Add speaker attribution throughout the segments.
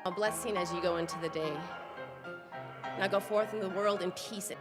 Speaker 1: A blessing as you go into the day. Now go forth in the world in peace.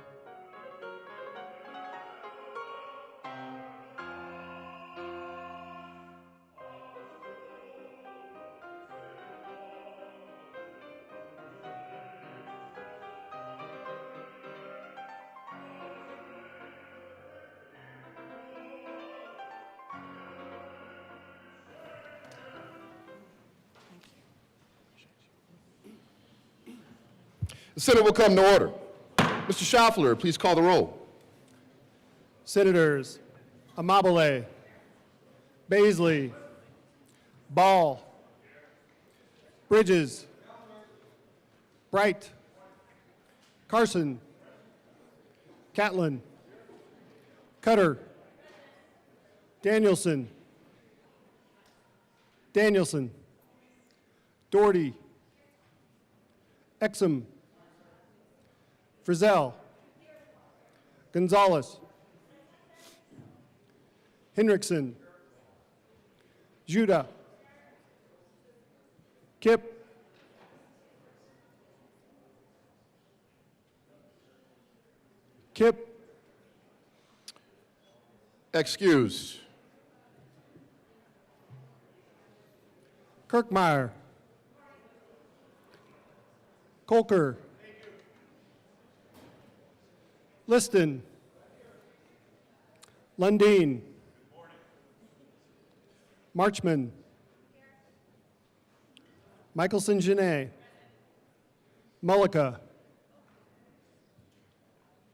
Speaker 2: The Senate will come to order. Mr. Schaffler, please call the roll.
Speaker 3: Senators Amabile, Baisley, Ball, Bridges, Bright, Carson, Catlin, Cutter, Danielson, Doherty, Exum, Frizzell, Gonzalez, Hendrickson, Judah, Kip,
Speaker 2: Excused.
Speaker 3: Kirkmeyer, Kolker, Liston, Lundeen, Marchman, Michelson-Genet, Mullica,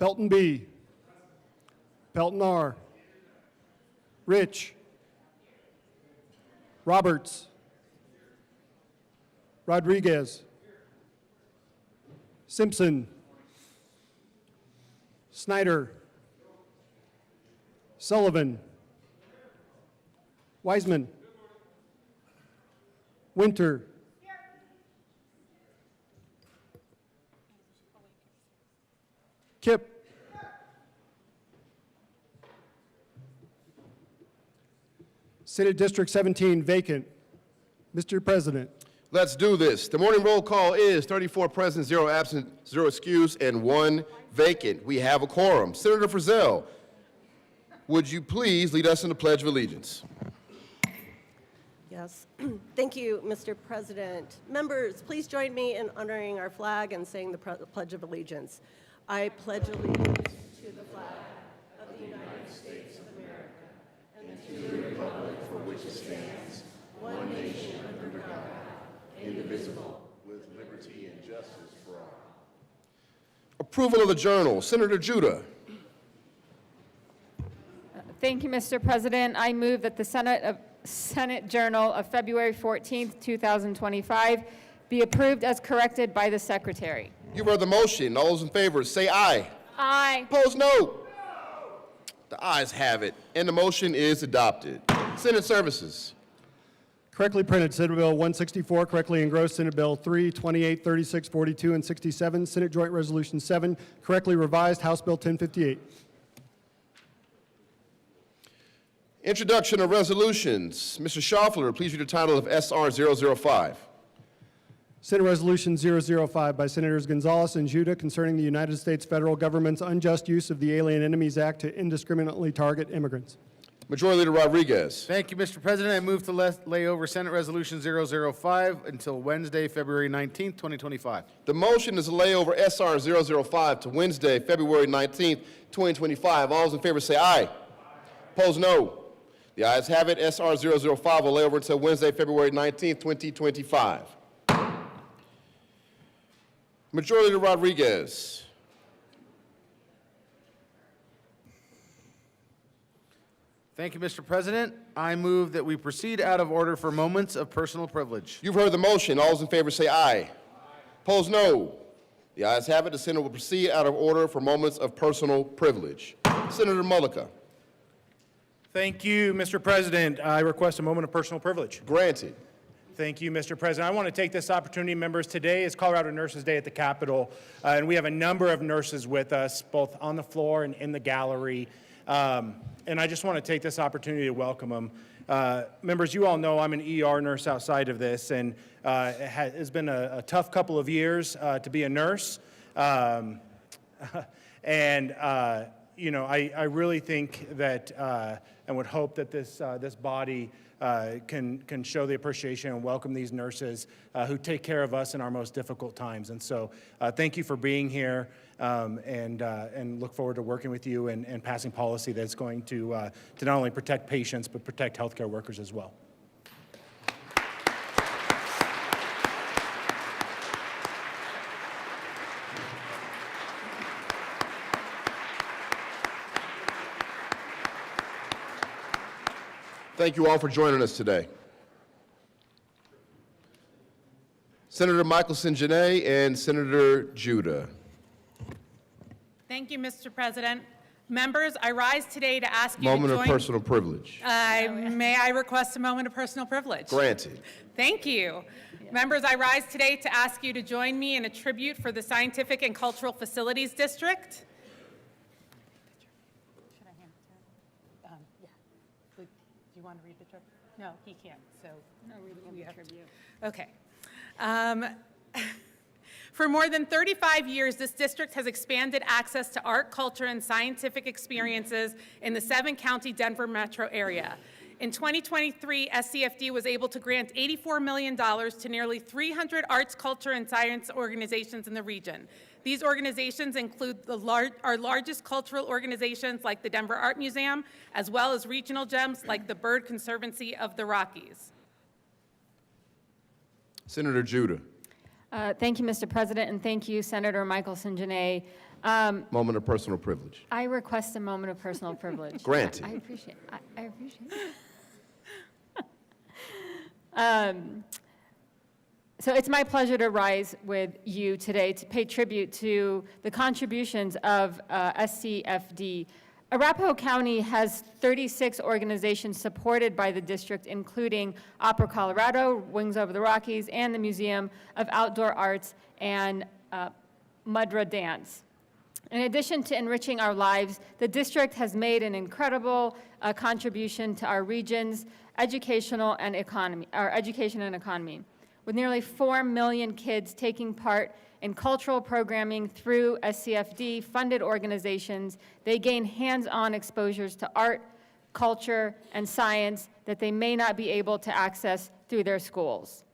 Speaker 3: Pelton B, Pelton R, Rich, Roberts, Rodriguez, Simpson, Snyder, Sullivan, Wiseman, Winter, Kip, Senate District 17 vacant. Mr. President.
Speaker 2: Let's do this. The morning roll call is 34 present, 0 absent, 0 excused, and 1 vacant. We have a quorum. Senator Frizzell, would you please lead us in the Pledge of Allegiance?
Speaker 1: Yes. Thank you, Mr. President. Members, please join me in honoring our flag and saying the Pledge of Allegiance. I pledge allegiance to the flag of the United States of America and to the republic for which it stands, one nation under God, indivisible,
Speaker 2: With liberty and justice for all. Approval of the journal. Senator Judah.
Speaker 4: Thank you, Mr. President. I move that the Senate Journal of February 14th, 2025 be approved as corrected by the Secretary.
Speaker 2: You've heard the motion. All those in favor say aye.
Speaker 4: Aye.
Speaker 2: Opposed, no. The ayes have it, and the motion is adopted. Senate Services.
Speaker 3: Correctly printed, Senate Bill 164, correctly engrossed, Senate Bill 3, 28, 36, 42, and 67, Senate Joint Resolution 7, correctly revised, House Bill 1058.
Speaker 2: Introduction of resolutions. Mr. Schaffler, please read the title of SR 005.
Speaker 3: Senate Resolution 005 by Senators Gonzalez and Judah concerning the United States federal government's unjust use of the Alien Enemies Act to indiscriminately target immigrants.
Speaker 2: Majority Leader Rodriguez.
Speaker 5: Thank you, Mr. President. I move to lay over Senate Resolution 005 until Wednesday, February 19th, 2025.
Speaker 2: The motion is to lay over SR 005 to Wednesday, February 19th, 2025. All those in favor say aye. Opposed, no. The ayes have it. SR 005 will lay over until Wednesday, February 19th, 2025. Majority Leader Rodriguez.
Speaker 5: Thank you, Mr. President. I move that we proceed out of order for moments of personal privilege.
Speaker 2: You've heard the motion. All those in favor say aye. Opposed, no. The ayes have it. The Senate will proceed out of order for moments of personal privilege. Senator Mullica.
Speaker 6: Thank you, Mr. President. I request a moment of personal privilege.
Speaker 2: Granted.
Speaker 6: Thank you, Mr. President. I want to take this opportunity, members. Today is Colorado Nurses Day at the Capitol, and we have a number of nurses with us, both on the floor and in the gallery. And I just want to take this opportunity to welcome them. Members, you all know I'm an ER nurse outside of this, and it's been a tough couple of years to be a nurse. And I really think that and would hope that this body can show the appreciation and welcome these nurses who take care of us in our most difficult times. And so thank you for being here, and look forward to working with you and passing policy that's going to not only protect patients but protect healthcare workers as well.
Speaker 2: Thank you all for joining us today. Senator Michelson Janae and Senator Judah.
Speaker 7: Thank you, Mr. President. Members, I rise today to ask you to join...
Speaker 2: Moment of personal privilege.
Speaker 7: May I request a moment of personal privilege?
Speaker 2: Granted.
Speaker 7: Thank you. Members, I rise today to ask you to join me in a tribute for the Scientific and Cultural Facilities District. Should I hand it to him? Yeah. Do you want to read the tribute? No, he can't, so... No, we have tribute. Okay. For more than 35 years, this district has expanded access to art, culture, and scientific experiences in the 7-county Denver metro area. In 2023, SCFD was able to grant $84 million to nearly 300 arts, culture, and science organizations in the region. These organizations include our largest cultural organizations like the Denver Art Museum, as well as regional gems like the Bird Conservancy of the Rockies.
Speaker 2: Senator Judah.
Speaker 4: Thank you, Mr. President, and thank you, Senator Michelson Janae.
Speaker 2: Moment of personal privilege.
Speaker 4: I request a moment of personal privilege.
Speaker 2: Granted.
Speaker 4: I appreciate it. I appreciate it. So it's my pleasure to rise with you today to pay tribute to the contributions of SCFD. Arapahoe County has 36 organizations supported by the district, including Opera Colorado, Wings Over the Rockies, and the Museum of Outdoor Arts and Mudra Dance. In addition to enriching our lives, the district has made an incredible contribution to our region's education and economy. With nearly 4 million kids taking part in cultural programming through SCFD-funded organizations, they gain hands-on exposures to art, culture, and science that they may not be able to access through their schools.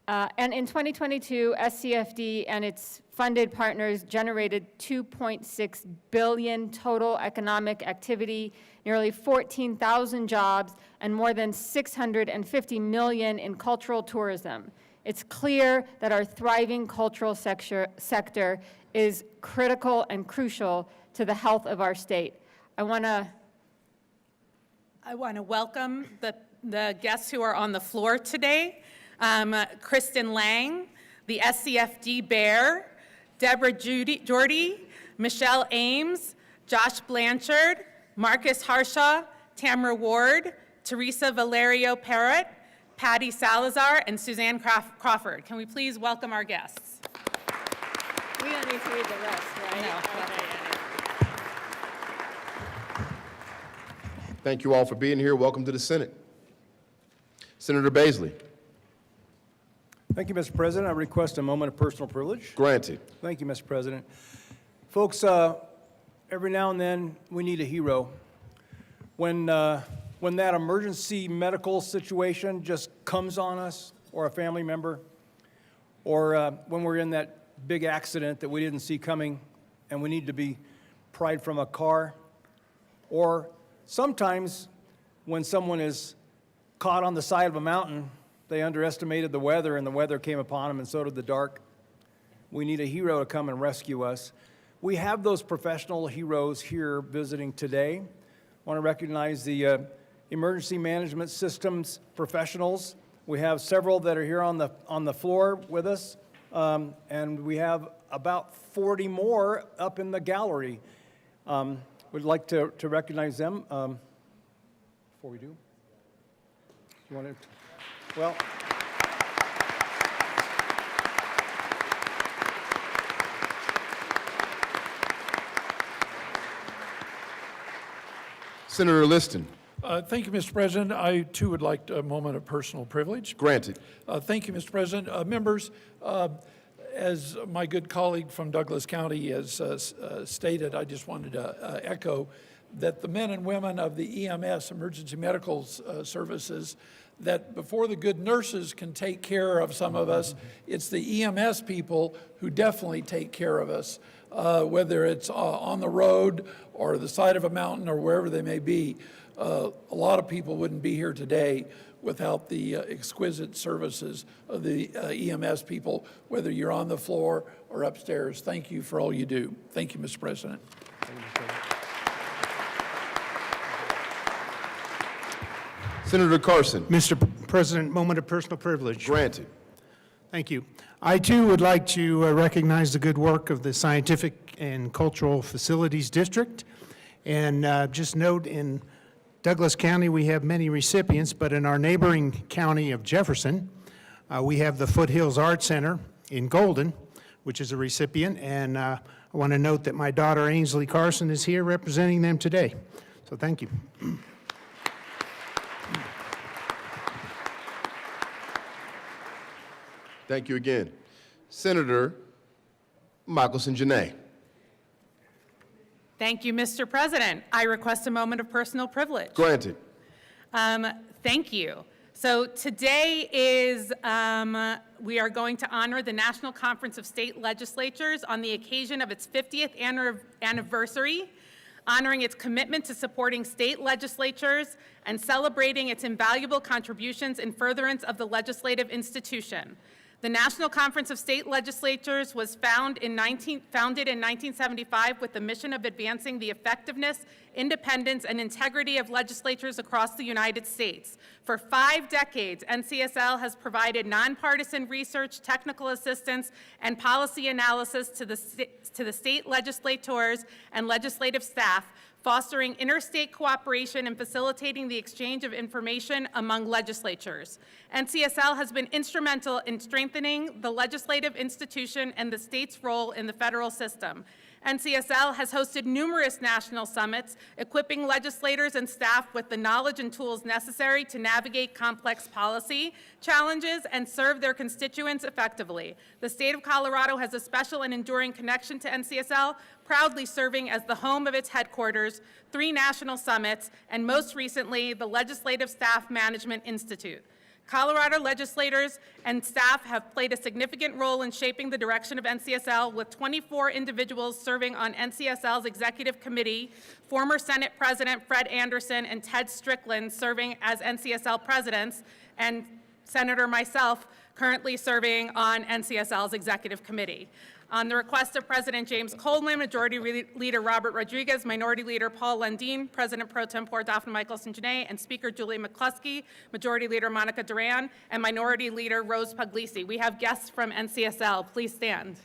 Speaker 4: And in 2022, SCFD and its funded partners generated $2.6 billion total economic activity, nearly 14,000 jobs, and more than $650 million in cultural tourism. It's clear that our thriving cultural sector is critical and crucial to the health of our state. I want to
Speaker 7: welcome the guests who are on the floor today. Kristen Lang, the SCFD Bear, Deborah Jordy, Michelle Ames, Josh Blanchard, Marcus Harshaw, Tamara Ward, Teresa Valerio Parrott, Patty Salazar, and Suzanne Crawford. Can we please welcome our guests?
Speaker 1: We don't need to read the rest, right?
Speaker 7: No.
Speaker 1: Okay.
Speaker 2: Thank you all for being here. Welcome to the Senate. Senator Baisley.
Speaker 8: Thank you, Mr. President. I request a moment of personal privilege.
Speaker 2: Granted.
Speaker 8: Thank you, Mr. President. Folks, every now and then we need a hero. When that emergency medical situation just comes on us, or a family member, or when we're in that big accident that we didn't see coming and we need to be pried from a car, or sometimes when someone is caught on the side of a mountain, they underestimated the weather and the weather came upon them and so did the dark. We need a hero to come and rescue us. We have those professional heroes here visiting today. I want to recognize the emergency management systems professionals. We have several that are here on the floor with us, and we have about 40 more up in the gallery. We'd like to recognize them. Before we do, you want to? Well.
Speaker 2: Senator Liston.
Speaker 9: Thank you, Mr. President. I, too, would like a moment of personal privilege.
Speaker 2: Granted.
Speaker 9: Thank you, Mr. President. Members, as my good colleague from Douglas County has stated, I just wanted to echo that the men and women of the EMS, Emergency Medical Services, that before the good nurses can take care of some of us, it's the EMS people who definitely take care of us, whether it's on the road or the side of a mountain or wherever they may be. A lot of people wouldn't be here today without the exquisite services of the EMS people, whether you're on the floor or upstairs. Thank you for all you do. Thank you, Mr. President.
Speaker 2: Senator Carson.
Speaker 10: Mr. President, moment of personal privilege.
Speaker 2: Granted.
Speaker 10: Thank you. I, too, would like to recognize the good work of the Scientific and Cultural Facilities District. And just note, in Douglas County, we have many recipients, but in our neighboring county of Jefferson, we have the Foothills Art Center in Golden, which is a recipient. And I want to note that my daughter, Ainsley Carson, is here representing them today. So thank you.
Speaker 2: Thank you again. Senator Michelson Janae.
Speaker 7: Thank you, Mr. President. I request a moment of personal privilege.
Speaker 2: Granted.
Speaker 7: Thank you. So today is, we are going to honor the National Conference of State Legislatures on the occasion of its 50th anniversary, honoring its commitment to supporting state legislatures and celebrating its invaluable contributions in furtherance of the legislative institution. The National Conference of State Legislatures was founded in 1975 with the mission of advancing the effectiveness, independence, and integrity of legislatures across the United States. For 5 decades, NCSL has provided nonpartisan research, technical assistance, and policy analysis to the state legislators and legislative staff, fostering interstate cooperation and facilitating the exchange of information among legislatures. NCSL has been instrumental in strengthening the legislative institution and the state's role in the federal system. NCSL has hosted numerous national summits, equipping legislators and staff with the knowledge and tools necessary to navigate complex policy challenges and serve their constituents effectively. The state of Colorado has a special and enduring connection to NCSL, proudly serving as the home of its headquarters, 3 national summits, and most recently, the Legislative Staff Management Institute. Colorado legislators and staff have played a significant role in shaping the direction of NCSL, with 24 individuals serving on NCSL's executive committee, former Senate President Fred Anderson and Ted Strickland serving as NCSL presidents, and Senator myself currently serving on NCSL's executive committee. On the request of President James Coleman, Majority Leader Robert Rodriguez, Minority Leader Paul Lundeen, President Pro Tempore Daphne Michelson Janae, and Speaker Julie McCluskey, Majority Leader Monica Duran, and Minority Leader Rose Puglisi. We have guests from NCSL. Please stand.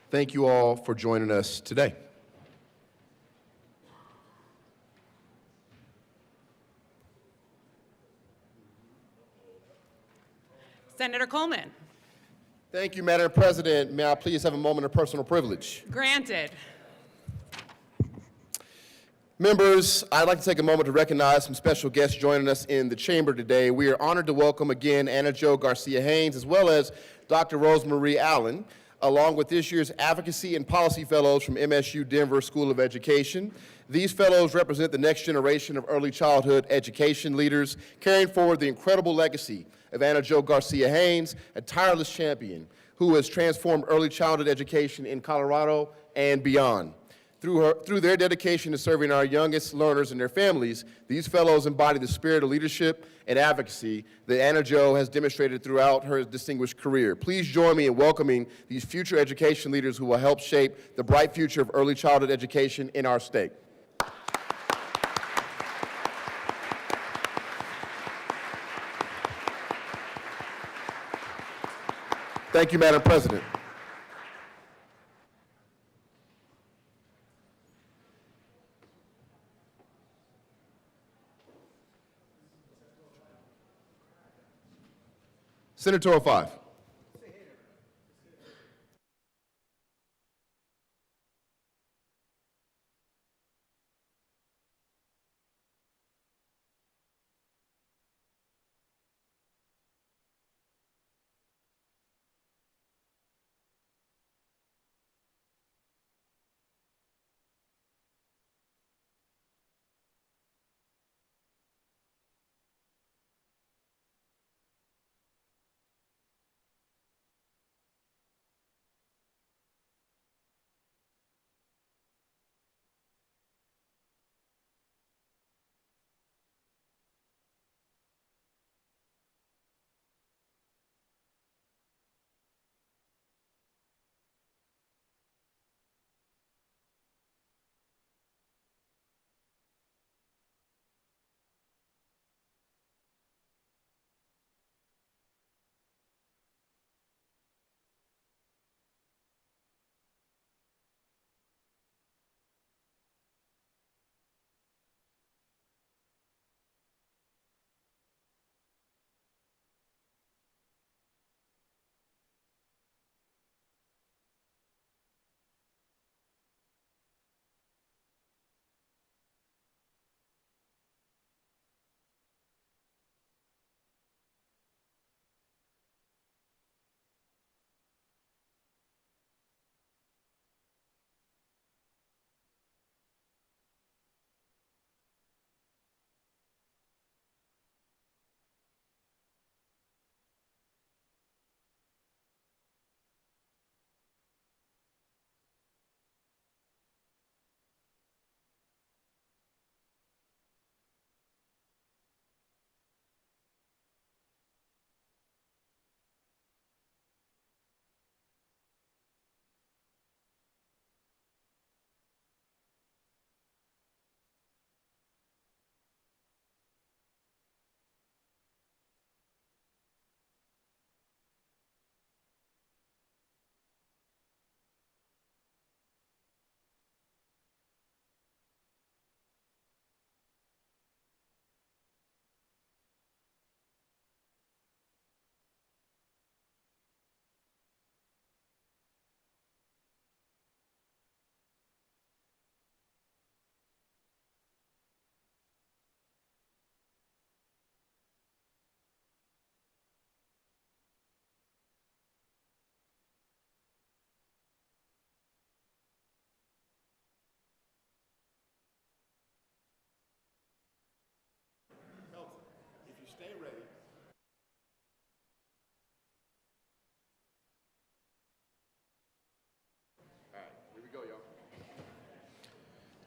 Speaker 2: Thank you all for joining us today.
Speaker 7: Senator Coleman.
Speaker 2: Thank you, Madam President. May I please have a moment of personal privilege?
Speaker 7: Granted.
Speaker 2: Members, I'd like to take a moment to recognize some special guests joining us in the chamber today. We are honored to welcome again Anna Jo Garcia-Haynes, as well as Dr. Rosemarie Allen, along with this year's Advocacy and Policy Fellows from MSU Denver School of Education. These fellows represent the next generation of early childhood education leaders, carrying forward the incredible legacy of Anna Jo Garcia-Haynes, a tireless champion who has transformed early childhood education in Colorado and beyond. Through their dedication to serving our youngest learners and their families, these fellows embody the spirit of leadership and advocacy that Anna Jo has demonstrated throughout her distinguished career. Please join me in welcoming these future education leaders who will help shape the bright future of early childhood education in our state. Thank you, Madam President. Senator 05.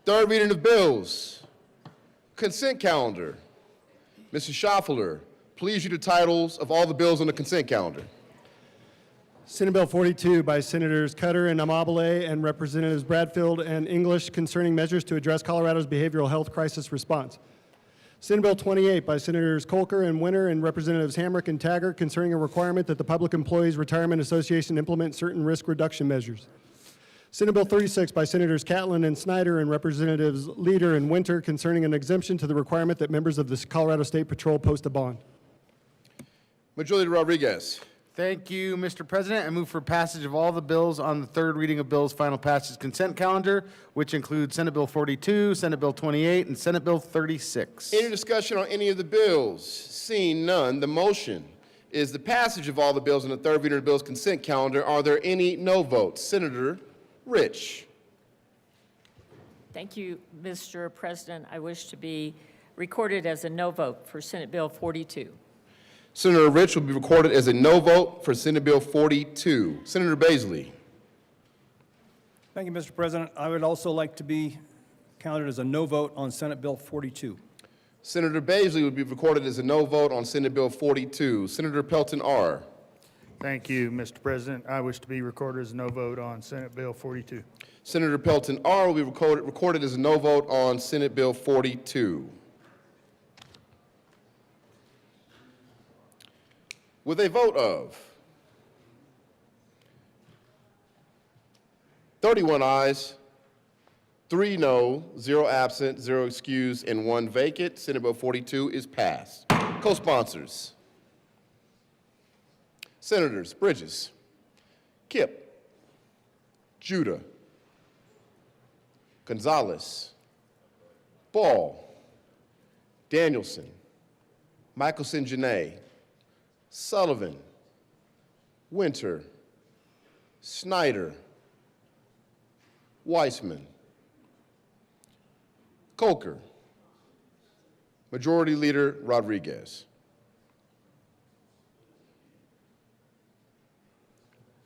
Speaker 2: Third reading of bills. Consent calendar. Mr. Schauffler, please read the titles of all the bills on the consent calendar.
Speaker 3: Senate Bill 42 by Senators Cutter and Amabile and Representatives Bradfield and English concerning measures to address Colorado's behavioral health crisis response. Senate Bill 28 by Senators Colker and Winter and Representatives Hamrick and Taggart concerning a requirement that the Public Employees Retirement Association implement certain risk reduction measures. Senate Bill 36 by Senators Catlin and Snyder and Representatives Leader and Winter concerning an exemption to the requirement that members of the Colorado State Patrol post a bond.
Speaker 2: Majority Leader Rodriguez.
Speaker 5: Thank you, Mr. President. I move for passage of all the bills on the third reading of bills final passage consent calendar, which includes Senate Bill 42, Senate Bill 28, and Senate Bill 36.
Speaker 2: Any discussion on any of the bills? Seeing none, the motion is the passage of all the bills on the third reading of the bills consent calendar. Are there any no votes? Senator Rich.
Speaker 11: Thank you, Mr. President. I wish to be recorded as a no vote for Senate Bill 42.
Speaker 2: Senator Rich will be recorded as a no vote for Senate Bill 42. Senator Baisley.
Speaker 8: Thank you, Mr. President. I would also like to be counted as a no vote on Senate Bill 42.
Speaker 2: Senator Baisley would be recorded as a no vote on Senate Bill 42. Senator Pelton R.
Speaker 12: Thank you, Mr. President. I wish to be recorded as a no vote on Senate Bill 42.
Speaker 2: Senator Pelton R. will be recorded as a no vote on Senate Bill 42. With a vote of 31 ayes, 3 no, 0 absent, 0 excused, and 1 vacant, Senate Bill 42 is passed. Co-sponsors. Senators Bridges, Kipp, Judah, Gonzalez, Ball, Danielson, Michelson Janae, Sullivan, Winter, Snyder, Weissman, Colker, Majority Leader Rodriguez.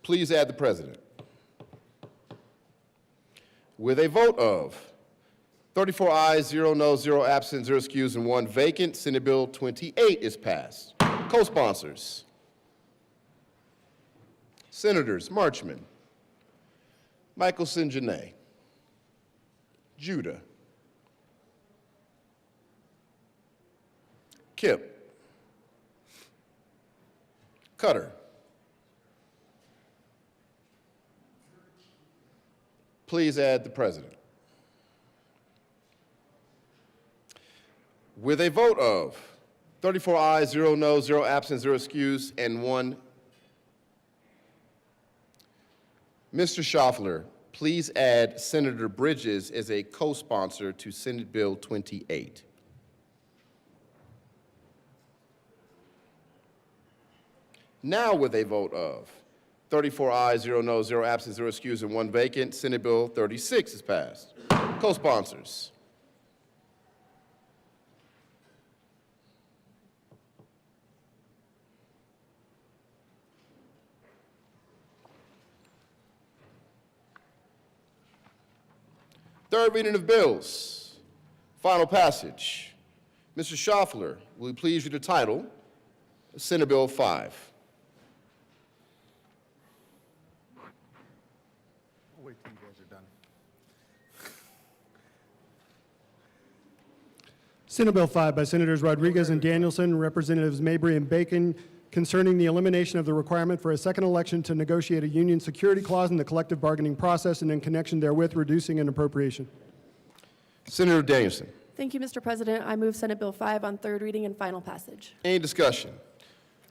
Speaker 2: Please add the president. With a vote of 34 ayes, 0 noes, 0 absent, 0 excused, and 1 vacant, Senate Bill 28 is passed. Co-sponsors. Senators Marchman, Michelson Janae, Judah, Kipp, Cutter, please add the president. With a vote of 34 ayes, 0 noes, 0 absent, 0 excused, and 1. Mr. Schauffler, please add Senator Bridges as a co-sponsor to Senate Bill 28. Now with a vote of 34 ayes, 0 noes, 0 absent, 0 excused, and 1 vacant, Senate Bill 36 is passed. Co-sponsors. Third reading of bills. Final passage. Mr. Schauffler, will you please read the title of Senate Bill 5?
Speaker 5: I'll wait till you guys are done.
Speaker 3: Senate Bill 5 by Senators Rodriguez and Danielson, Representatives Mabry and Bacon, concerning the elimination of the requirement for a second election to negotiate a union security clause in the collective bargaining process and in connection therewith reducing an appropriation.
Speaker 2: Senator Danielson.
Speaker 13: Thank you, Mr. President. I move Senate Bill 5 on third reading and final passage.
Speaker 2: Any discussion?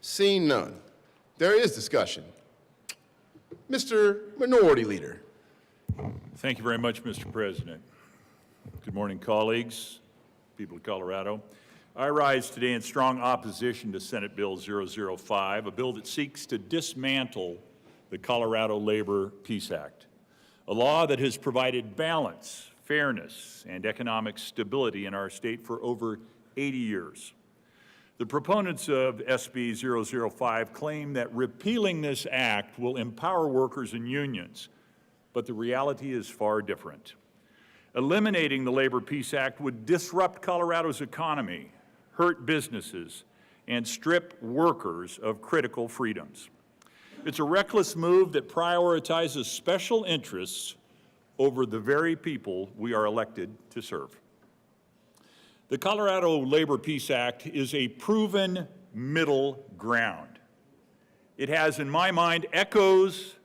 Speaker 2: Seeing none, there is discussion. Mr. Minority Leader.
Speaker 14: Thank you very much, Mr. President. Good morning, colleagues, people of Colorado. I rise today in strong opposition to Senate Bill 005, a bill that seeks to dismantle the Colorado Labor Peace Act, a law that has provided balance, fairness, and economic stability in our state for over 80 years. The proponents of SB 005 claim that repealing this act will empower workers and unions, but the reality is far different. Eliminating the Labor Peace Act would disrupt Colorado's economy, hurt businesses, and strip workers of critical freedoms. It's a reckless move that prioritizes special interests over the very people we are elected to serve. The Colorado Labor Peace Act is a proven middle ground. It has, in my mind, echoes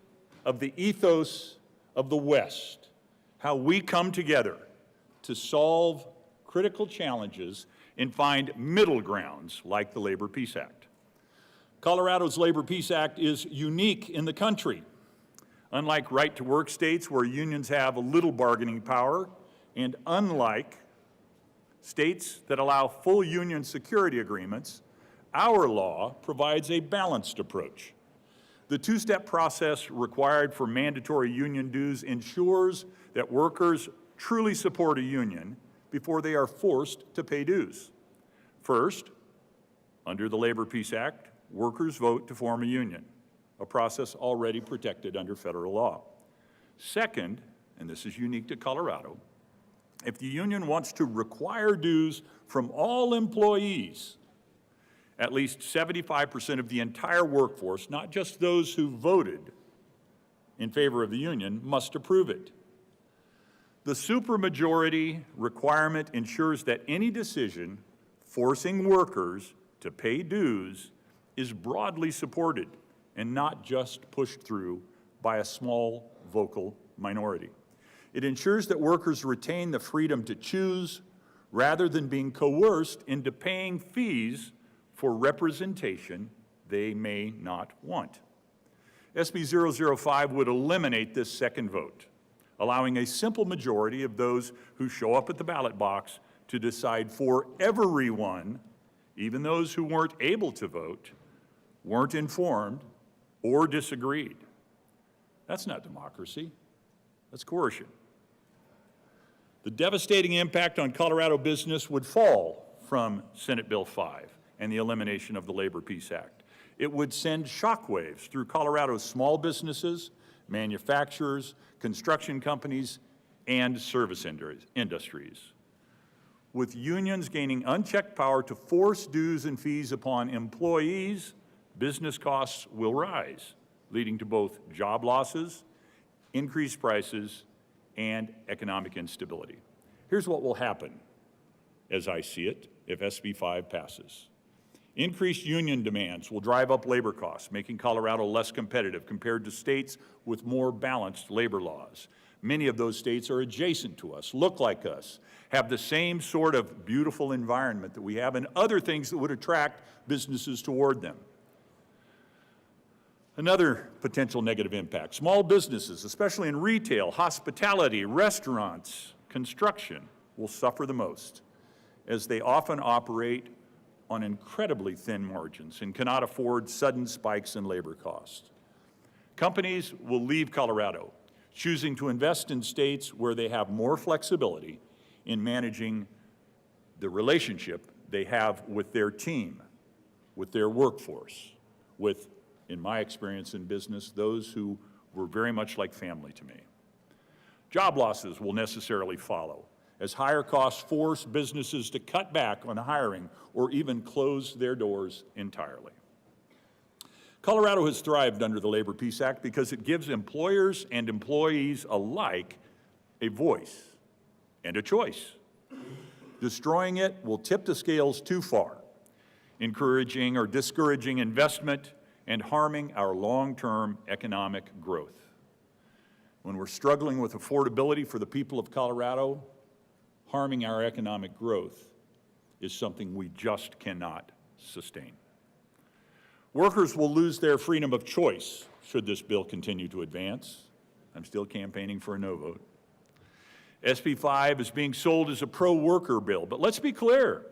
Speaker 14: of the ethos of the West, how we come together to solve critical challenges and find middle grounds like the Labor Peace Act. Colorado's Labor Peace Act is unique in the country. Unlike right-to-work states where unions have little bargaining power, and unlike states that allow full union security agreements, our law provides a balanced approach. The two-step process required for mandatory union dues ensures that workers truly support a union before they are forced to pay dues. First, under the Labor Peace Act, workers vote to form a union, a process already protected under federal law. Second, and this is unique to Colorado, if the union wants to require dues from all employees, at least 75% of the entire workforce, not just those who voted in favor of the union, must approve it. The supermajority requirement ensures that any decision forcing workers to pay dues is broadly supported and not just pushed through by a small vocal minority. It ensures that workers retain the freedom to choose rather than being coerced into paying fees for representation they may not want. SB 005 would eliminate this second vote, allowing a simple majority of those who show up at the ballot box to decide for everyone, even those who weren't able to vote, weren't informed, or disagreed. That's not democracy. That's coercion. The devastating impact on Colorado business would fall from Senate Bill 5 and the elimination of the Labor Peace Act. It would send shockwaves through Colorado's small businesses, manufacturers, construction companies, and service industries. With unions gaining unchecked power to force dues and fees upon employees, business costs will rise, leading to both job losses, increased prices, and economic instability. Here's what will happen, as I see it, if SB 5 passes. Increased union demands will drive up labor costs, making Colorado less competitive compared to states with more balanced labor laws. Many of those states are adjacent to us, look like us, have the same sort of beautiful environment that we have, and other things that would attract businesses toward them. Another potential negative impact, small businesses, especially in retail, hospitality, restaurants, construction, will suffer the most, as they often operate on incredibly thin margins and cannot afford sudden spikes in labor costs. Companies will leave Colorado, choosing to invest in states where they have more flexibility in managing the relationship they have with their team, with their workforce, with, in my experience in business, those who were very much like family to me. Job losses will necessarily follow, as higher costs force businesses to cut back on hiring or even close their doors entirely. Colorado has thrived under the Labor Peace Act because it gives employers and employees alike a voice and a choice. Destroying it will tip the scales too far, encouraging or discouraging investment and harming our long-term economic growth. When we're struggling with affordability for the people of Colorado, harming our economic growth is something we just cannot sustain. Workers will lose their freedom of choice should this bill continue to advance. I'm still campaigning for a no vote. SB 5 is being sold as a pro-worker bill, but let's be clear,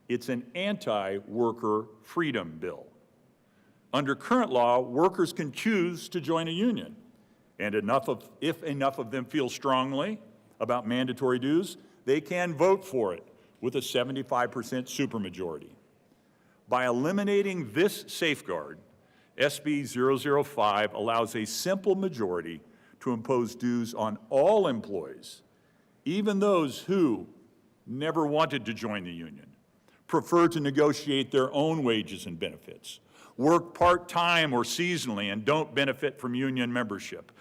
Speaker 14: it's an anti-worker freedom bill. Under current law, workers can choose to join a union, and if enough of them feel strongly about mandatory dues, they can vote for it with a 75% supermajority. By eliminating this safeguard, SB 005 allows a simple majority to impose dues on all employees even those who never wanted to join the union, prefer to negotiate their own wages and benefits, work part-time or seasonally and don't benefit from union membership,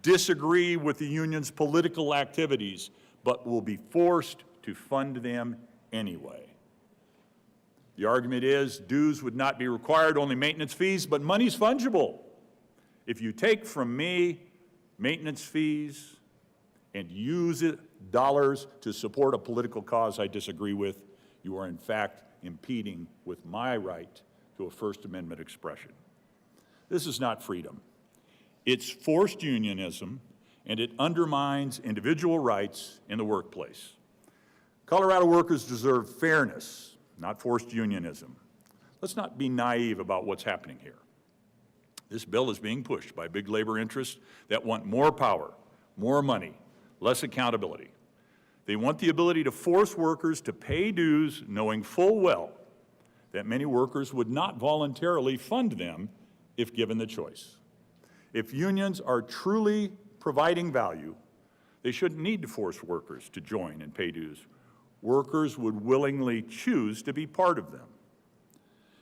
Speaker 14: disagree with the union's political activities, but will be forced to fund them anyway. The argument is dues would not be required, only maintenance fees, but money's fungible. If you take from me maintenance fees and use dollars to support a political cause I disagree with, you are in fact impeding with my right to a First Amendment expression. This is not freedom. It's forced unionism, and it undermines individual rights in the workplace. Colorado workers deserve fairness, not forced unionism. Let's not be naive about what's happening here. This bill is being pushed by big labor interests that want more power, more money, less accountability. They want the ability to force workers to pay dues knowing full well that many workers would not voluntarily fund them if given the choice. If unions are truly providing value, they shouldn't need to force workers to join and pay dues. Workers would willingly choose to be part of them.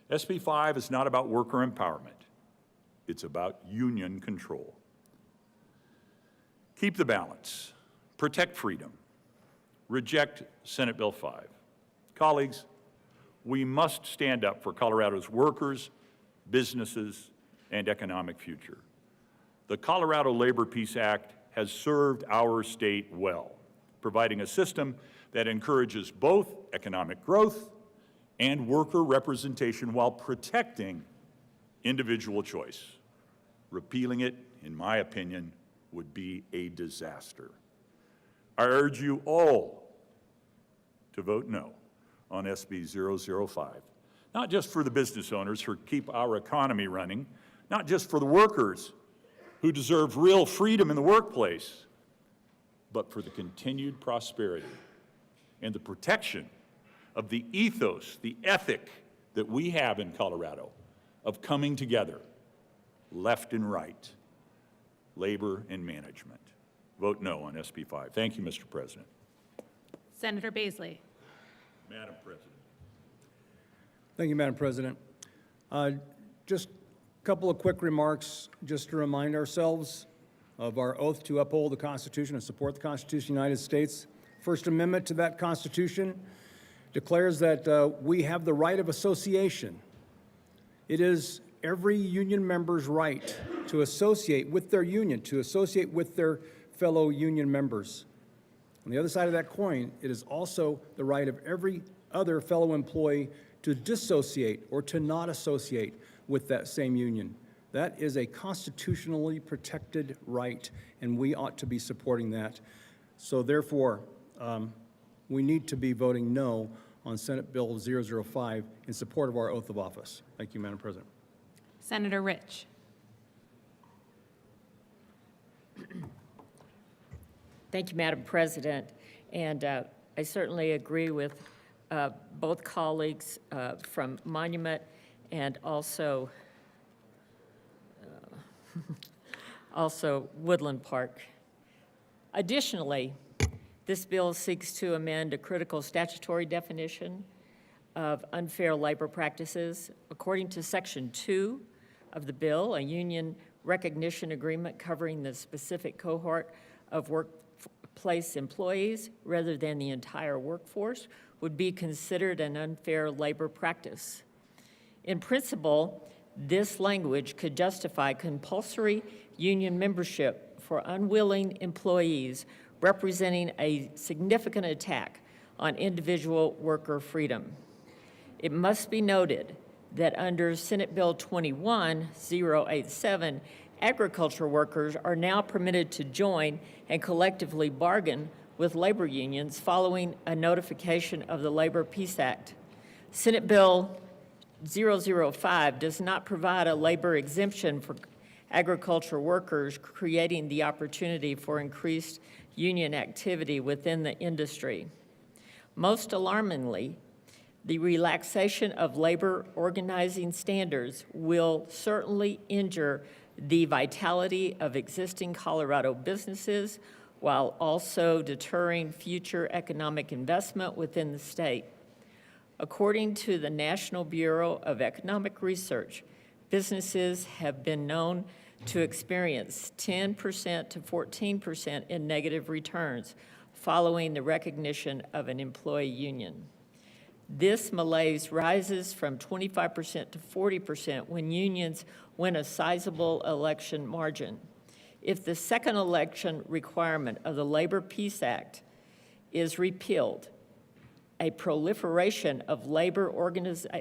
Speaker 14: SB 5 is not about worker empowerment. It's about union control. Keep the balance. Protect freedom. Reject Senate Bill 5. Colleagues, we must stand up for Colorado's workers, businesses, and economic future. The Colorado Labor Peace Act has served our state well, providing a system that encourages both economic growth and worker representation while protecting individual choice. Repealing it, in my opinion, would be a disaster. I urge you all to vote no on SB 005, not just for the business owners who keep our economy running, not just for the workers who deserve real freedom in the workplace, but for the continued prosperity and the protection of the ethos, the ethic that we have in Colorado of coming together, left and right, labor and management. Vote no on SB 5. Thank you, Mr. President.
Speaker 7: Senator Baisley.
Speaker 14: Madam President.
Speaker 8: Thank you, Madam President. Just a couple of quick remarks, just to remind ourselves of our oath to uphold the Constitution and support the Constitution of the United States. First Amendment to that Constitution declares that we have the right of association. It is every union member's right to associate with their union, to associate with their fellow union members. On the other side of that coin, it is also the right of every other fellow employee to dissociate or to not associate with that same union. That is a constitutionally protected right, and we ought to be supporting that. So therefore, we need to be voting no on Senate Bill 005 in support of our oath of office. Thank you, Madam President.
Speaker 7: Senator Rich.
Speaker 11: Thank you, Madam President. And I certainly agree with both colleagues from Monument and also Woodland Park. Additionally, this bill seeks to amend a critical statutory definition of unfair labor practices. According to Section 2 of the bill, a union recognition agreement covering the specific cohort of workplace employees rather than the entire workforce would be considered an unfair labor practice. In principle, this language could justify compulsory union membership for unwilling employees representing a significant attack on individual worker freedom. It must be noted that under Senate Bill 21-087, agriculture workers are now permitted to join and collectively bargain with labor unions following a notification of the Labor Peace Act. Senate Bill 005 does not provide a labor exemption for agriculture workers, creating the opportunity for increased union activity within the industry. Most alarmingly, the relaxation of labor organizing standards will certainly injure the vitality of existing Colorado businesses while also deterring future economic investment within the state. According to the National Bureau of Economic Research, businesses have been known to experience 10% to 14% in negative returns following the recognition of an employee union. This malaise rises from 25% to 40% when unions win a sizable election margin. If the second election requirement of the Labor Peace Act is repealed, a proliferation of labor organizing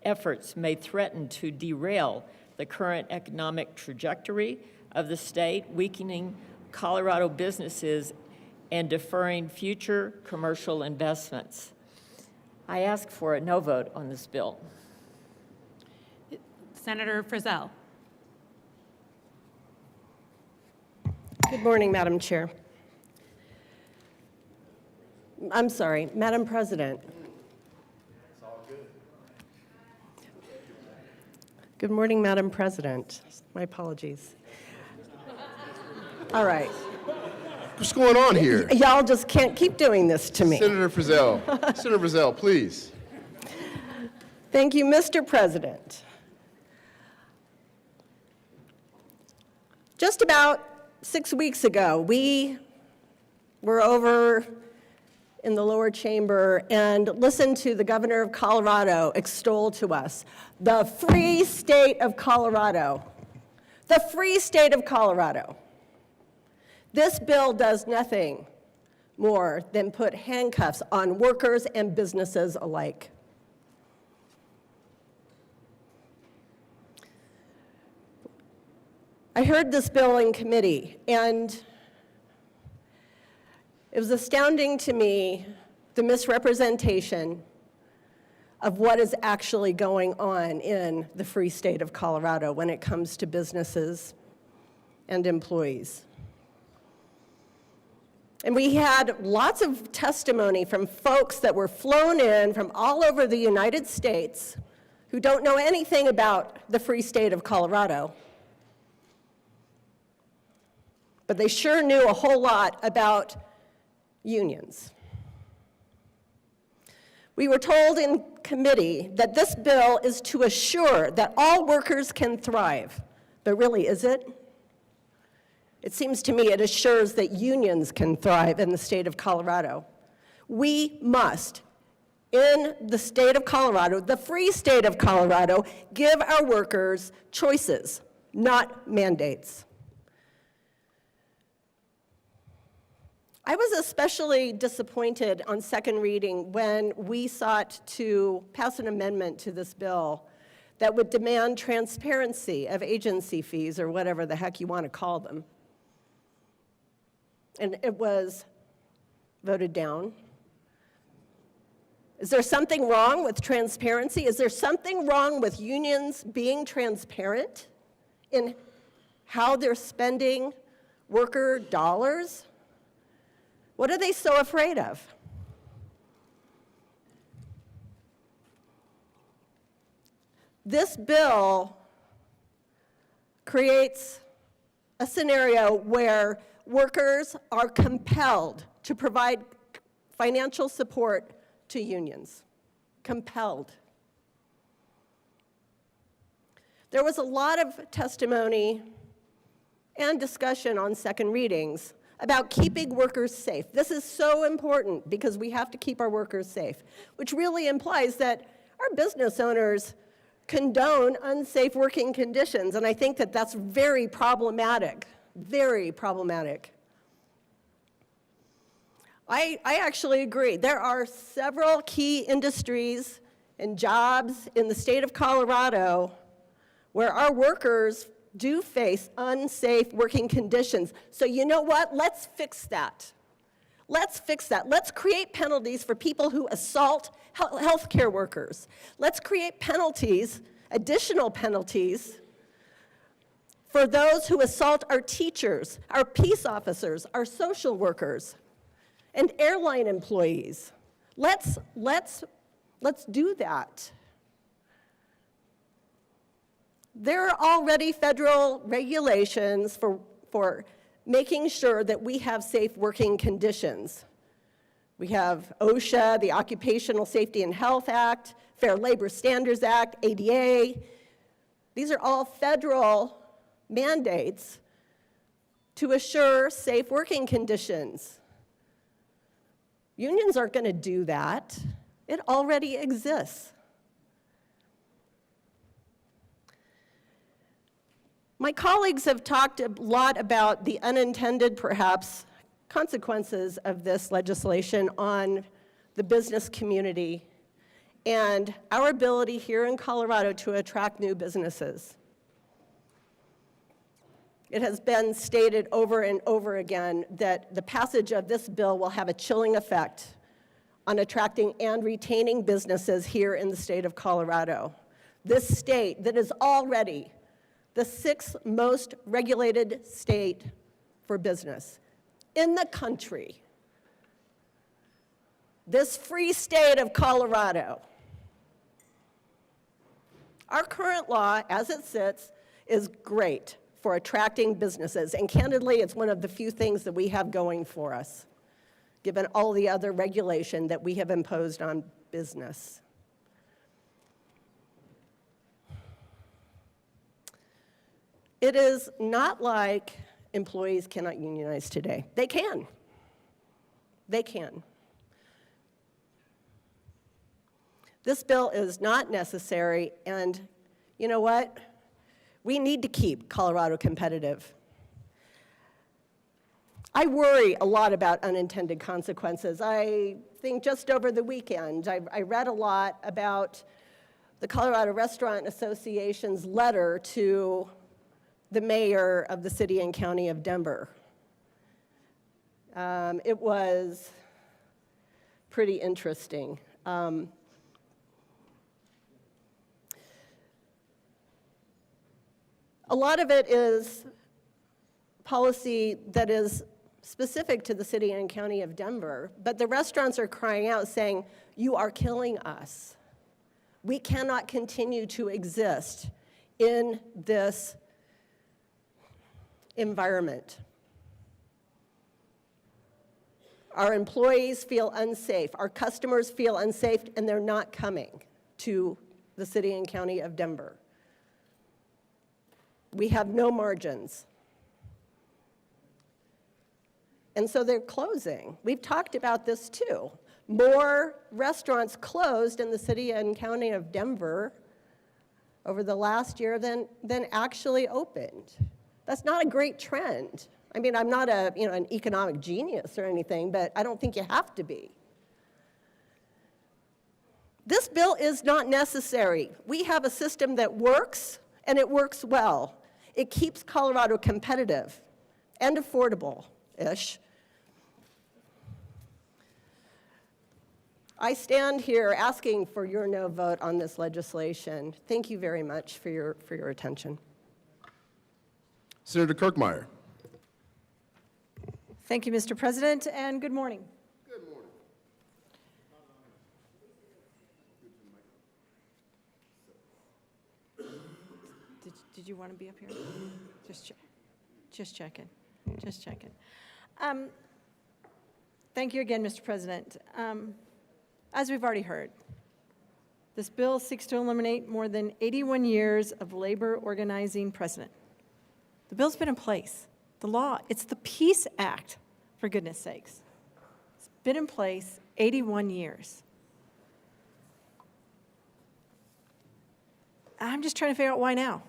Speaker 11: efforts may threaten to derail the current economic trajectory of the state, weakening Colorado businesses and deferring future commercial investments. I ask for a no vote on this bill.
Speaker 7: Senator Frizzell.
Speaker 1: Good morning, Madam Chair. I'm sorry, Madam President. It's all good. Good morning, Madam President. My apologies. All right.
Speaker 2: What's going on here?
Speaker 1: Y'all just can't keep doing this to me.
Speaker 2: Senator Frizzell. Senator Frizzell, please.
Speaker 1: Thank you, Mr. President. Just about 6 weeks ago, we were over in the lower chamber and listened to the governor of Colorado extol to us the free state of Colorado. The free state of Colorado. This bill does nothing more than put handcuffs on workers and businesses alike. I heard this bill in committee, and it was astounding to me, the misrepresentation of what is actually going on in the free state of Colorado when it comes to businesses and employees. And we had lots of testimony from folks that were flown in from all over the United States who don't know anything about the free state of Colorado. But they sure knew a whole lot about unions. We were told in committee that this bill is to assure that all workers can thrive. But really, is it? It seems to me it assures that unions can thrive in the state of Colorado. We must, in the state of Colorado, the free state of Colorado, give our workers choices, not mandates. I was especially disappointed on second reading when we sought to pass an amendment to this bill that would demand transparency of agency fees, or whatever the heck you want to call them. And it was voted down. Is there something wrong with transparency? Is there something wrong with unions being transparent in how they're spending worker dollars? What are they so afraid of? This bill creates a scenario where workers are compelled to provide financial support to unions. Compelled. There was a lot of testimony and discussion on second readings about keeping workers safe. This is so important because we have to keep our workers safe, which really implies that our business owners condone unsafe working conditions, and I think that that's very problematic, very problematic. I actually agree. There are several key industries and jobs in the state of Colorado where our workers do face unsafe working conditions. So you know what? Let's fix that. Let's fix that. Let's create penalties for people who assault healthcare workers. Let's create penalties, additional penalties, for those who assault our teachers, our peace officers, our social workers, and airline employees. Let's do that. There are already federal regulations for making sure that we have safe working conditions. We have OSHA, the Occupational Safety and Health Act, Fair Labor Standards Act, ADA. These are all federal mandates to assure safe working conditions. Unions aren't going to do that. It already exists. My colleagues have talked a lot about the unintended, perhaps, consequences of this legislation on the business community and our ability here in Colorado to attract new businesses. It has been stated over and over again that the passage of this bill will have a chilling effect on attracting and retaining businesses here in the state of Colorado. This state that is already the 6th most regulated state for business in the country. This free state of Colorado. Our current law, as it sits, is great for attracting businesses, and candidly, it's one of the few things that we have going for us, given all the other regulation that we have imposed on business. It is not like employees cannot unionize today. They can. They can. This bill is not necessary, and you know what? We need to keep Colorado competitive. I worry a lot about unintended consequences. I think just over the weekend, I read a lot about the Colorado Restaurant Association's letter to the mayor of the city and county of Denver. It was pretty interesting. A lot of it is policy that is specific to the city and county of Denver, but the restaurants are crying out saying, you are killing us. We cannot continue to exist in this environment. Our employees feel unsafe, our customers feel unsafe, and they're not coming to the city and county of Denver. We have no margins. And so they're closing. We've talked about this too. More restaurants closed in the city and county of Denver over the last year than actually opened. That's not a great trend. I mean, I'm not an economic genius or anything, but I don't think you have to be. This bill is not necessary. We have a system that works, and it works well. It keeps Colorado competitive and affordable-ish. I stand here asking for your no vote on this legislation. Thank you very much for your attention.
Speaker 2: Senator Kirkmeyer.
Speaker 15: Thank you, Mr. President, and good morning.
Speaker 2: Good morning.
Speaker 15: Did you want to be up here? Just checking. Thank you again, Mr. President. As we've already heard, this bill seeks to eliminate more than 81 years of labor organizing precedent. The bill's been in place. The law, it's the Peace Act, for goodness sakes. It's been in place 81 years. I'm just trying to figure out why now.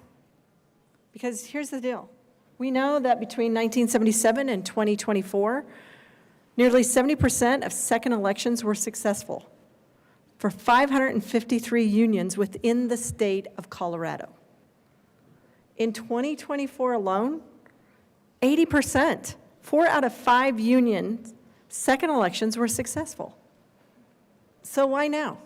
Speaker 15: Because here's the deal. We know that between 1977 and 2024, nearly 70% of second elections were successful for 553 unions within the state of Colorado. In 2024 alone, 80%, 4 out of 5 unions, second elections were successful. So why now?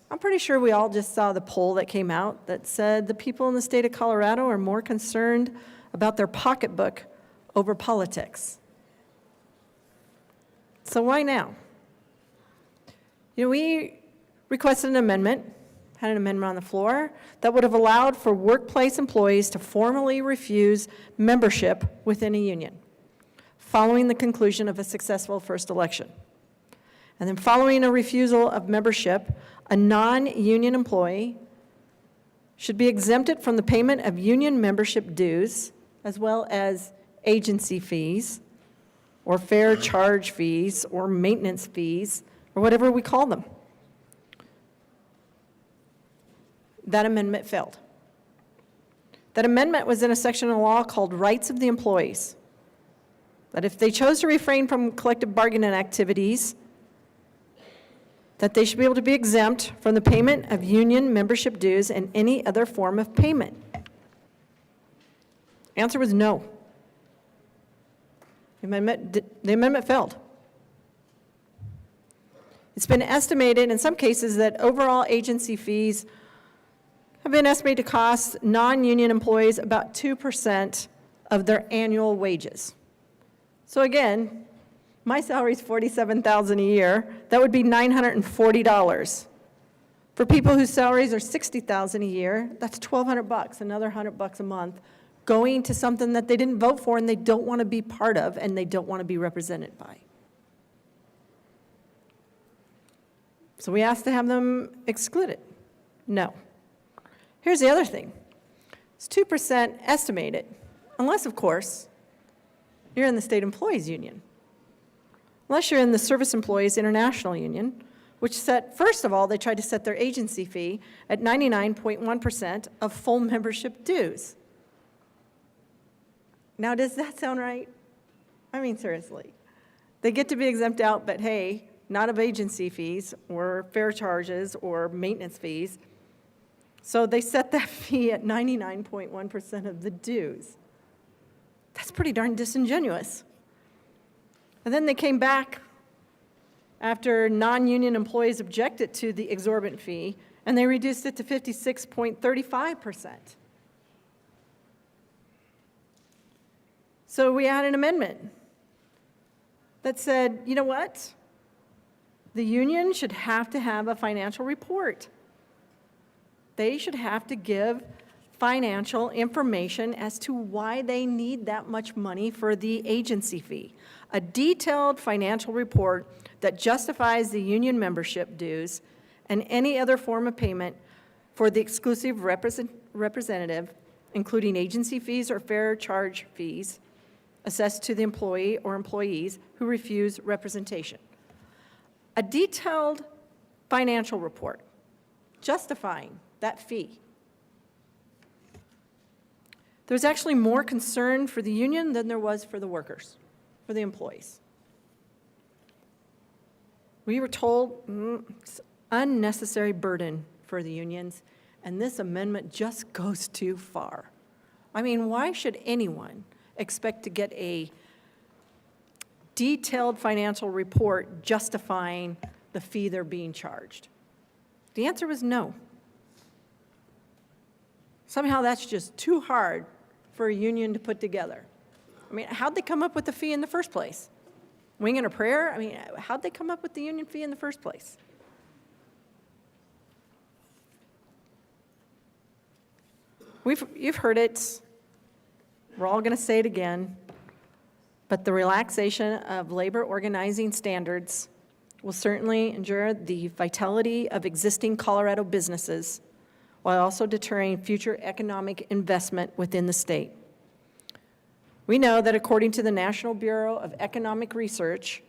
Speaker 15: I'm pretty sure we all just saw the poll that came out that said the people in the state of Colorado are more concerned about their pocketbook over politics. So why now? You know, we requested an amendment had an amendment on the floor that would have allowed for workplace employees to formally refuse membership within a union following the conclusion of a successful first election. And then following a refusal of membership, a non-union employee should be exempted from the payment of union membership dues, as well as agency fees, or fair charge fees, or maintenance fees, or whatever we call them. That amendment failed. That amendment was in a section of law called Rights of the Employees, that if they chose to refrain from collective bargaining activities, that they should be able to be exempt from the payment of union membership dues and any other form of payment. Answer was no. The amendment failed. It's been estimated in some cases that overall agency fees have been estimated to cost non-union employees about 2% of their annual wages. So again, my salary is $47,000 a year. That would be $940. For people whose salaries are $60,000 a year, that's $1,200, another $100 a month, going to something that they didn't vote for and they don't want to be part of and they don't want to be represented by. So we asked to have them excluded. No. Here's the other thing. It's 2% estimated, unless, of course, you're in the State Employees Union. Unless you're in the Service Employees International Union, which set, first of all, they tried to set their agency fee at 99.1% of full membership dues. Now, does that sound right? I mean, seriously. They get to be exempt out, but hey, not of agency fees or fair charges or maintenance fees. So they set that fee at 99.1% of the dues. That's pretty darn disingenuous. And then they came back after non-union employees objected to the exorbitant fee, and they reduced it to 56.35%. So we had an amendment that said, you know what? The union should have to have a financial report. They should have to give financial information as to why they need that much money for the agency fee. A detailed financial report that justifies the union membership dues and any other form of payment for the exclusive representative, including agency fees or fair charge fees assessed to the employee or employees who refuse representation. A detailed financial report justifying that fee. There was actually more concern for the union than there was for the workers, for the employees. We were told it's unnecessary burden for the unions, and this amendment just goes too far. I mean, why should anyone expect to get a detailed financial report justifying the fee they're being charged? The answer was no. Somehow that's just too hard for a union to put together. I mean, how'd they come up with the fee in the first place? Winging a prayer? I mean, how'd they come up with the union fee in the first place? You've heard it. We're all going to say it again. But the relaxation of labor organizing standards will certainly ensure the vitality of existing Colorado businesses while also deterring future economic investment within the state. We know that according to the National Bureau of Economic Research,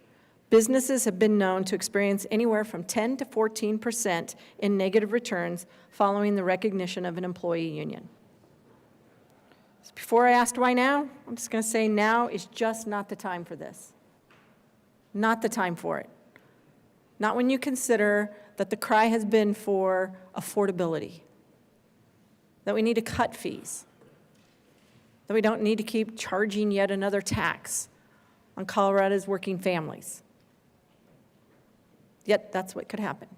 Speaker 15: businesses have been known to experience anywhere from 10 to 14% in negative returns following the recognition of an employee union. Before I asked why now, I'm just going to say now is just not the time for this. Not the time for it. Not when you consider that the cry has been for affordability, that we need to cut fees, that we don't need to keep charging yet another tax on Colorado's working families. Yet that's what could happen.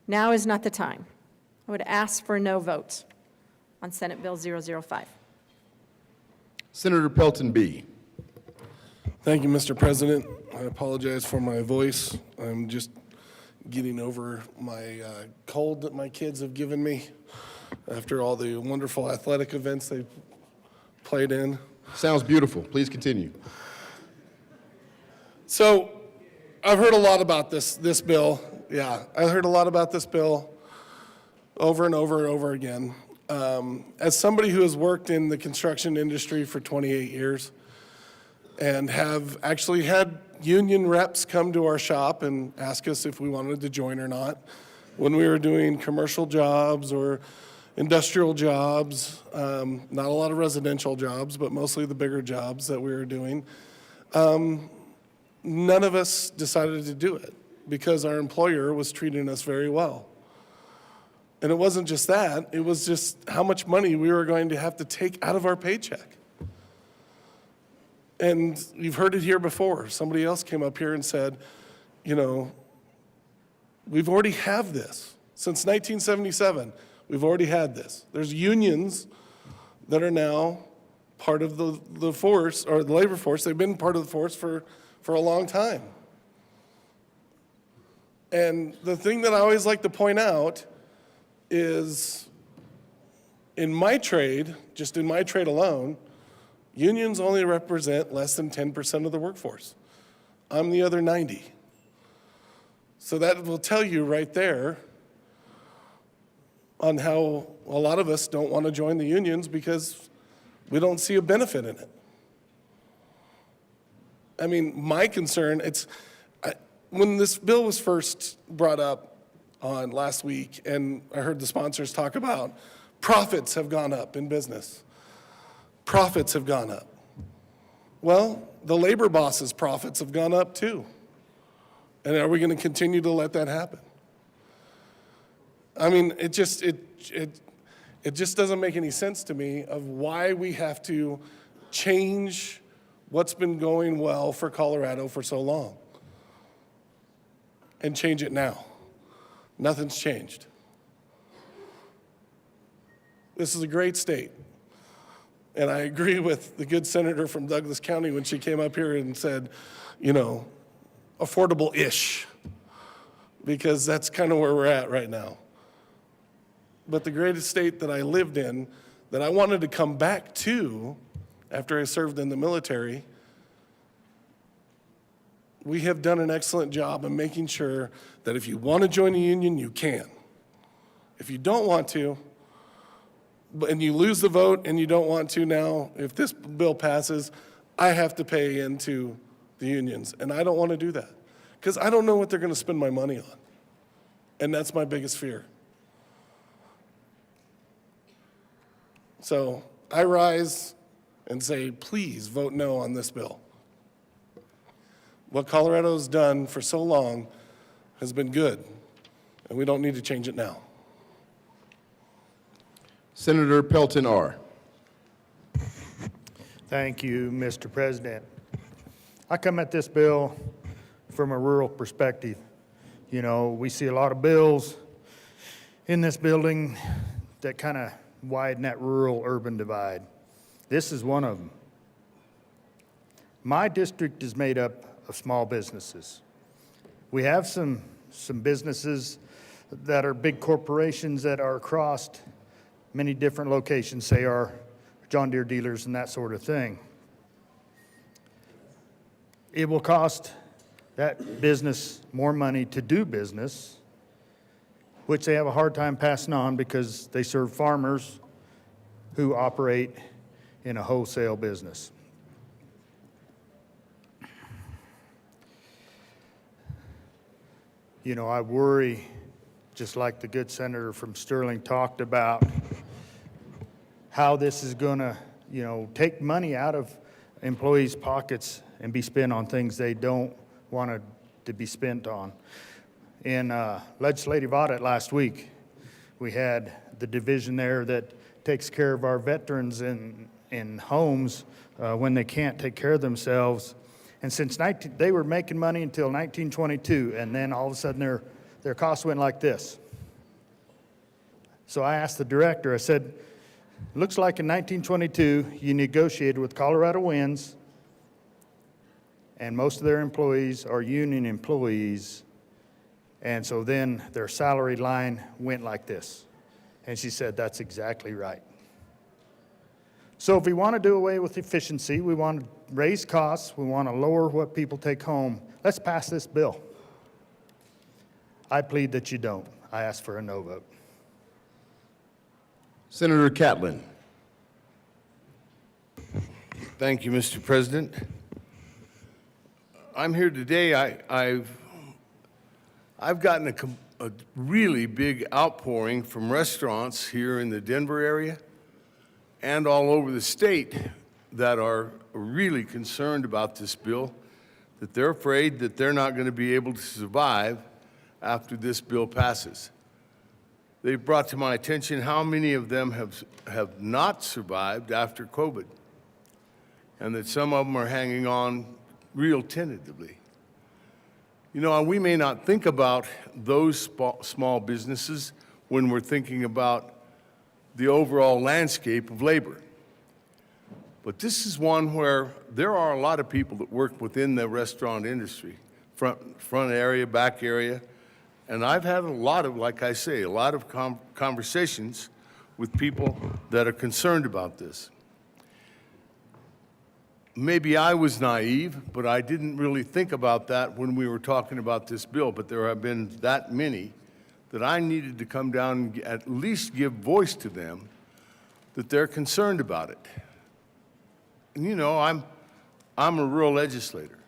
Speaker 15: Now is not the time. I would ask for a no vote on Senate Bill 005.
Speaker 2: Senator Pelton B.
Speaker 16: Thank you, Mr. President. I apologize for my voice. I'm just getting over my cold that my kids have given me after all the wonderful athletic events they've played in.
Speaker 2: Sounds beautiful. Please continue.
Speaker 16: So I've heard a lot about this bill. Yeah, I heard a lot about this bill over and over and over again. As somebody who has worked in the construction industry for 28 years and have actually had union reps come to our shop and ask us if we wanted to join or not when we were doing commercial jobs or industrial jobs, not a lot of residential jobs, but mostly the bigger jobs that we were doing. None of us decided to do it because our employer was treating us very well. And it wasn't just that, it was just how much money we were going to have to take out of our paycheck. And you've heard it here before. Somebody else came up here and said, you know, we've already have this. Since 1977, we've already had this. There's unions that are now part of the force, or the labor force. They've been part of the force for a long time. And the thing that I always like to point out is in my trade, just in my trade alone, unions only represent less than 10% of the workforce. I'm the other 90. So that will tell you right there on how a lot of us don't want to join the unions because we don't see a benefit in it. I mean, my concern, when this bill was first brought up on last week, and I heard the sponsors talk about profits have gone up in business. Profits have gone up. Well, the labor boss's profits have gone up too. And are we going to continue to let that happen? I mean, it just doesn't make any sense to me of why we have to change what's been going well for Colorado for so long and change it now. Nothing's changed. This is a great state. And I agree with the good senator from Douglas County when she came up here and said, you know, affordable-ish, because that's kind of where we're at right now. But the greatest state that I lived in, that I wanted to come back to after I served in the military, we have done an excellent job of making sure that if you want to join a union, you can. If you don't want to, and you lose the vote and you don't want to now, if this bill passes, I have to pay into the unions. And I don't want to do that because I don't know what they're going to spend my money on. And that's my biggest fear. So I rise and say, please vote no on this bill. What Colorado's done for so long has been good, and we don't need to change it now.
Speaker 2: Senator Pelton R.
Speaker 12: Thank you, Mr. President. I come at this bill from a rural perspective. You know, we see a lot of bills in this building that kind of widen that rural-urban divide. This is one of them. My district is made up of small businesses. We have some businesses that are big corporations that are across many different locations, say our John Deere dealers and that sort of thing. It will cost that business more money to do business, which they have a hard time passing on because they serve farmers who operate in a wholesale business. You know, I worry, just like the good senator from Sterling talked about, how this is going to, you know, take money out of employees' pockets and be spent on things they don't want to be spent on. In legislative audit last week, we had the division there that takes care of our veterans in homes when they can't take care of themselves. And since they were making money until 1922, and then all of a sudden their costs went like this. So I asked the director, I said, looks like in 1922 you negotiated with Colorado Winds, and most of their employees are union employees, And so then their salary line went like this. And she said, that's exactly right. So if we want to do away with efficiency, we want to raise costs, we want to lower what people take home, let's pass this bill. I plead that you don't. I ask for a no vote.
Speaker 2: Senator Catlin.
Speaker 17: Thank you, Mr. President. I'm here today. I've gotten a really big outpouring from restaurants here in the Denver area and all over the state that are really concerned about this bill, that they're afraid that they're not going to be able to survive after this bill passes. They've brought to my attention how many of them have not survived after COVID, and that some of them are hanging on real tentatively. You know, we may not think about those small businesses when we're thinking about the overall landscape of labor. But this is one where there are a lot of people that work within the restaurant industry, front area, back area, and I've had a lot of, like I say, a lot of conversations with people that are concerned about this. Maybe I was naive, but I didn't really think about that when we were talking about this bill, but there have been that many that I needed to come down and at least give voice to them that they're concerned about it. And you know, I'm a rural legislator.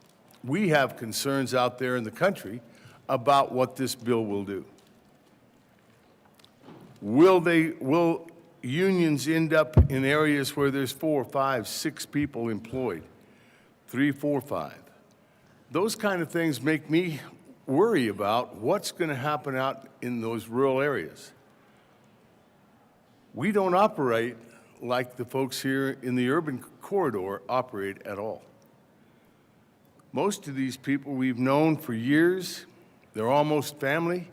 Speaker 17: We have concerns out there in the country about what this bill will do. Will unions end up in areas where there's 4, 5, 6 people employed, 3, 4, 5? Those kind of things make me worry about what's going to happen out in those rural areas. We don't operate like the folks here in the urban corridor operate at all. Most of these people we've known for years. They're almost family.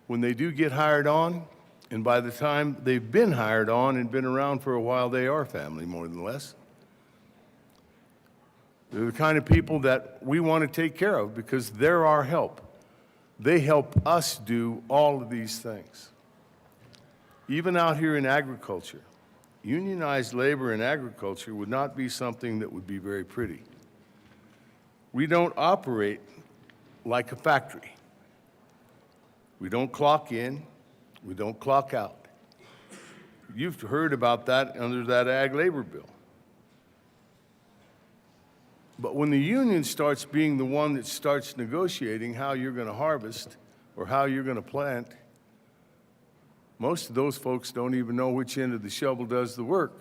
Speaker 17: When they do get hired on, and by the time they've been hired on and been around for a while, they are family, more than less. They're the kind of people that we want to take care of because they're our help. They help us do all of these things. Even out here in agriculture, unionized labor in agriculture would not be something that would be very pretty. We don't operate like a factory. We don't clock in, we don't clock out. You've heard about that under that ag labor bill. But when the union starts being the one that starts negotiating how you're going to harvest or how you're going to plant, most of those folks don't even know which end of the shovel does the work.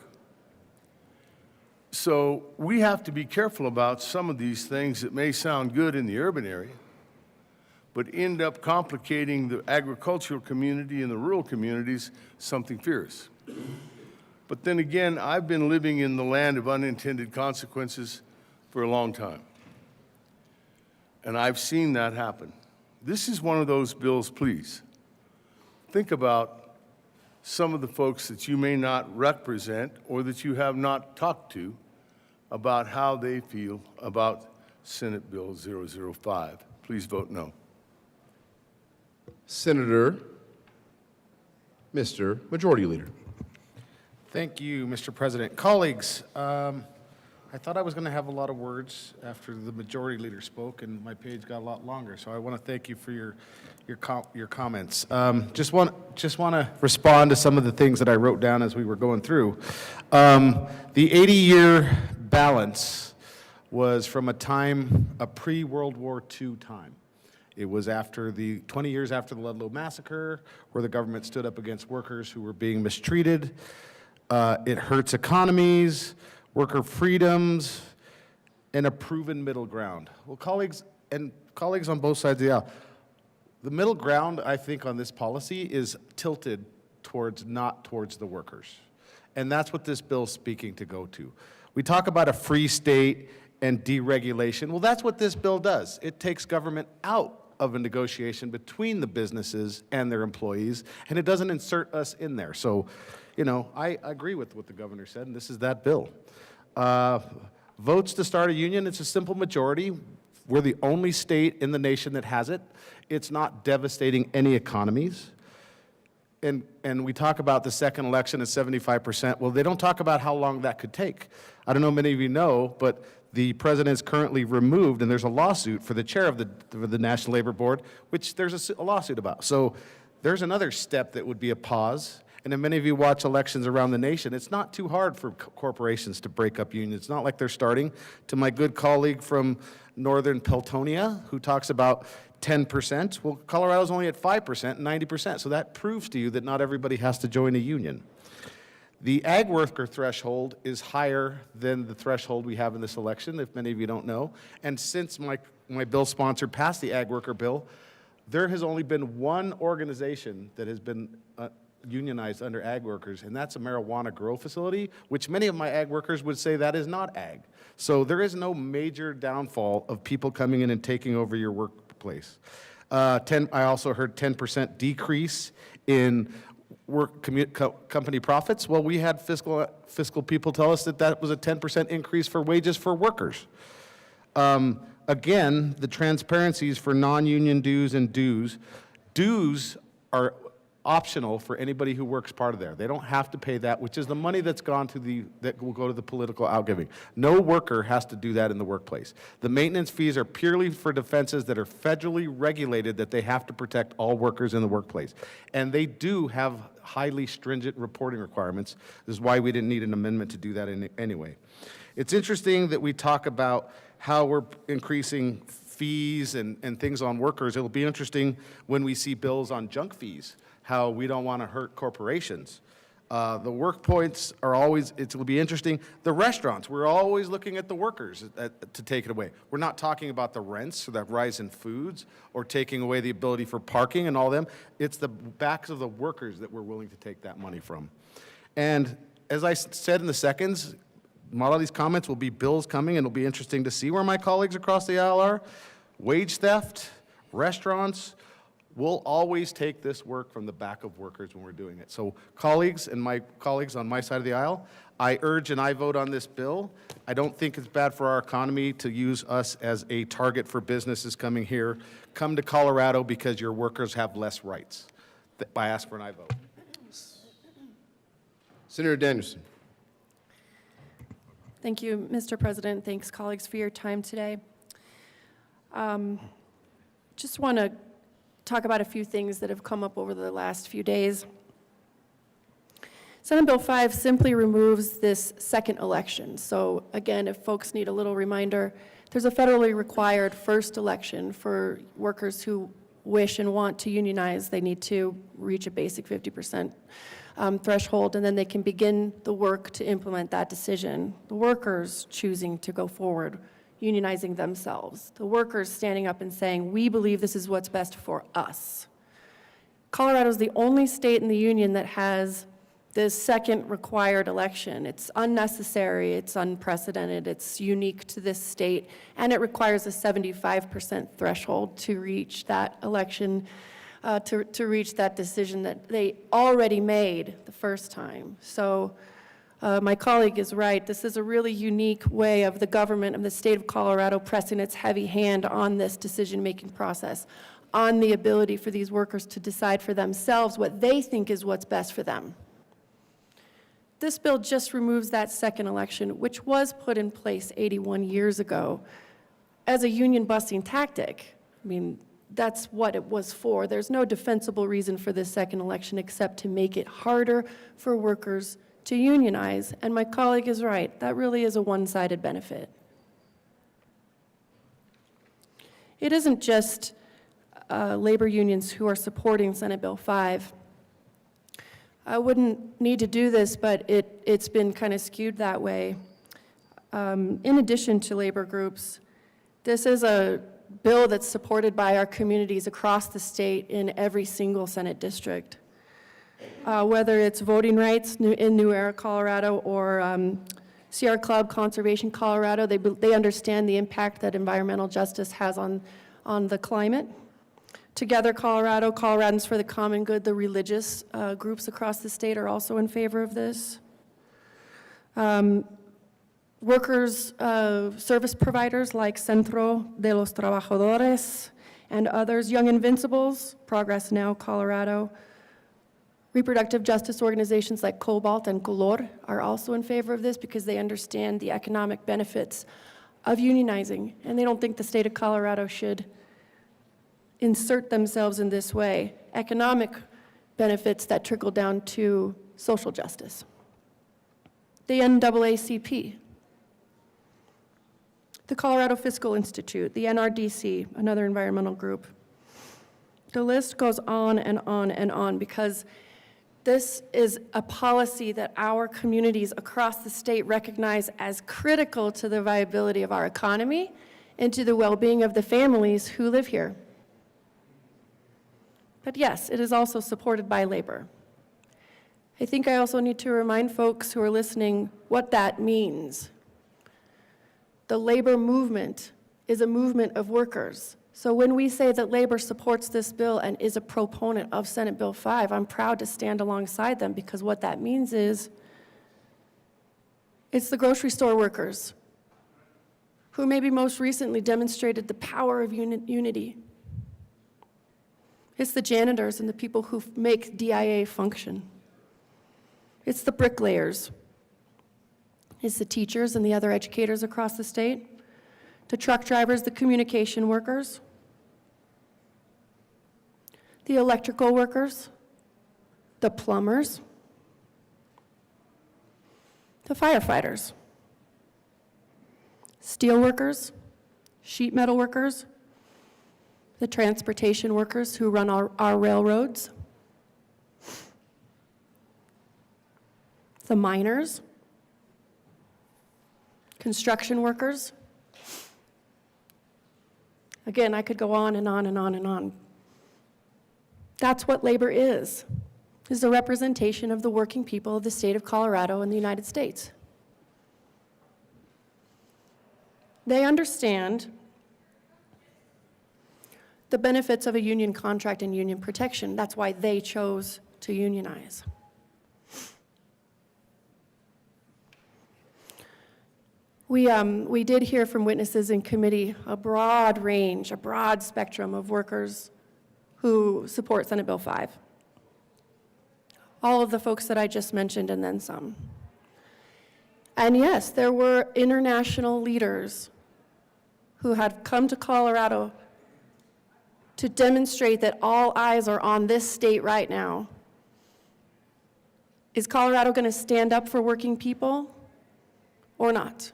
Speaker 17: So we have to be careful about some of these things that may sound good in the urban area, but end up complicating the agricultural community and the rural communities something fierce. But then again, I've been living in the land of unintended consequences for a long time. And I've seen that happen. This is one of those bills, please. Think about some of the folks that you may not represent or that you have not talked to about how they feel about Senate Bill 005. Please vote no.
Speaker 2: Senator, Mr. Majority Leader.
Speaker 5: Thank you, Mr. President. Colleagues, I thought I was going to have a lot of words after the majority leader spoke, and my page got a lot longer. So I want to thank you for your comments. Just want to respond to some of the things that I wrote down as we were going through. The 80-year balance was from a pre-World War II time. It was after 20 years after the Ludlow Massacre, where the government stood up against workers who were being mistreated. It hurts economies, worker freedoms, and a proven middle ground. Well, colleagues on both sides of the aisle, the middle ground, I think, on this policy is tilted not towards the workers. And that's what this bill's speaking to go to. We talk about a free state and deregulation. Well, that's what this bill does. It takes government out of a negotiation between the businesses and their employees, and it doesn't insert us in there. So, you know, I agree with what the governor said, and this is that bill. Votes to start a union, it's a simple majority. We're the only state in the nation that has it. It's not devastating any economies. And we talk about the second election at 75%. Well, they don't talk about how long that could take. I don't know if many of you know, but the president's currently removed, and there's a lawsuit for the chair of the National Labor Board, which there's a lawsuit about. So there's another step that would be a pause. And if many of you watch elections around the nation, it's not too hard for corporations to break up unions. It's not like they're starting. To my good colleague from Northern Peltonia, who talks about 10%, well, Colorado's only at 5% and 90%. So that proves to you that not everybody has to join a union. The ag worker threshold is higher than the threshold we have in this election, if many of you don't know. And since my bill sponsor passed the ag worker bill, there has only been one organization that has been unionized under ag workers, and that's a marijuana grow facility, which many of my ag workers would say that is not ag. So there is no major downfall of people coming in and taking over your workplace. I also heard 10% decrease in company profits. Well, we had fiscal people tell us that that was a 10% increase for wages for workers. Again, the transparencies for non-union dues and dues. Dues are optional for anybody who works part of there. They don't have to pay that, which is the money that will go to the political outgiving. No worker has to do that in the workplace. The maintenance fees are purely for defenses that are federally regulated, that they have to protect all workers in the workplace. And they do have highly stringent reporting requirements. This is why we didn't need an amendment to do that anyway. It's interesting that we talk about how we're increasing fees and things on workers. It'll be interesting when we see bills on junk fees, how we don't want to hurt corporations. The work points are always, it will be interesting. The restaurants, we're always looking at the workers to take it away. We're not talking about the rents or the rise in foods or taking away the ability for parking and all them. It's the backs of the workers that we're willing to take that money from. And as I said in the seconds, a lot of these comments will be bills coming, and it'll be interesting to see where my colleagues across the aisle are. Wage theft, restaurants, we'll always take this work from the back of workers when we're doing it. So colleagues and my colleagues on my side of the aisle, I urge and I vote on this bill. I don't think it's bad for our economy to use us as a target for businesses coming here. Come to Colorado because your workers have less rights. I ask for an I vote.
Speaker 2: Senator Danielson.
Speaker 13: Thank you, Mr. President. Thanks, colleagues, for your time today. Just want to talk about a few things that have come up over the last few days. Senate Bill 5 simply removes this second election. So again, if folks need a little reminder, there's a federally required first election for workers who wish and want to unionize. They need to reach a basic 50% threshold, and then they can begin the work to implement that decision. The workers choosing to go forward, unionizing themselves. The workers standing up and saying, we believe this is what's best for us. Colorado is the only state in the union that has this second required election. It's unnecessary, it's unprecedented, it's unique to this state, and it requires a 75% threshold to reach that election, to reach that decision that they already made the first time. So my colleague is right. This is a really unique way of the government of the state of Colorado pressing its heavy hand on this decision-making process, on the ability for these workers to decide for themselves what they think is what's best for them. This bill just removes that second election, which was put in place 81 years ago as a union busing tactic. I mean, that's what it was for. There's no defensible reason for this second election except to make it harder for workers to unionize. And my colleague is right. That really is a one-sided benefit. It isn't just labor unions who are supporting Senate Bill 5. I wouldn't need to do this, but it's been kind of skewed that way. In addition to labor groups, this is a bill that's supported by our communities across the state in every single Senate district. Whether it's voting rights in New Era, Colorado, or Sierra Club Conservation, Colorado, they understand the impact that environmental justice has on the climate. Together Colorado, Coloradans for the Common Good, the religious groups across the state are also in favor of this. workers, service providers like Centro de los Trabajadores and others, Young Invincibles, Progress Now, Colorado, reproductive justice organizations like Cobalt and Color are also in favor of this because they understand the economic benefits of unionizing, and they don't think the state of Colorado should insert themselves in this way, economic benefits that trickle down to social justice. The NAACP, the Colorado Fiscal Institute, the NRDC, another environmental group. The list goes on and on and on because this is a policy that our communities across the state recognize as critical to the viability of our economy and to the well-being of the families who live here. But yes, it is also supported by labor. I think I also need to remind folks who are listening what that means. The labor movement is a movement of workers. So when we say that labor supports this bill and is a proponent of Senate Bill 5, I'm proud to stand alongside them because what that means is it's the grocery store workers who maybe most recently demonstrated the power of unity. It's the janitors and the people who make DIA function. It's the bricklayers. It's the teachers and the other educators across the state, the truck drivers, the communication workers, the electrical workers, the plumbers, the firefighters, steel workers, sheet metal workers, the transportation workers who run our railroads, the miners, construction workers. Again, I could go on and on and on and on. That's what labor is a representation of the working people of the state of Colorado and the United States. They understand the benefits of a union contract and union protection. That's why they chose to unionize. We did hear from witnesses in committee a broad range, a broad spectrum of workers who support Senate Bill 5. All of the folks that I just mentioned and then some. And yes, there were international leaders who had come to Colorado to demonstrate that all eyes are on this state right now. Is Colorado going to stand up for working people or not?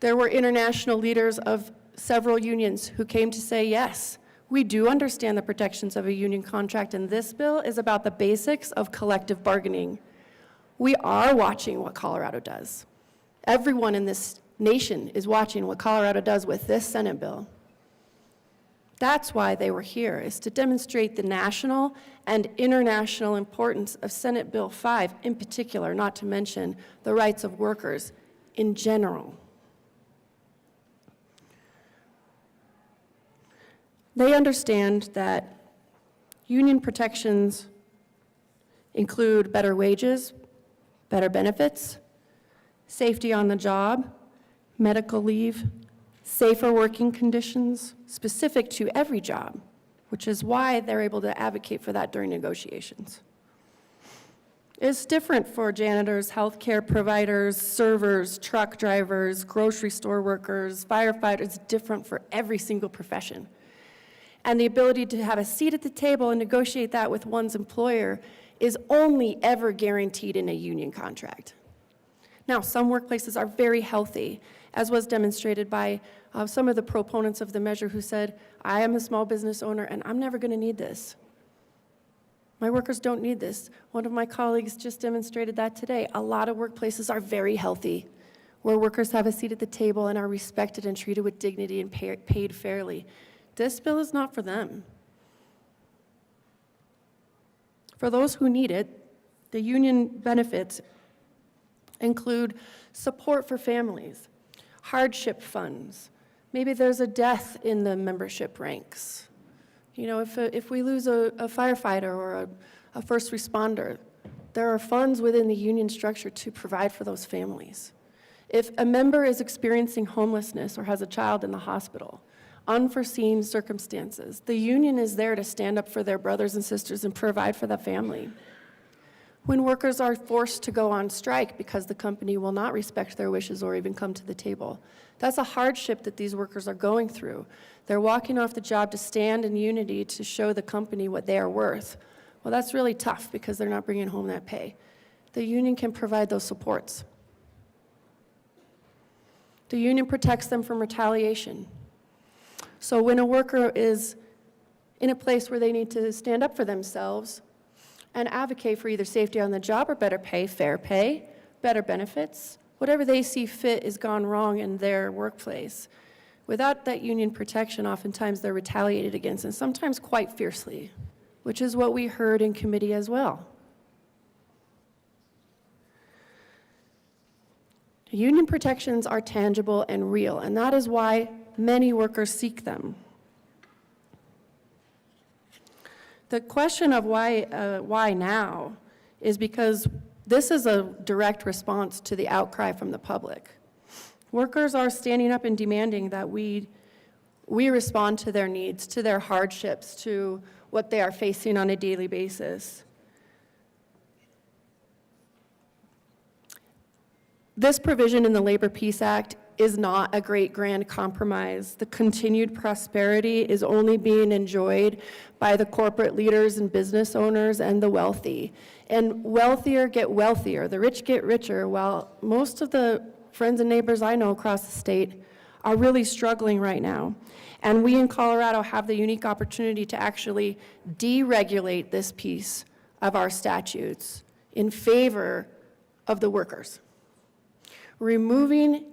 Speaker 13: There were international leaders of several unions who came to say, yes, we do understand the protections of a union contract, and this bill is about the basics of collective bargaining. We are watching what Colorado does. Everyone in this nation is watching what Colorado does with this Senate bill. That's why they were here, is to demonstrate the national and international importance of Senate Bill 5 in particular, not to mention the rights of workers in general. They understand that union protections include better wages, better benefits, safety on the job, medical leave, safer working conditions specific to every job, which is why they're able to advocate for that during negotiations. It's different for janitors, healthcare providers, servers, truck drivers, grocery store workers, firefighters. It's different for every single profession. And the ability to have a seat at the table and negotiate that with one's employer is only ever guaranteed in a union contract. Now, some workplaces are very healthy, as was demonstrated by some of the proponents of the measure who said, I am a small business owner and I'm never going to need this. My workers don't need this. One of my colleagues just demonstrated that today. A lot of workplaces are very healthy, where workers have a seat at the table and are respected and treated with dignity and paid fairly. This bill is not for them. For those who need it, the union benefits include support for families, hardship funds. Maybe there's a death in the membership ranks. You know, if we lose a firefighter or a first responder, there are funds within the union structure to provide for those families. If a member is experiencing homelessness or has a child in the hospital, unforeseen circumstances, the union is there to stand up for their brothers and sisters and provide for the family. When workers are forced to go on strike because the company will not respect their wishes or even come to the table, that's a hardship that these workers are going through. They're walking off the job to stand in unity to show the company what they are worth. Well, that's really tough because they're not bringing home that pay. The union can provide those supports. The union protects them from retaliation. So when a worker is in a place where they need to stand up for themselves and advocate for either safety on the job or better pay, better benefits, whatever they see fit is gone wrong in their workplace. Without that union protection, oftentimes they're retaliated against, and sometimes quite fiercely, which is what we heard in committee as well. Union protections are tangible and real, and that is why many workers seek them. The question of why now is because this is a direct response to the outcry from the public. Workers are standing up and demanding that we respond to their needs, to their hardships, to what they are facing on a daily basis. This provision in the Labor Peace Act is not a great grand compromise. The continued prosperity is only being enjoyed by the corporate leaders and business owners and the wealthy. And wealthier get wealthier, the rich get richer, while most of the friends and neighbors I know across the state are really struggling right now. And we in Colorado have the unique opportunity to actually deregulate this piece of our statutes in favor of the workers. Removing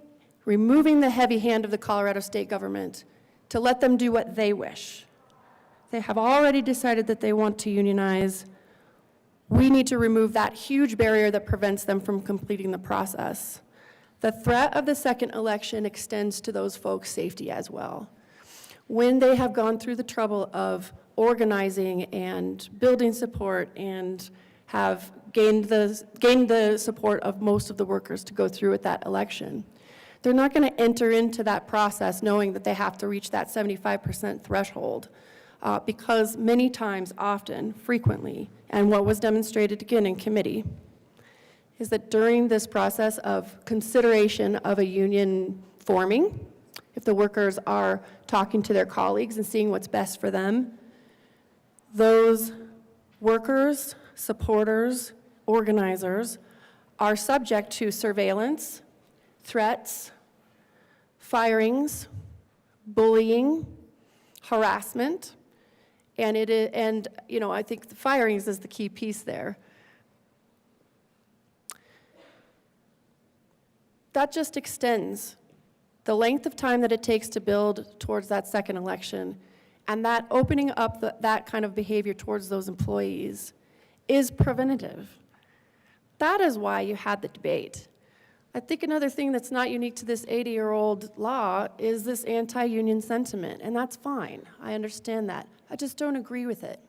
Speaker 13: the heavy hand of the Colorado state government to let them do what they wish. They have already decided that they want to unionize. We need to remove that huge barrier that prevents them from completing the process. The threat of the second election extends to those folks' safety as well. When they have gone through the trouble of organizing and building support and have gained the support of most of the workers to go through with that election, they're not going to enter into that process knowing that they have to reach that 75% threshold because many times, often, frequently, and what was demonstrated again in committee, is that during this process of consideration of a union forming, if the workers are talking to their colleagues and seeing what's best for them, those workers, supporters, organizers are subject to surveillance, threats, firings, bullying, harassment, and I think the firings is the key piece there. That just extends the length of time that it takes to build towards that second election, and that opening up that kind of behavior towards those employees is preventative. That is why you had the debate. I think another thing that's not unique to this 80-year-old law is this anti-union sentiment, and that's fine. I understand that. I just don't agree with it.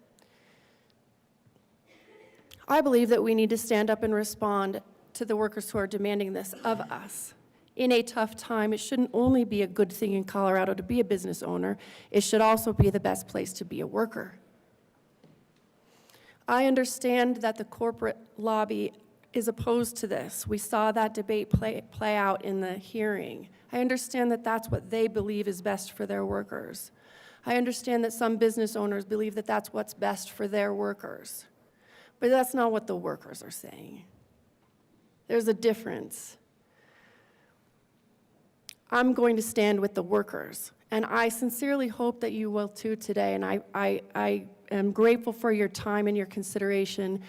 Speaker 13: I believe that we need to stand up and respond to the workers who are demanding this of us. In a tough time, it shouldn't only be a good thing in Colorado to be a business owner, it should also be the best place to be a worker. I understand that the corporate lobby is opposed to this. We saw that debate play out in the hearing. I understand that that's what they believe is best for their workers. I understand that some business owners believe that that's what's best for their workers. But that's not what the workers are saying. There's a difference. I'm going to stand with the workers, and I sincerely hope that you will too today, and I am grateful for your time and your consideration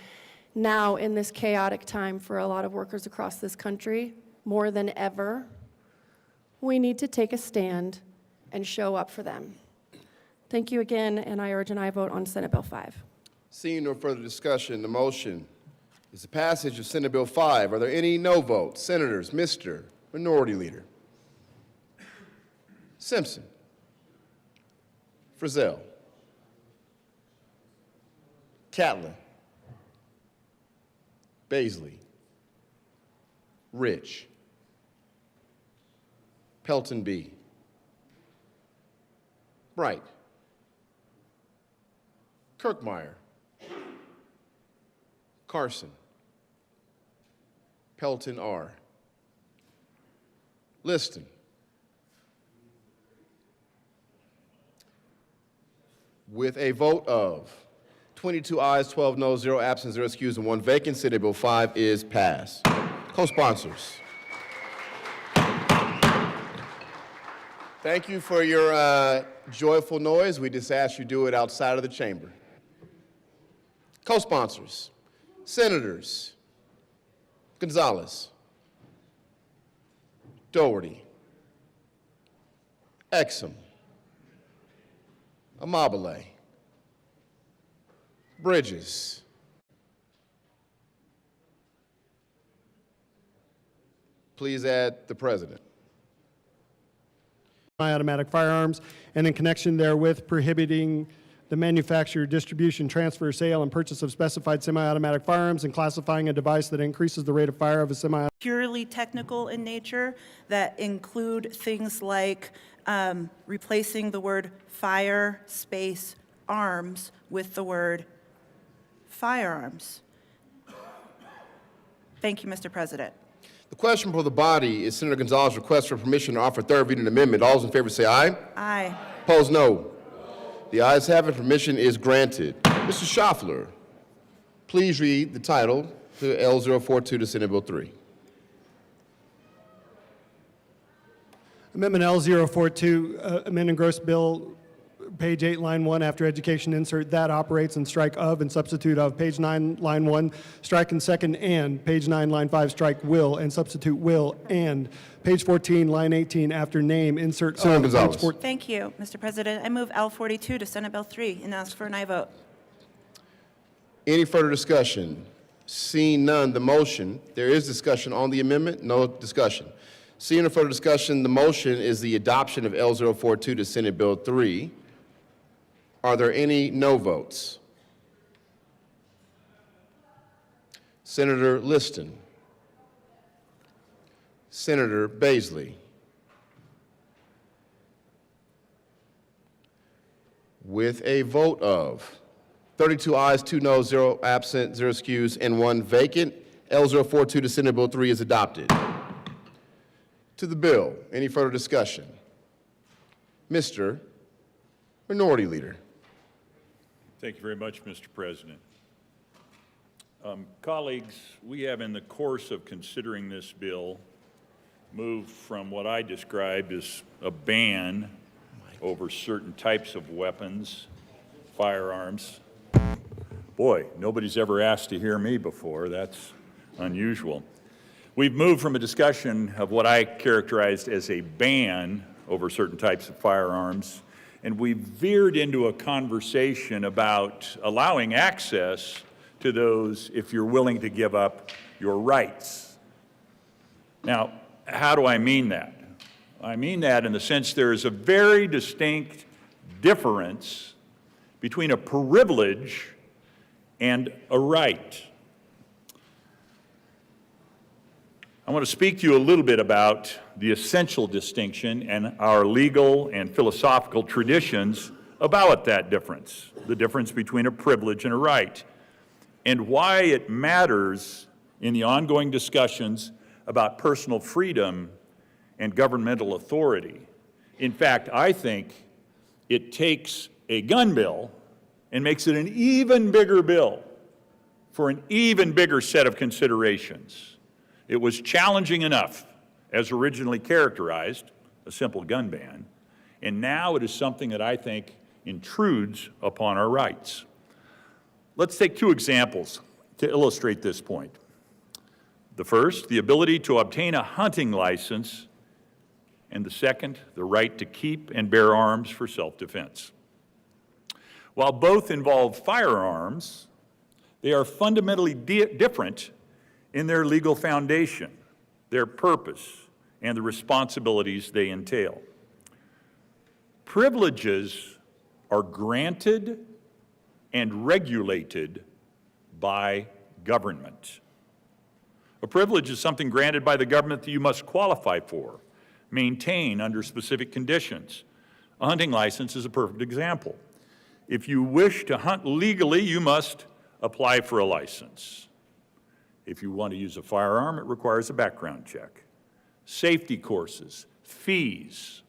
Speaker 13: now in this chaotic time for a lot of workers across this country, more than ever. We need to take a stand and show up for them. Thank you again, and I urge an aye vote on Senate Bill 5.
Speaker 2: Seeing no further discussion, the motion is the passage of Senate Bill 5. Are there any no votes? Senators, Mr. Minority Leader. Simpson. Frizzell. Catlin. Baisley. Rich. Pelton B. Bright. Kirkmeyer. Carson. Pelton R. Liston. With a vote of 22 ayes, 12 noes, 0 absent, 0 excused, and 1 vacant, Senate Bill 5 is passed. Co-sponsors. Thank you for your joyful noise. We just ask you do it outside of the chamber. Co-sponsors, Senators Gonzalez, Doherty, Exum, Amabile, Bridges, please add the president.
Speaker 3: Semi-automatic firearms, and in connection therewith prohibiting the manufacture, distribution, transfer, sale, and purchase of specified semi-automatic firearms and classifying a device that increases the rate of fire of a semi-automatic.
Speaker 18: Purely technical in nature that include things like replacing the word fire space arms with the word firearms. Thank you, Mr. President.
Speaker 2: The question before the body is Senator Gonzalez's request for permission to offer third reading amendment. All those in favor say aye.
Speaker 18: Aye.
Speaker 2: Opposed, no. The ayes have it. Permission is granted. Mr. Schaffler, please read the title to L042 to Senate Bill 3.
Speaker 3: Amendment L042, amend and gross bill, page 8, line 1, after education, insert that operates and strike of and substitute of. Page 9, line 1, strike and second and. Page 9, line 5, strike will and substitute will and. Page 14, line 18, after name, insert
Speaker 2: Senator
Speaker 3: of.
Speaker 2: Gonzalez.
Speaker 18: Thank you, Mr. President. I move L42 to Senate Bill 3 and ask for an aye vote.
Speaker 2: Any further discussion? Seeing none, the motion, there is discussion on the amendment? No discussion. Seeing no further discussion, the motion is the adoption of L042 to Senate Bill 3. Are there any no votes? Senator Liston. Senator Baisley. With a vote of 32 ayes, 2 noes, 0 absent, 0 excused, and 1 vacant, L042 to Senate Bill 3 is adopted. To the bill, any further discussion? Mr. Minority Leader.
Speaker 14: Thank you very much, Mr. President. Colleagues, we have in the course of considering this bill moved from what I described as a ban over certain types of weapons, firearms. Boy, nobody's ever asked to hear me before. That's unusual. We've moved from a discussion of what I characterized as a ban over certain types of firearms, and we've veered into a conversation about allowing access to those if you're willing to give up your rights. Now, how do I mean that? I mean that in the sense there is a very distinct difference between a privilege and a right. I want to speak to you a little bit about the essential distinction and our legal and philosophical traditions about that difference, the difference between a privilege and a right, and why it matters in the ongoing discussions about personal freedom and governmental authority. In fact, I think it takes a gun bill and makes it an even bigger bill for an even bigger set of considerations. It was challenging enough, as originally characterized, a simple gun ban, and now it is something that I think intrudes upon our rights. Let's take two examples to illustrate this point. The first, the ability to obtain a hunting license, and the second, the right to keep and bear arms for self-defense. While both involve firearms, they are fundamentally different in their legal foundation, their purpose, and the responsibilities they entail. Privileges are granted and regulated by government. A privilege is something granted by the government that you must qualify for. maintain under specific conditions. A hunting license is a perfect example. If you wish to hunt legally, you must apply for a license. If you want to use a firearm, it requires a background check, safety courses, fees.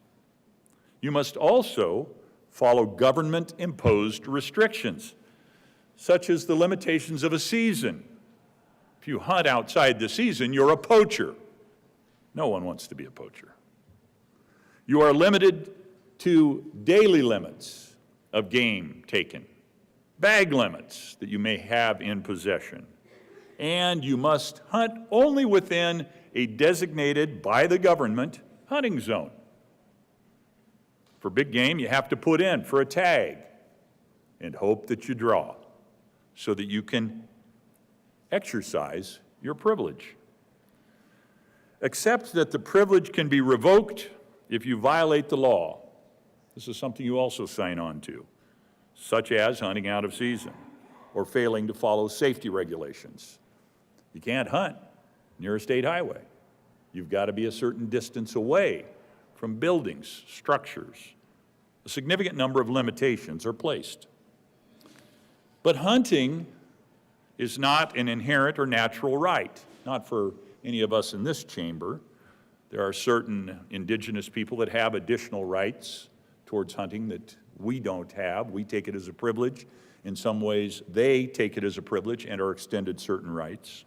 Speaker 14: You must also follow government-imposed restrictions, such as the limitations of a season. If you hunt outside the season, you're a poacher. No one wants to be a poacher. You are limited to daily limits of game taken, bag limits that you may have in possession, and you must hunt only within a designated by the government hunting zone. For big game, you have to put in for a tag and hope that you draw so that you can exercise your privilege. Except that the privilege can be revoked if you violate the law. This is something you also sign on to, such as hunting out of season or failing to follow safety regulations. You can't hunt near a state highway. You've got to be a certain distance away from buildings, structures. A significant number of limitations are placed. But hunting is not an inherent or natural right, not for any of us in this chamber. There are certain indigenous people that have additional rights towards hunting that we don't have. We take it as a privilege. In some ways, they take it as a privilege and are extended certain rights.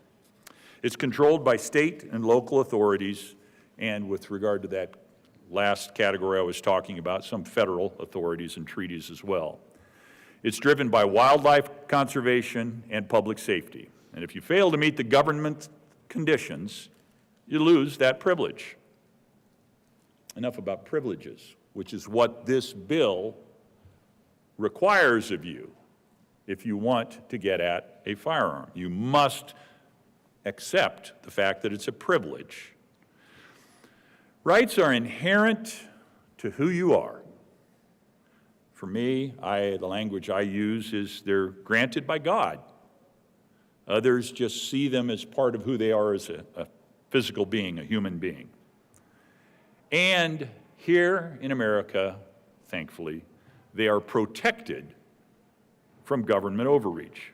Speaker 14: It's controlled by state and local authorities, and with regard to that last category I was talking about, some federal authorities and treaties as well. It's driven by wildlife conservation and public safety. And if you fail to meet the government conditions, you lose that privilege. Enough about privileges, which is what this bill requires of you if you want to get at a firearm. You must accept the fact that it's a privilege. Rights are inherent to who you are. For me, the language I use is they're granted by God. Others just see them as part of who they are as a physical being, a human being. And here in America, thankfully, they are protected from government overreach.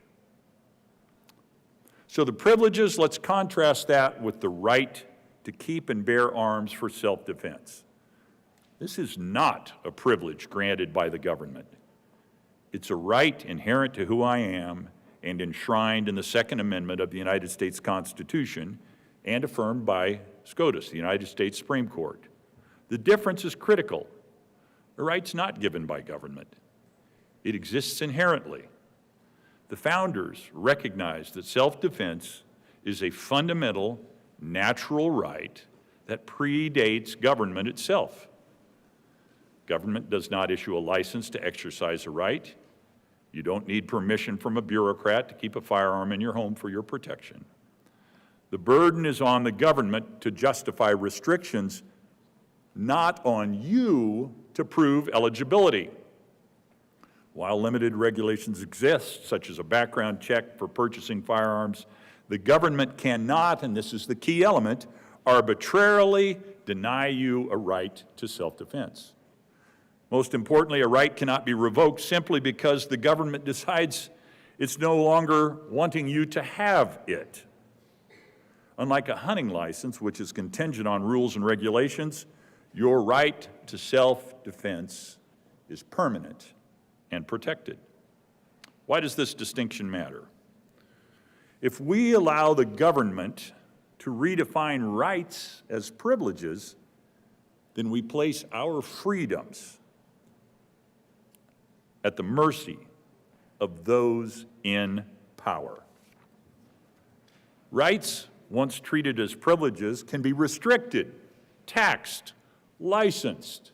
Speaker 14: So the privileges, let's contrast that with the right to keep and bear arms for self-defense. This is not a privilege granted by the government. It's a right inherent to who I am and enshrined in the Second Amendment of the United States Constitution and affirmed by SCOTUS, the United States Supreme Court. The difference is critical. The right's not given by government. It exists inherently. The founders recognized that self-defense is a fundamental, natural right that predates government itself. Government does not issue a license to exercise a right. You don't need permission from a bureaucrat to keep a firearm in your home for your protection. The burden is on the government to justify restrictions, not on you to prove eligibility. While limited regulations exist, such as a background check for purchasing firearms, the government cannot, and this is the key element, arbitrarily deny you a right to self-defense. Most importantly, a right cannot be revoked simply because the government decides it's no longer wanting you to have it. Unlike a hunting license, which is contingent on rules and regulations, your right to self-defense is permanent and protected. Why does this distinction matter? If we allow the government to redefine rights as privileges, then we place our freedoms at the mercy of those in power. Rights, once treated as privileges, can be restricted, taxed, licensed,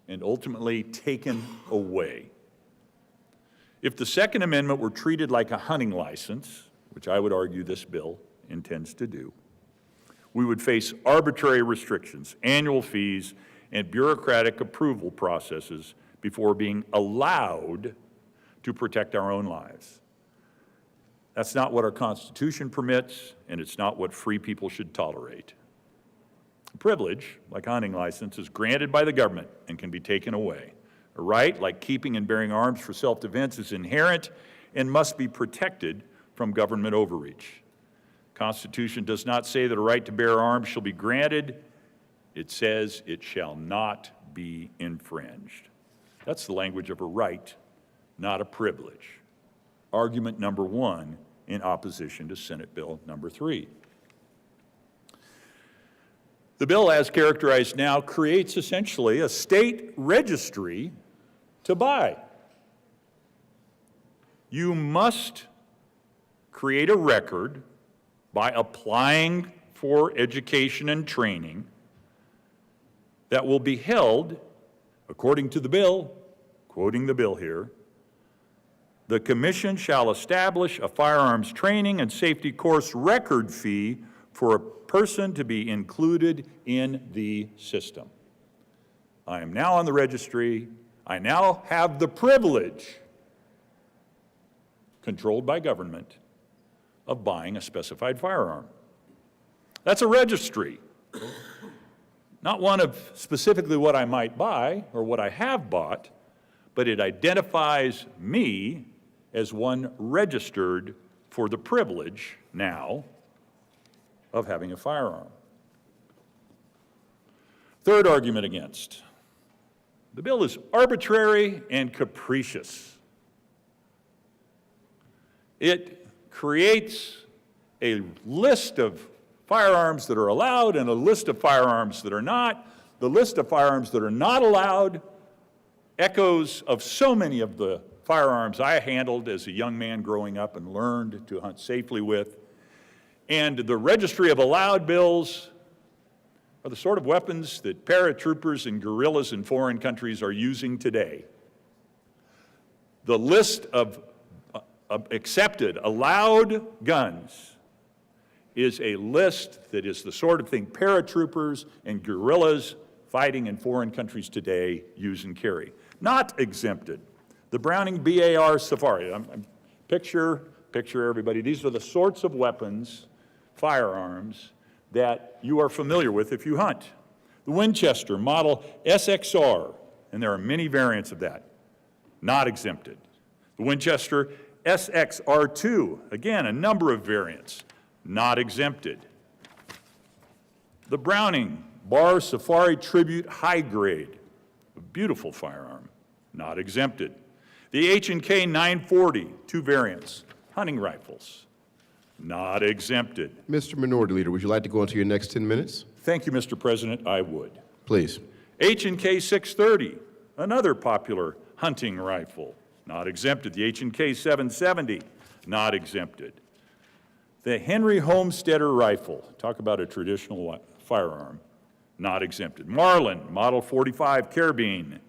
Speaker 14: and ultimately taken away. If the Second Amendment were treated like a hunting license, which I would argue this bill intends to do, we would face arbitrary restrictions, annual fees, and bureaucratic approval processes before being allowed to protect our own lives. That's not what our Constitution permits, and it's not what free people should tolerate. A privilege, like a hunting license, is granted by the government and can be taken away. A right, like keeping and bearing arms for self-defense, is inherent and must be protected from government overreach. The Constitution does not say that a right to bear arms shall be granted. It says it shall not be infringed. That's the language of a right, not a privilege. Argument number one in opposition to Senate Bill number 3. The bill, as characterized now, creates essentially a state registry to buy. You must create a record by applying for education and training that will be held, according to the bill, quoting the bill here, the commission shall establish a firearms training and safety course record fee for a person to be included in the system. I am now on the registry. I now have the privilege, controlled by government, of buying a specified firearm. That's a registry, not one of specifically what I might buy or what I have bought, but it identifies me as one registered for the privilege now of having a firearm. Third argument against. The bill is arbitrary and capricious. It creates a list of firearms that are allowed and a list of firearms that are not. The list of firearms that are not allowed echoes of so many of the firearms I handled as a young man growing up and learned to hunt safely with. And the registry of allowed bills are the sort of weapons that paratroopers and guerrillas in foreign countries are using today. The list of accepted, allowed guns is a list that is the sort of thing paratroopers and guerrillas fighting in foreign countries today use and carry. Not exempted. The Browning BAR Safari, picture everybody, these are the sorts of weapons, firearms, that you are familiar with if you hunt. The Winchester model SXR, and there are many variants of that, not exempted. The Winchester SXR2, again, a number of variants, not exempted. The Browning Bar Safari Tribute High Grade, a beautiful firearm, not exempted. The H&K 940, 2 variants, hunting rifles, not exempted.
Speaker 2: Mr. Minority Leader, would you like to go into your next 10 minutes?
Speaker 14: Thank you, Mr. President, I would.
Speaker 2: Please.
Speaker 14: H&K 630, another popular hunting rifle, not exempted. The H&K 770, not exempted. The Henry Homesteader rifle, talk about a traditional firearm, not exempted. Marlin, Model 45 Carabine,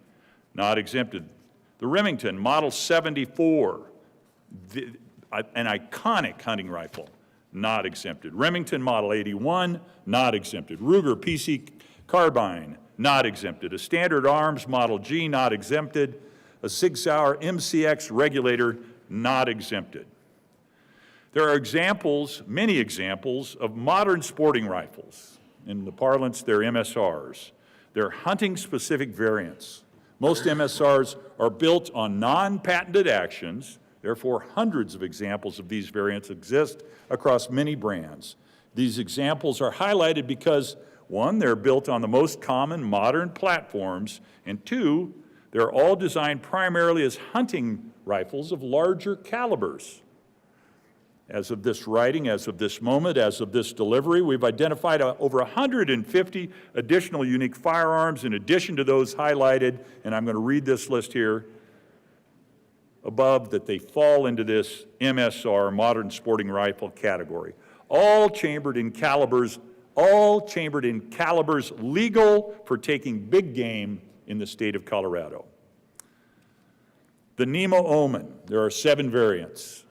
Speaker 14: not exempted. The Remington, Model 74, an iconic hunting rifle, not exempted. Remington, Model 81, not exempted. Ruger PC Carbine, not exempted. A Standard Arms Model G, not exempted. A Sig Sauer MCX Regulator, not exempted. There are examples, many examples, of modern sporting rifles. In the parlance, they're MSRs. They're hunting-specific variants. Most MSRs are built on non-patented actions. Therefore, hundreds of examples of these variants exist across many brands. These examples are highlighted because, 1, they're built on the most common modern platforms, and 2, they're all designed primarily as hunting rifles of larger calibers. As of this writing, as of this moment, as of this delivery, we've identified over 150 additional unique firearms in addition to those highlighted, and I'm going to read this list here above, that they fall into this MSR, modern sporting rifle category. All chambered in calibers legal for taking big game in the state of Colorado. The Nemo Omen, there are 7 variants.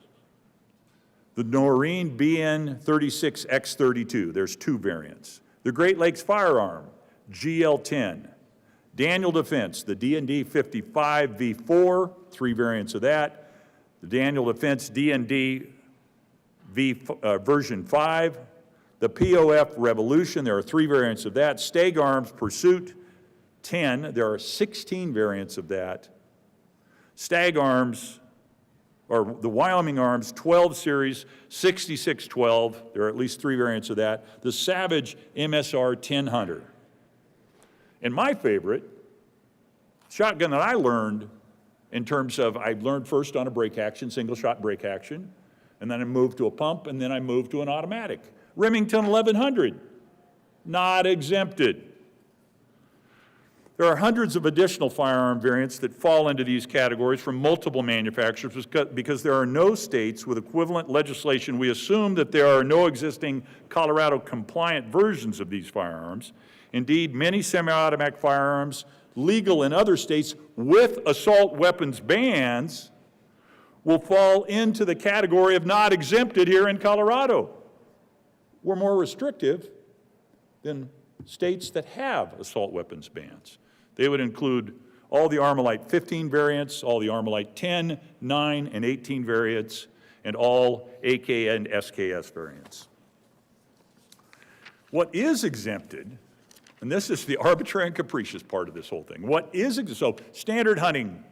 Speaker 14: The Noreen BN36X32, there's 2 variants. The Great Lakes Firearm, GL10. Daniel Defense, the D&D 55 V4, 3 variants of that. The Daniel Defense D&D version 5. The POF Revolution, there are 3 variants of that. Stag Arms Pursuit, 10. There are 16 variants of that. Stag Arms, or the Wyoming Arms 12 series, 6612. There are at least 3 variants of that. The Savage MSR 10 Hunter. And my favorite shotgun that I learned in terms of, I learned first on a break action, single shot break action, and then I moved to a pump, and then I moved to an automatic. Remington 1100, not exempted. There are hundreds of additional firearm variants that fall into these categories from multiple manufacturers because there are no states with equivalent legislation. We assume that there are no existing Colorado-compliant versions of these firearms. Indeed, many semi-automatic firearms legal in other states with assault weapons bans will fall into the category of not exempted here in Colorado. We're more restrictive than states that have assault weapons bans. They would include all the Armalite 15 variants, all the Armalite 10, 9, and 18 variants, and all AK and SKS variants. What is exempted, and this is the arbitrary and capricious part of this whole thing, so standard hunting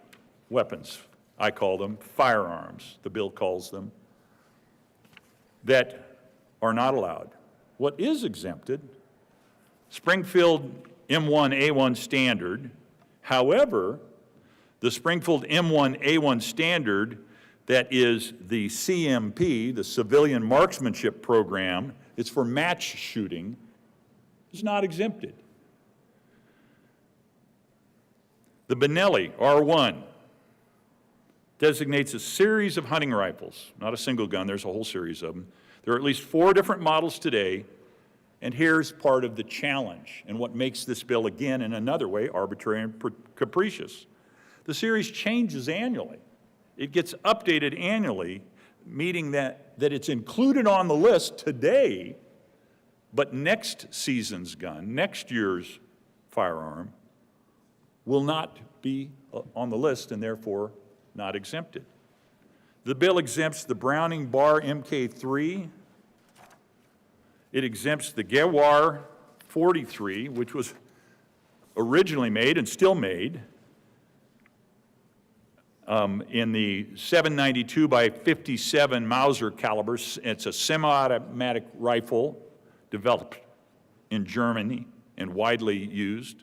Speaker 14: weapons, I call them, firearms, the bill calls them, that are not allowed. What is exempted, Springfield M1A1 standard. However, the Springfield M1A1 standard, that is the CMP, the Civilian Marksmanship Program, it's for match shooting, is not exempted. The Benelli R1 designates a series of hunting rifles, not a single gun, there's a whole series of them. There are at least 4 different models today, and here's part of the challenge and what makes this bill, again, in another way, arbitrary and capricious. The series changes annually. It gets updated annually, meaning that it's included on the list today, but next season's gun, next year's firearm, will not be on the list and therefore not exempted. The bill exempts the Browning Bar MK3. It exempts the Gewar 43, which was originally made and still made in the 792 by 57 Mauser caliber. It's a semi-automatic rifle developed in Germany and widely used.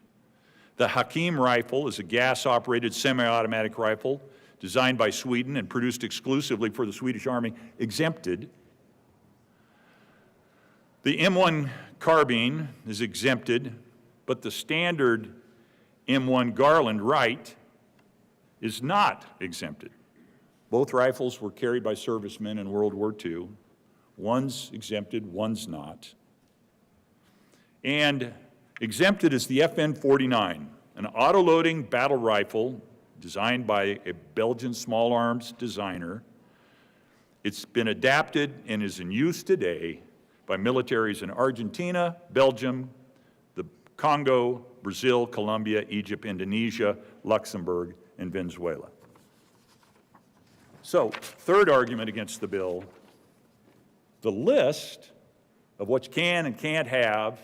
Speaker 14: The Hakim rifle is a gas-operated semi-automatic rifle designed by Sweden and produced exclusively for the Swedish Army, exempted. The M1 carbine is exempted, but the standard M1 Garland Wright is not exempted. Both rifles were carried by servicemen in World War II. One's exempted, one's not. And exempted is the FN-49, an auto-loading battle rifle designed by a Belgian small arms designer. It's been adapted and is in use today by militaries in Argentina, Belgium, the Congo, Brazil, Colombia, Egypt, Indonesia, Luxembourg, and Venezuela. So, third argument against the bill, the list of what you can and can't have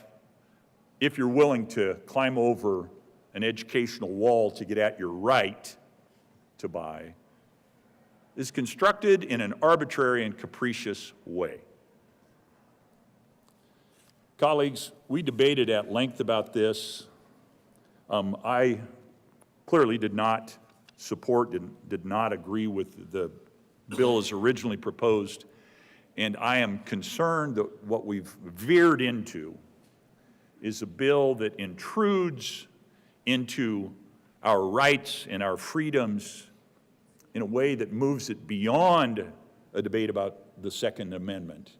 Speaker 14: if you're willing to climb over an educational wall to get at your right to buy is constructed in an arbitrary and capricious way. Colleagues, we debated at length about this. I clearly did not support, did not agree with the bill as originally proposed, and I am concerned that what we've veered into is a bill that intrudes into our rights and our freedoms in a way that moves it beyond a debate about the Second Amendment,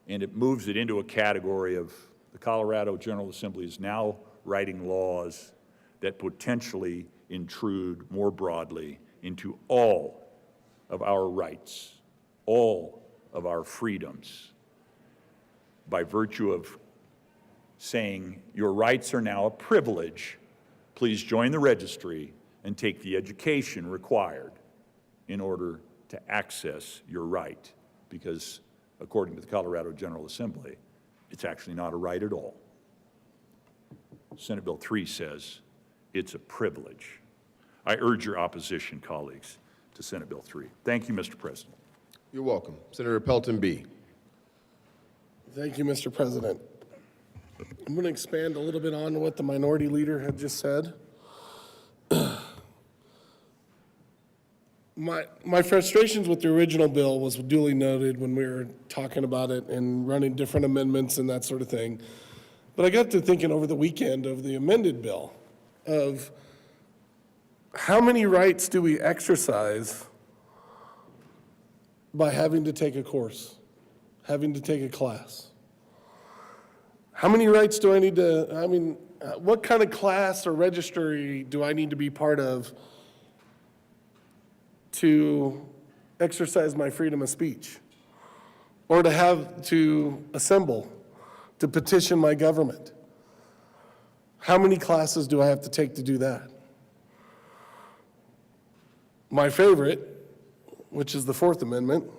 Speaker 14: and it moves it into a category of the Colorado General Assembly is now writing laws that potentially intrude more broadly into all of our rights, all of our freedoms, by virtue of saying your rights are now a privilege. Please join the registry and take the education required in order to access your right, because according to the Colorado General Assembly, It's actually not a right at all. Senate Bill 3 says it's a privilege. I urge your opposition, colleagues, to Senate Bill 3. Thank you, Mr. President.
Speaker 2: You're welcome. Senator Pelton B.
Speaker 16: Thank you, Mr. President. I'm going to expand a little bit on what the minority leader had just said. My frustrations with the original bill was duly noted when we were talking about it and running different amendments and that sort of thing. But I got to thinking over the weekend of the amended bill of how many rights do we exercise by having to take a course, having to take a class? How many rights do I need to, what kind of class or registry do I need to be part of to exercise my freedom of speech? Or to have to assemble, to petition my government? How many classes do I have to take to do that? My favorite, which is the Fourth Amendment,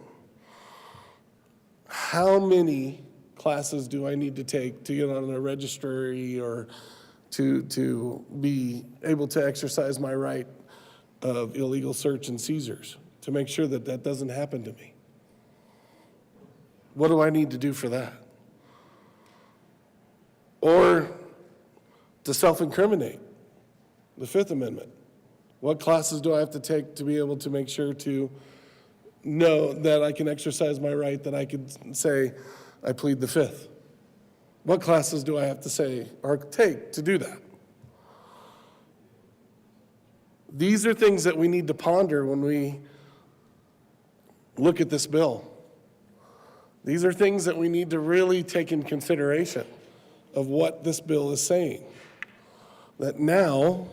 Speaker 16: how many classes do I need to take to get on a registry or to be able to exercise my right of illegal search and seizures, to make sure that that doesn't happen to me? What do I need to do for that? Or to self-incriminate, the Fifth Amendment. What classes do I have to take to be able to make sure to know that I can exercise my right, that I could say, I plead the Fifth? What classes do I have to say or take to do that? These are things that we need to ponder when we look at this bill. These are things that we need to really take in consideration of what this bill is saying. That now,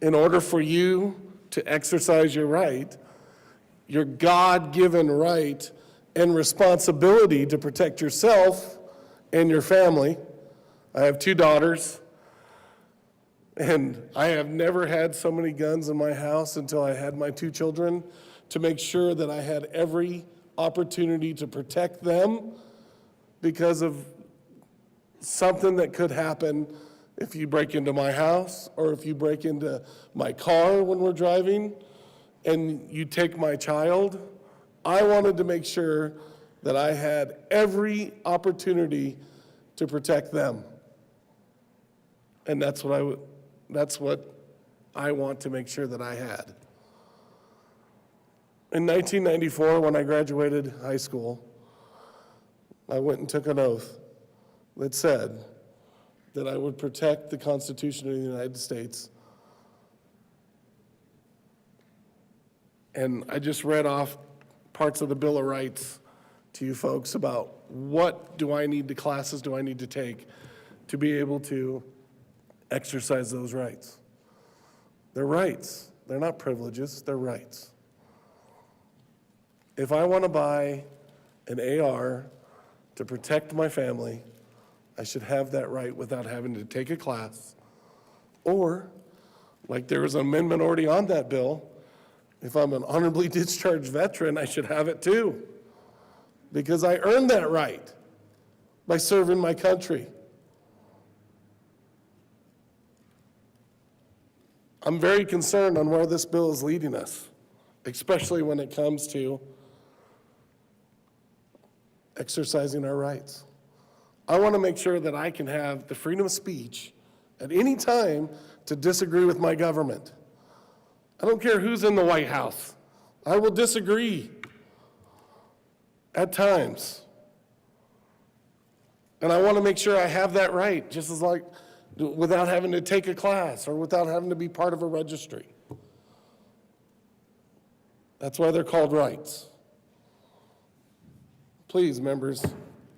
Speaker 16: in order for you to exercise your right, your God-given right and responsibility to protect yourself and your family. I have 2 daughters, and I have never had so many guns in my house until I had my 2 children, to make sure that I had every opportunity to protect them because of something that could happen if you break into my house or if you break into my car when we're driving and you take my child. I wanted to make sure that I had every opportunity to protect them. And that's what I want to make sure that I had. In 1994, when I graduated high school, I went and took an oath that said that I would protect the Constitution of the United States. And I just read off parts of the Bill of Rights to you folks about what classes do I need to take to be able to exercise those rights. They're rights. They're not privileges, they're rights. If I want to buy an AR to protect my family, I should have that right without having to take a class. Or, like there was an amendment already on that bill, if I'm an honorably discharged veteran, I should have it too. Because I earned that right by serving my country. I'm very concerned on where this bill is leading us, especially when it comes to exercising our rights. I want to make sure that I can have the freedom of speech at any time to disagree with my government. I don't care who's in the White House. I will disagree at times. And I want to make sure I have that right, just as like without having to take a class or without having to be part of a registry. That's why they're called rights. Please, members,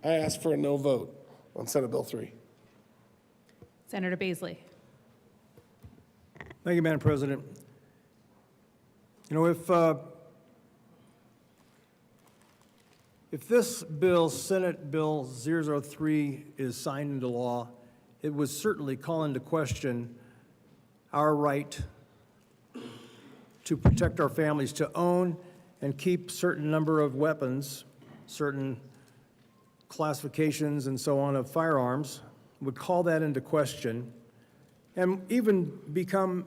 Speaker 16: I ask for a no vote on Senate Bill 3.
Speaker 7: Senator Baisley.
Speaker 8: Thank you, Madam President. You know, if this bill, Senate Bill 003, is signed into law, it would certainly call into question our right to protect our families, to own and keep certain number of weapons, certain classifications and so on of firearms would call that into question and even become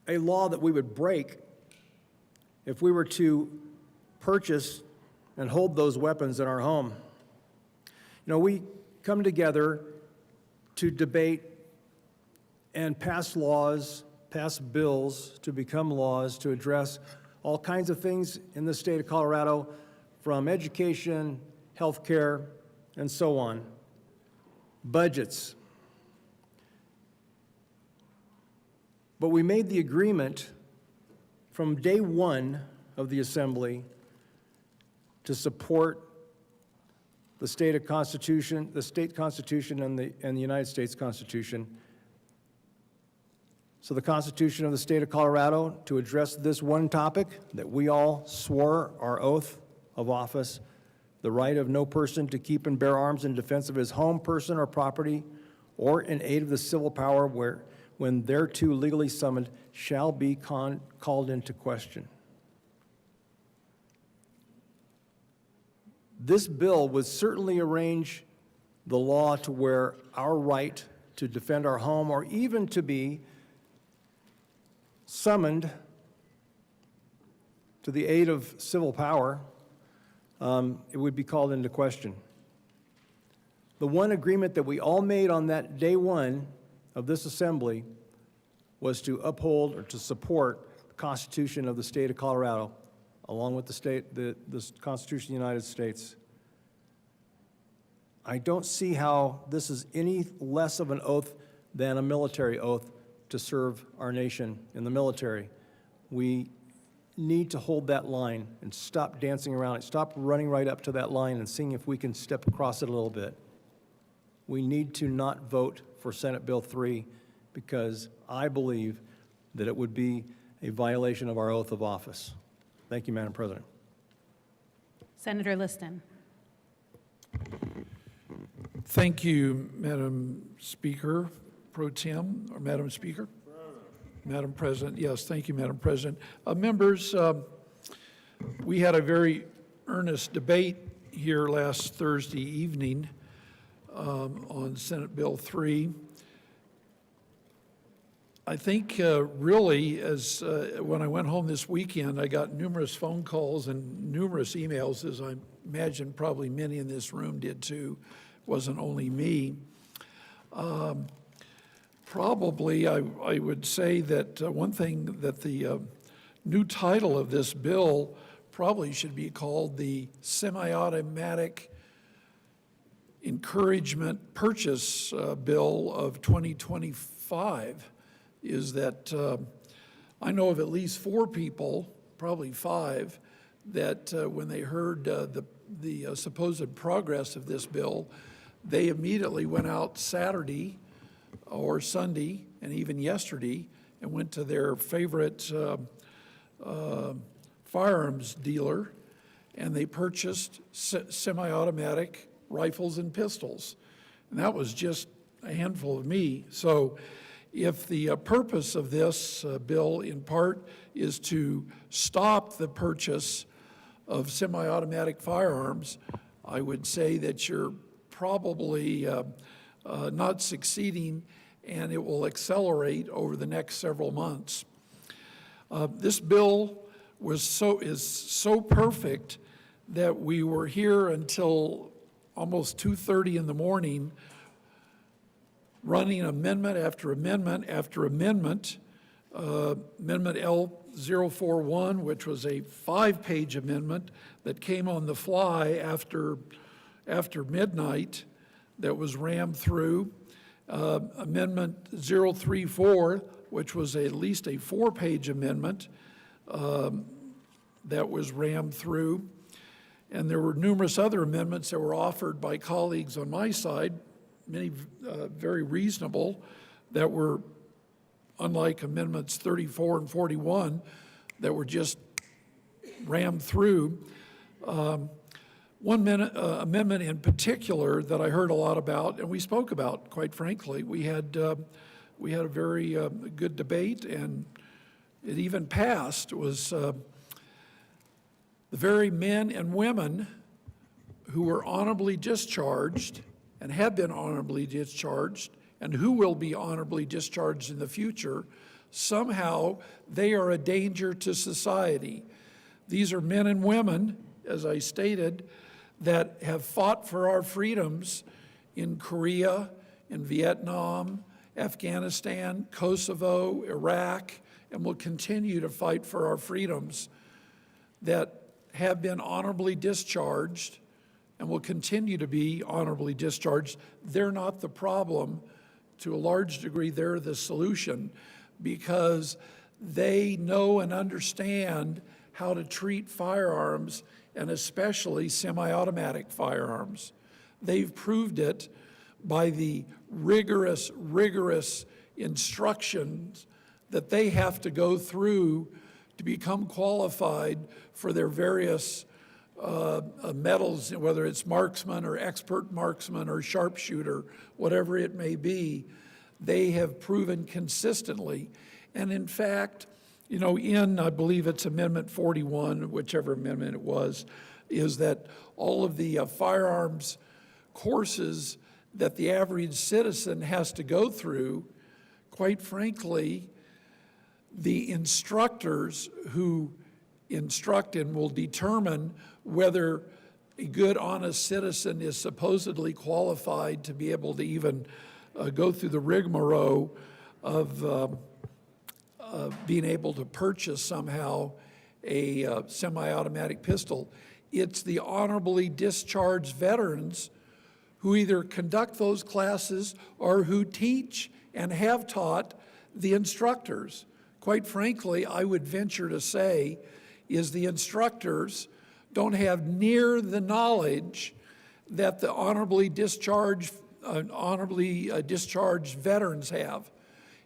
Speaker 8: a law that we would break if we were to purchase and hold those weapons in our home. You know, we come together to debate and pass laws, pass bills to become laws to address all kinds of things in the state of Colorado, from education, healthcare, and so on. Budgets. But we made the agreement from day one of the Assembly to support the state Constitution and the United States Constitution. So the Constitution of the state of Colorado, to address this one topic that we all swore our oath of office, the right of no person to keep and bear arms in defense of his home, person, or property, or in aid of the civil power when thereto legally summoned, shall be called into question. This bill would certainly arrange the law to where our right to defend our home or even to be summoned to the aid of civil power, it would be called into question. The one agreement that we all made on that day one of this assembly was to uphold or to support the Constitution of the state of Colorado, along with the Constitution of the United States. I don't see how this is any less of an oath than a military oath to serve our nation in the military. We need to hold that line and stop dancing around it, stop running right up to that line and seeing if we can step across it a little bit. We need to not vote for Senate Bill 3 because I believe that it would be a violation of our oath of office. Thank you, Madam President.
Speaker 7: Senator Liston.
Speaker 9: Thank you, Madam Speaker, Pro Tem, or Madam Speaker? Madam President, yes, thank you, Madam President. Members, we had a very earnest debate here last Thursday evening on Senate Bill 3. I think really, as when I went home this weekend, I got numerous phone calls and numerous emails, as I imagine probably many in this room did too. It wasn't only me. Probably, I would say that one thing that the new title of this bill probably should be called the Semi-Automatic Encouragement Purchase Bill of 2025. Is that I know of at least 4 people, probably 5, that when they heard the supposed progress of this bill, they immediately went out Saturday or Sunday and even yesterday and went to their favorite firearms dealer and they purchased semi-automatic rifles and pistols. And that was just a handful of me. So if the purpose of this bill in part is to stop the purchase of semi-automatic firearms, I would say that you're probably not succeeding, and it will accelerate over the next several months. This bill is so perfect that we were here until almost 2:30 in the morning running amendment after amendment after amendment. Amendment L041, which was a 5-page amendment that came on the fly after midnight, that was rammed through. Amendment 034, which was at least a 4-page amendment that was rammed through. And there were numerous other amendments that were offered by colleagues on my side, many very reasonable, that were unlike amendments 34 and 41 that were just rammed through. One amendment in particular that I heard a lot about, and we spoke about, quite frankly, we had a very good debate, and it even passed, was the very men and women who were honorably discharged and have been honorably discharged and who will be honorably discharged in the future, somehow they are a danger to society. These are men and women, as I stated, that have fought for our freedoms in Korea, in Vietnam, Afghanistan, Kosovo, Iraq, and will continue to fight for our freedoms, that have been honorably discharged and will continue to be honorably discharged. They're not the problem. To a large degree, they're the solution, because they know and understand how to treat firearms, and especially semi-automatic firearms. They've proved it by the rigorous instructions that they have to go through to become qualified for their various medals, whether it's marksman or expert marksman or sharpshooter, whatever it may be. They have proven consistently. And in fact, you know, I believe it's Amendment 41, whichever amendment it was, is that all of the firearms courses that the average citizen has to go through, quite frankly, the instructors who instruct and will determine whether a good, honest citizen is supposedly qualified to be able to even go through the rigmarole of being able to purchase somehow a semi-automatic pistol. It's the honorably discharged veterans who either conduct those classes or who teach and have taught the instructors. Quite frankly, I would venture to say is the instructors don't have near the knowledge that the honorably discharged veterans have.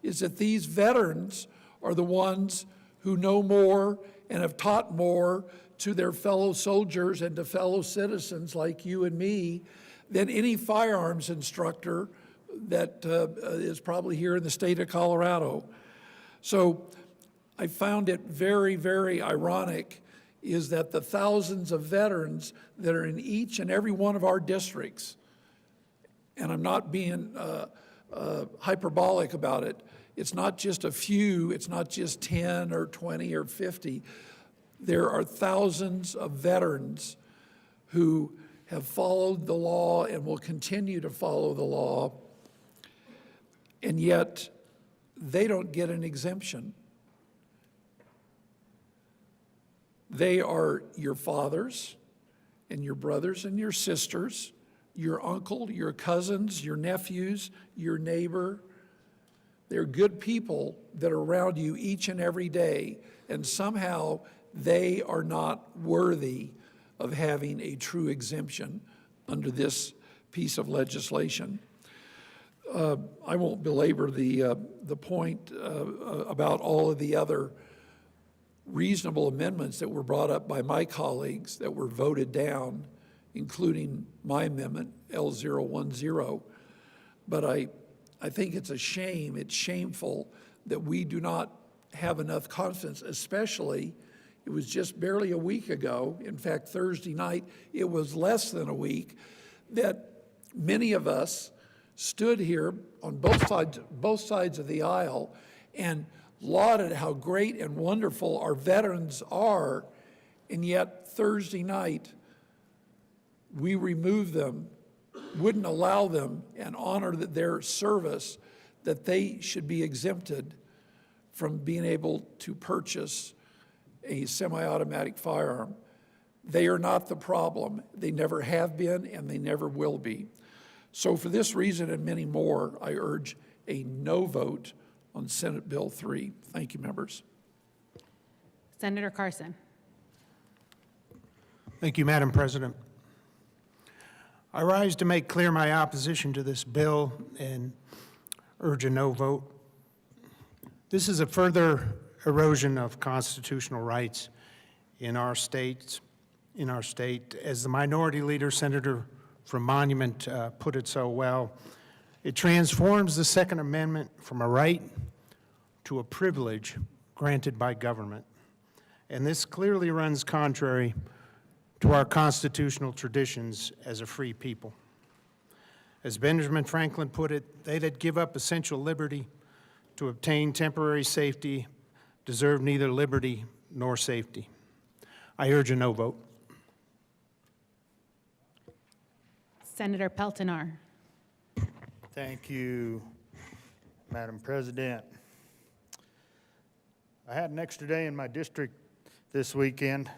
Speaker 9: Is that these veterans are the ones who know more and have taught more to their fellow soldiers and to fellow citizens like you and me than any firearms instructor that is probably here in the state of Colorado. So I found it very, very ironic is that the thousands of veterans that are in each and every one of our districts, and I'm not being hyperbolic about it, it's not just a few, it's not just 10 or 20 or 50. There are thousands of veterans who have followed the law and will continue to follow the law, and yet they don't get an exemption. They are your fathers and your brothers and your sisters, your uncle, your cousins, your nephews, your neighbor. They're good people that are around you each and every day, and somehow they are not worthy of having a true exemption under this piece of legislation. I won't belabor the point about all of the other reasonable amendments that were brought up by my colleagues that were voted down, including my amendment, L010. But I think it's a shame, it's shameful that we do not have enough confidence, especially, it was just barely a week ago, in fact, Thursday night, it was less than a week, that many of us stood here on both sides of the aisle and lauded how great and wonderful our veterans are, and yet Thursday night, we removed them, wouldn't allow them and honor their service, that they should be exempted from being able to purchase a semi-automatic firearm. They are not the problem. They never have been, and they never will be. So for this reason and many more, I urge a no vote on Senate Bill 3. Thank you, members.
Speaker 7: Senator Carson.
Speaker 10: Thank you, Madam President. I rise to make clear my opposition to this bill and urge a no vote. This is a further erosion of constitutional rights in our state. As the minority leader, Senator from Monument, put it so well, it transforms the Second Amendment from a right to a privilege granted by government. And this clearly runs contrary to our constitutional traditions as a free people. As Benjamin Franklin put it, they that give up essential liberty to obtain temporary safety deserve neither liberty nor safety. I urge a no vote.
Speaker 7: Senator Peltonar.
Speaker 12: Thank you, Madam President. I had an extra day in my district this weekend.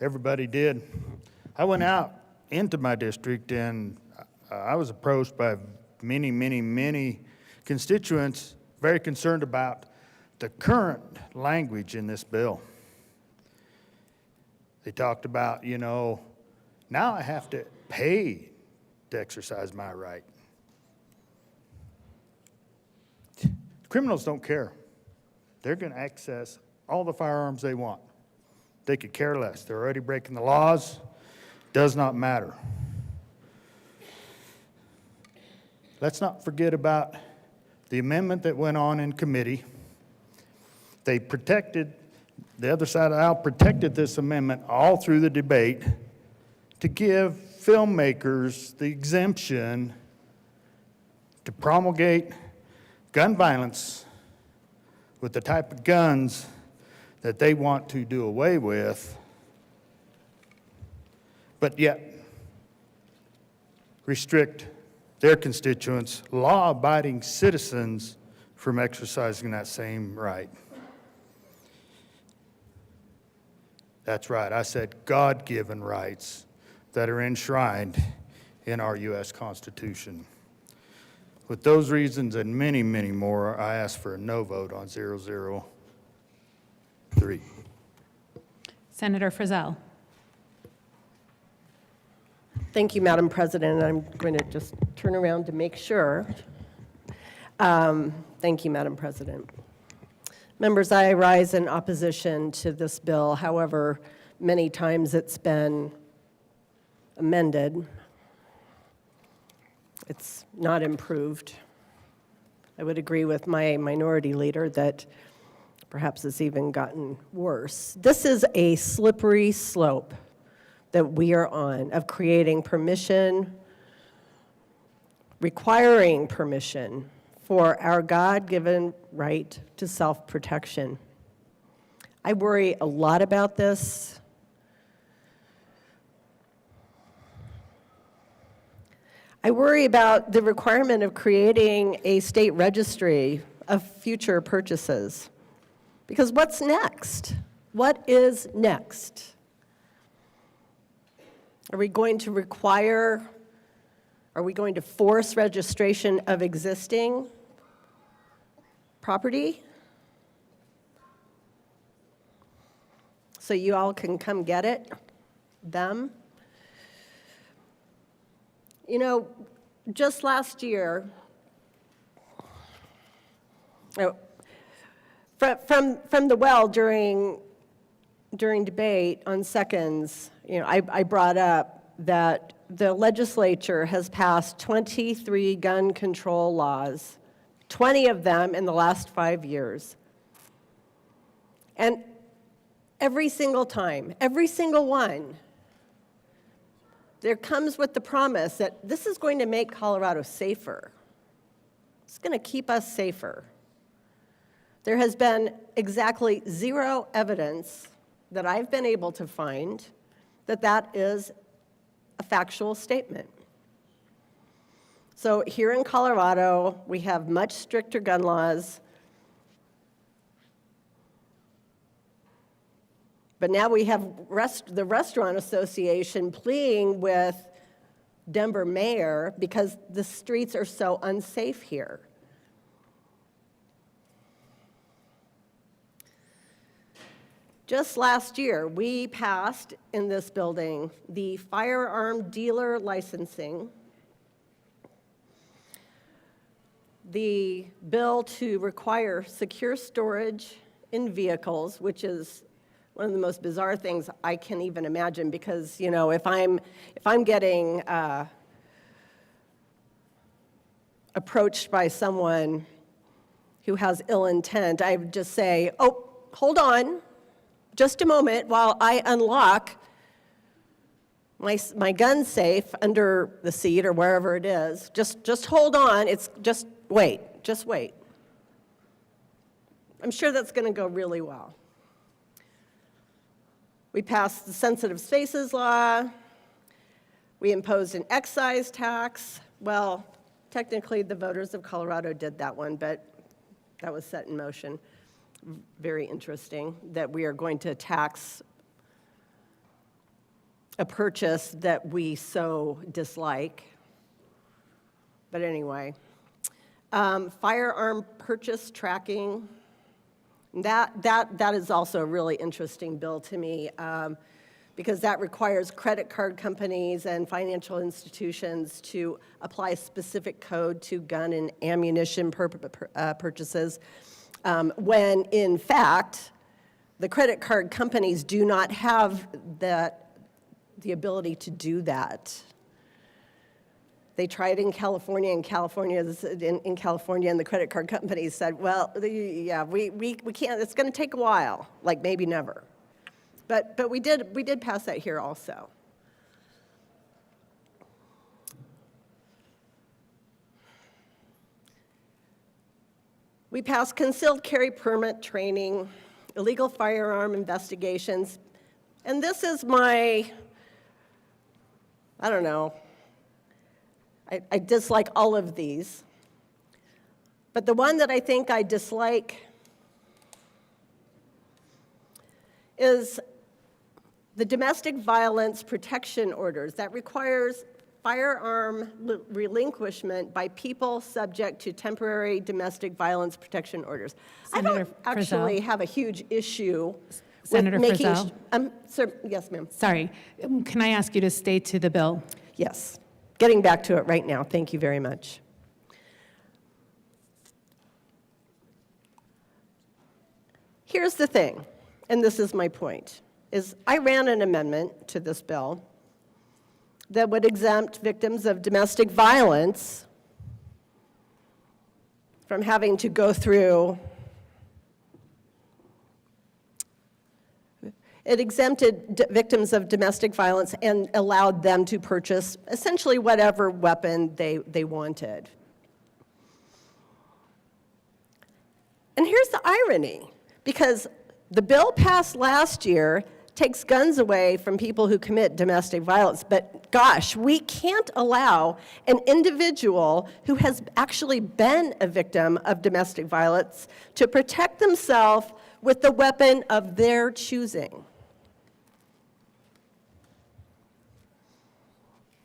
Speaker 12: Everybody did. I went out into my district and I was approached by many constituents very concerned about the current language in this bill. They talked about, now I have to pay to exercise my right. Criminals don't care. They're going to access all the firearms they want. They could care less. They're already breaking the laws. Does not matter. Let's not forget about the amendment that went on in committee. They protected, the other side of the aisle protected this amendment all through the debate to give filmmakers the exemption to promulgate gun violence with the type of guns that they want to do away with, but yet restrict their constituents, law-abiding citizens, from exercising that same right. That's right, I said God-given rights that are enshrined in our U.S. Constitution. With those reasons and many more, I ask for a no vote on 003.
Speaker 7: Senator Frizzell.
Speaker 1: Thank you, Madam President. I'm going to just turn around to make sure. Thank you, Madam President. Members, I rise in opposition to this bill. However, many times it's been amended. It's not improved. I would agree with my minority leader that perhaps it's even gotten worse. This is a slippery slope that we are on of creating permission, requiring permission for our God-given right to self-protection. I worry a lot about this. I worry about the requirement of creating a state registry of future purchases. Because what's next? What is next? Are we going to force registration of existing property? So you all can come get it, them? Just last year, from the well during debate on seconds, I brought up that the legislature has passed 23 gun control laws, 20 of them in the last 5 years. And every single time, every single one, there comes with the promise that this is going to make Colorado safer. It's going to keep us safer. There has been exactly zero evidence that I've been able to find that that is a factual statement. So here in Colorado, we have much stricter gun laws. But now we have the Restaurant Association pleading with Denver mayor because the streets are so unsafe here. Just last year, we passed in this building the firearm dealer licensing, the bill to require secure storage in vehicles, which is one of the most bizarre things I can even imagine, because if I'm getting approached by someone who has ill intent, I would just say, "Oh, hold on, just a moment while I unlock my gun's safe under the seat or wherever it is. Just hold on. Just wait. I'm sure that's going to go really well. We passed the sensitive spaces law. We imposed an excise tax. Well, technically, the voters of Colorado did that one, but that was set in motion. Very interesting that we are going to tax a purchase that we so dislike. But anyway, firearm purchase tracking. That is also a really interesting bill to me because that requires credit card companies and financial institutions to apply specific code to gun and ammunition purchases when, in fact, the credit card companies do not have the ability to do that. They tried in California, and in California, and the credit card companies said, well, yeah, we can't, it's going to take a while, like maybe never. But we did pass that here also. We passed concealed carry permit training, illegal firearm investigations, and this is my, I don't know, I dislike all of these, but the one that I think I dislike is the domestic violence protection orders. That requires firearm relinquishment by people subject to temporary domestic violence protection orders.
Speaker 19: Senator
Speaker 1: I don't actually
Speaker 19: Frizzell.
Speaker 1: have a huge issue
Speaker 19: Senator
Speaker 1: with making...
Speaker 19: Frizzell.
Speaker 1: Sir, yes, ma'am.
Speaker 19: Sorry, can I ask you to stay to the bill?
Speaker 1: Yes. Getting back to it right now. Thank you very much. Here's the thing, and this is my point, is I ran an amendment to this bill that would exempt victims of domestic violence from having to go through. It exempted victims of domestic violence and allowed them to purchase essentially whatever weapon they wanted. And here's the irony, because the bill passed last year takes guns away from people who commit domestic violence, but gosh, we can't allow an individual who has actually been a victim of domestic violence to protect themselves with the weapon of their choosing.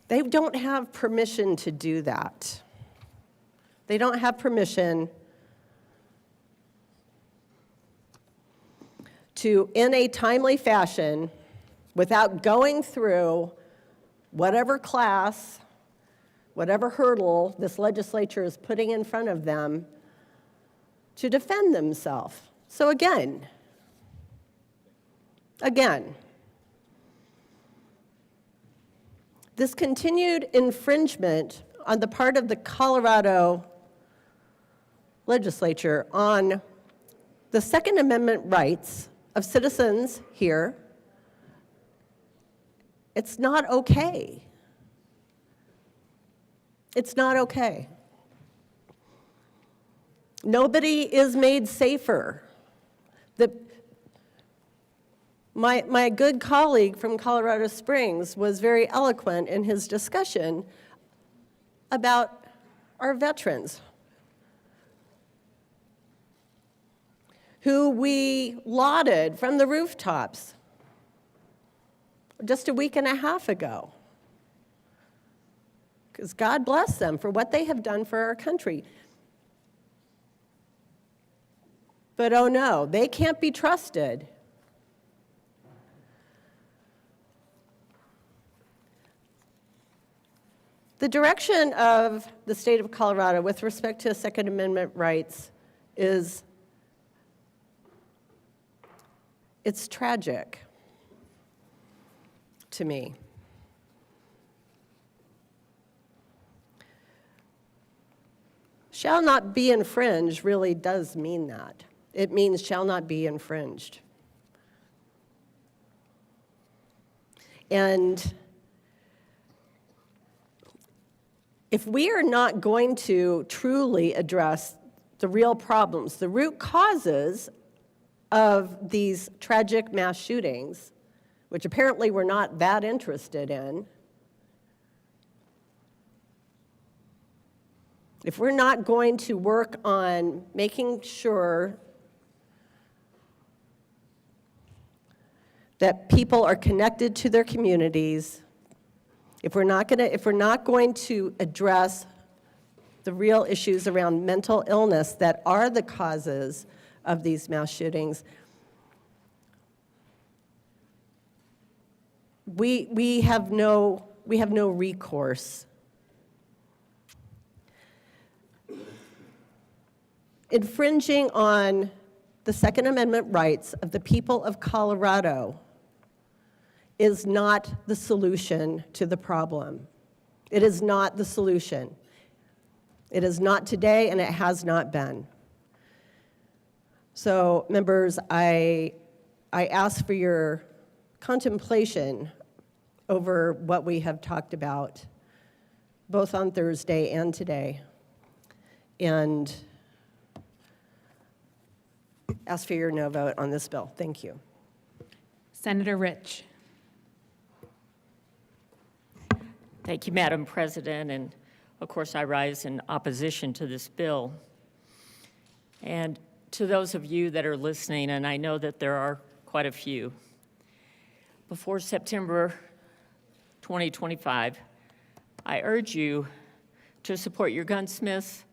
Speaker 1: They don't have permission to do that. They don't have permission to, in a timely fashion, without going through whatever class, whatever hurdle this legislature is putting in front of them, to defend themselves. So again, this continued infringement on the part of the Colorado legislature on the Second Amendment rights of citizens here, it's not okay. It's not okay. Nobody is made safer. My good colleague from Colorado Springs was very eloquent in his discussion about our veterans, who we lauded from the rooftops just a week and a half ago. Because God bless them for what they have done for our country. But oh no, they can't be trusted. The direction of the state of Colorado with respect to Second Amendment rights is, it's tragic to me. Shall not be infringed really does mean that. It means shall not be infringed. And if we are not going to truly address the real problems, the root causes of these tragic mass shootings, which apparently we're not that interested in, if we're not going to work on making sure that people are connected to their communities, if we're not going to address the real issues around mental illness that are the causes of these mass shootings, we have no recourse. Infringing on the Second Amendment rights of the people of Colorado is not the solution to the problem. It is not the solution. It is not today, and it has not been. So, members, I ask for your contemplation over what we have talked about, both on Thursday and today, and ask for your no vote on this bill. Thank you.
Speaker 19: Senator Rich.
Speaker 11: Thank you, Madam President, and of course I rise in opposition to this bill. And to those of you that are listening, and I know that there are quite a few, before September 2025, I urge you to support your gunsmiths,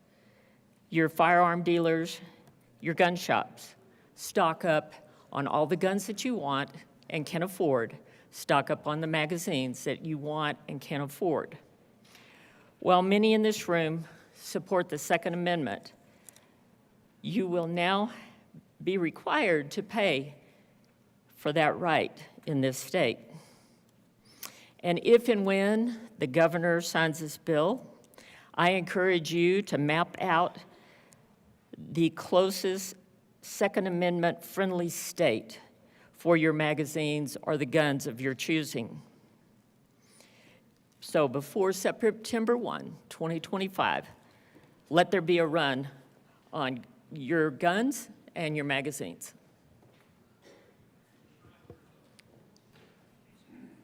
Speaker 11: your firearm dealers, your gun shops. Stock up on all the guns that you want and can afford. Stock up on the magazines that you want and can afford. While many in this room support the Second Amendment, you will now be required to pay for that right in this state. And if and when the governor signs this bill, I encourage you to map out the closest Second Amendment friendly state for your magazines or the guns of your choosing. So before September 1, 2025, let there be a run on your guns and your magazines.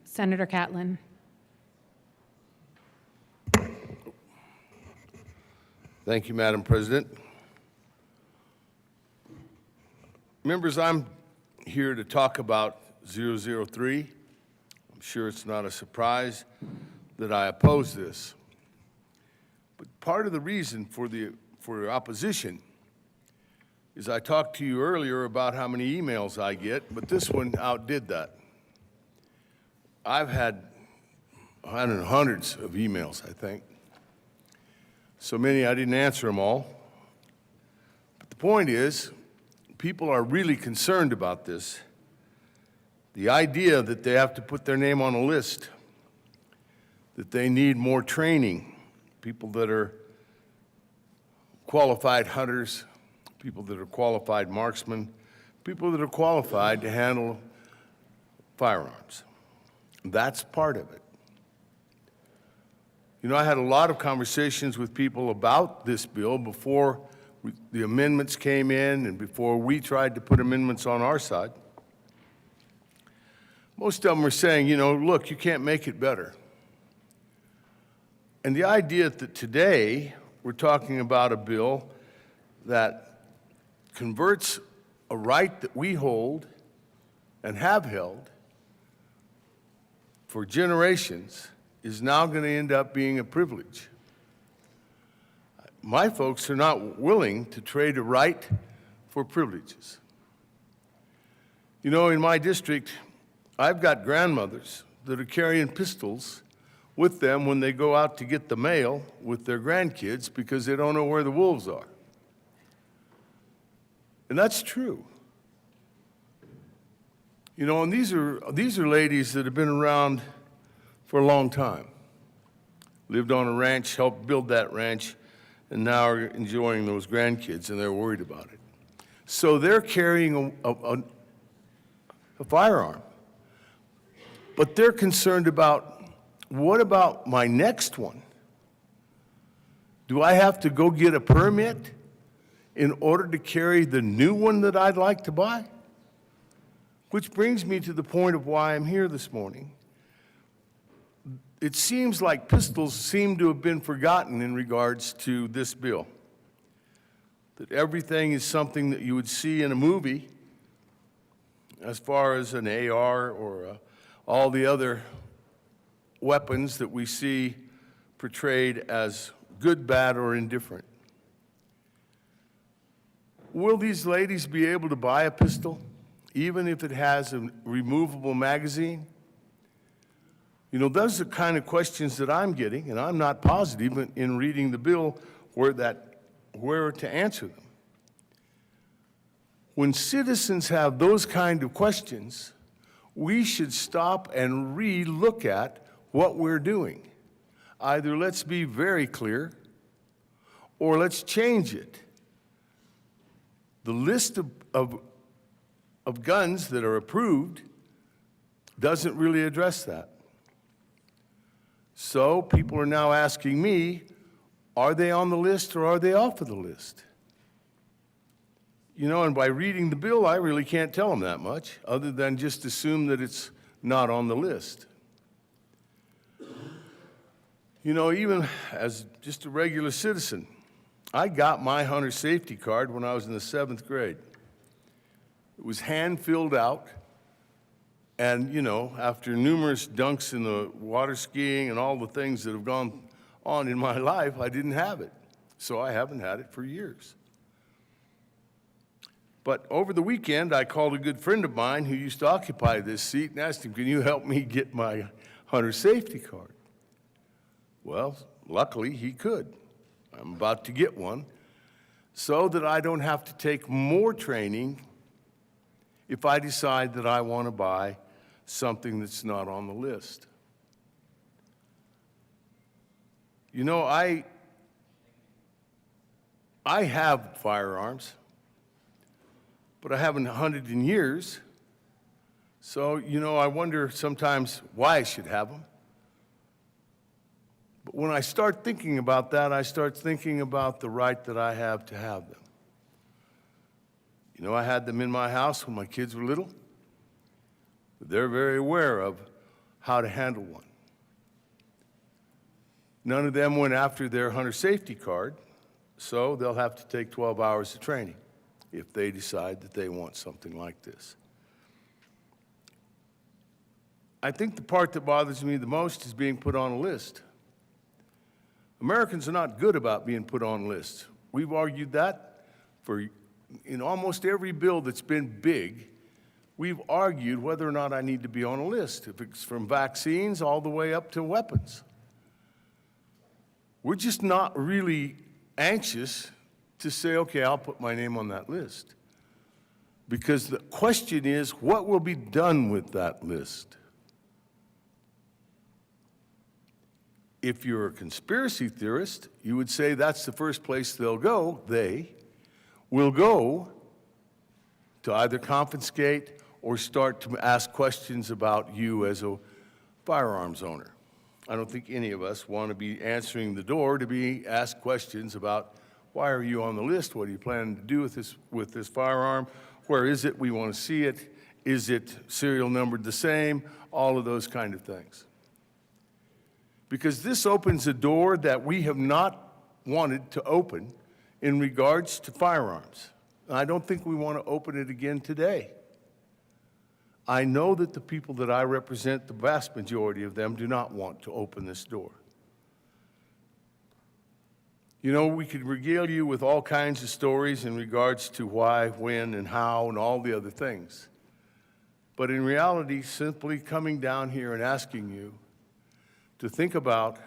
Speaker 19: Senator Catlin.
Speaker 17: Thank you, Madam President. Members, I'm here to talk about 003. I'm sure it's not a surprise that I oppose this. But part of the reason for opposition is I talked to you earlier about how many emails I get, but this one outdid that. I've had, I don't know, hundreds of emails, I think. So many I didn't answer them all. But the point is, people are really concerned about this. The idea that they have to put their name on a list, that they need more training, people that are qualified hunters, people that are qualified marksmen, people that are qualified to handle firearms. That's part of it. You know, I had a lot of conversations with people about this bill before the amendments came in and before we tried to put amendments on our side. Most of them were saying, you know, look, you can't make it better. And the idea that today we're talking about a bill that converts a right that we hold and have held for generations is now going to end up being a privilege. My folks are not willing to trade a right for privileges. You know, in my district, I've got grandmothers that are carrying pistols with them when they go out to get the mail with their grandkids because they don't know where the wolves are. And that's true. You know, and these are ladies that have been around for a long time. Lived on a ranch, helped build that ranch, and now are enjoying those grandkids, and they're worried about it. So they're carrying a firearm. But they're concerned about, what about my next one? Do I have to go get a permit in order to carry the new one that I'd like to buy? Which brings me to the point of why I'm here this morning. It seems like pistols seem to have been forgotten in regards to this bill. That everything is something that you would see in a movie as far as an AR or all the other weapons that we see portrayed as good, bad, or indifferent. Will these ladies be able to buy a pistol, even if it has a removable magazine? You know, those are the kind of questions that I'm getting, and I'm not positive in reading the bill where to answer them. When citizens have those kind of questions, we should stop and re-look at what we're doing. Either let's be very clear, or let's change it. The list of guns that are approved doesn't really address that. So people are now asking me, are they on the list or are they off of the list? You know, and by reading the bill, I really can't tell them that much, other than just assume that it's not on the list. You know, even as just a regular citizen, I got my hunter safety card when I was in the 7th grade. It was hand-filled out, and, you know, after numerous dunks in the water skiing and all the things that have gone on in my life, I didn't have it. So I haven't had it for years. But over the weekend, I called a good friend of mine who used to occupy this seat and asked him, can you help me get my hunter safety card? Well, luckily he could. I'm about to get one so that I don't have to take more training if I decide that I want to buy something that's not on the list. You know, I have firearms, but I haven't hunted in years. So, you know, I wonder sometimes why I should have them. But when I start thinking about that, I start thinking about the right that I have to have them. You know, I had them in my house when my kids were little. They're very aware of how to handle one. None of them went after their hunter safety card, so they'll have to take 12 hours of training if they decide that they want something like this. I think the part that bothers me the most is being put on a list. Americans are not good about being put on lists. We've argued that in almost every bill that's been big. We've argued whether or not I need to be on a list, if it's from vaccines all the way up to weapons. We're just not really anxious to say, okay, I'll put my name on that list. Because the question is, what will be done with that list? If you're a conspiracy theorist, you would say that's the first place they'll go. They will go to either confiscate or start to ask questions about you as a firearms owner. I don't think any of us want to be answering the door to be asked questions about why are you on the list? What do you plan to do with this firearm? Where is it? We want to see it. Is it serial numbered the same? All of those kind of things. Because this opens a door that we have not wanted to open in regards to firearms. And I don't think we want to open it again today. I know that the people that I represent, the vast majority of them, do not want to open this door. You know, we could regale you with all kinds of stories in regards to why, when, and how, and all the other things. But in reality, simply coming down here and asking you to think about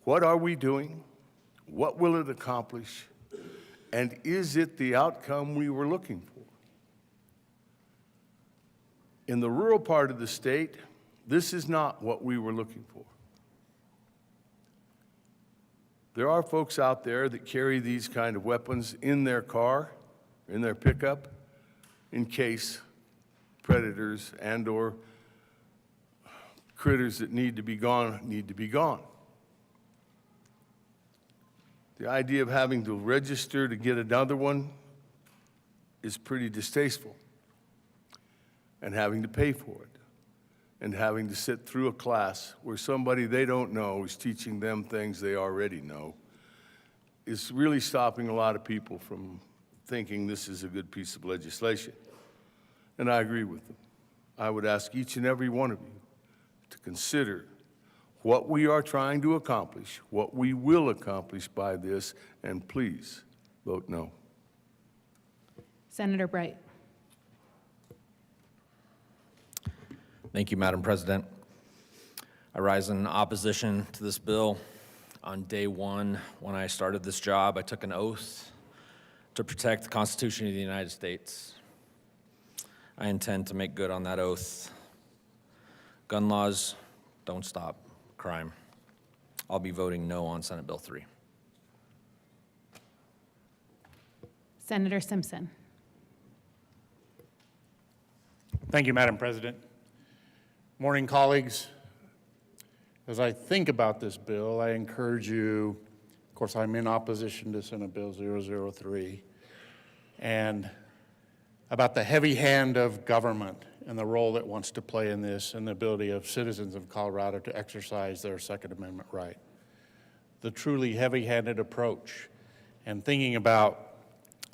Speaker 17: what are we doing, what will it accomplish, and is it the outcome we were looking for? In the rural part of the state, this is not what we were looking for. There are folks out there that carry these kind of weapons in their car, in their pickup, in case predators and/or critters that need to be gone. The idea of having to register to get another one is pretty distasteful. And having to pay for it. And having to sit through a class where somebody they don't know is teaching them things they already know is really stopping a lot of people from thinking this is a good piece of legislation. And I agree with them. I would ask each and every one of you to consider what we are trying to accomplish, what we will accomplish by this, and please vote no.
Speaker 19: Senator Bright.
Speaker 20: Thank you, Madam President. I rise in opposition to this bill. On day one, when I started this job, I took an oath to protect the Constitution of the United States. I intend to make good on that oath. Gun laws don't stop crime. I'll be voting no on Senate Bill 3.
Speaker 19: Senator Simpson.
Speaker 6: Thank you, Madam President. Morning, colleagues. As I think about this bill, I encourage you, of course, I'm in opposition to Senate Bill 003, and about the heavy hand of government and the role it wants to play in this and the ability of citizens of Colorado to exercise their Second Amendment right. The truly heavy-handed approach and thinking about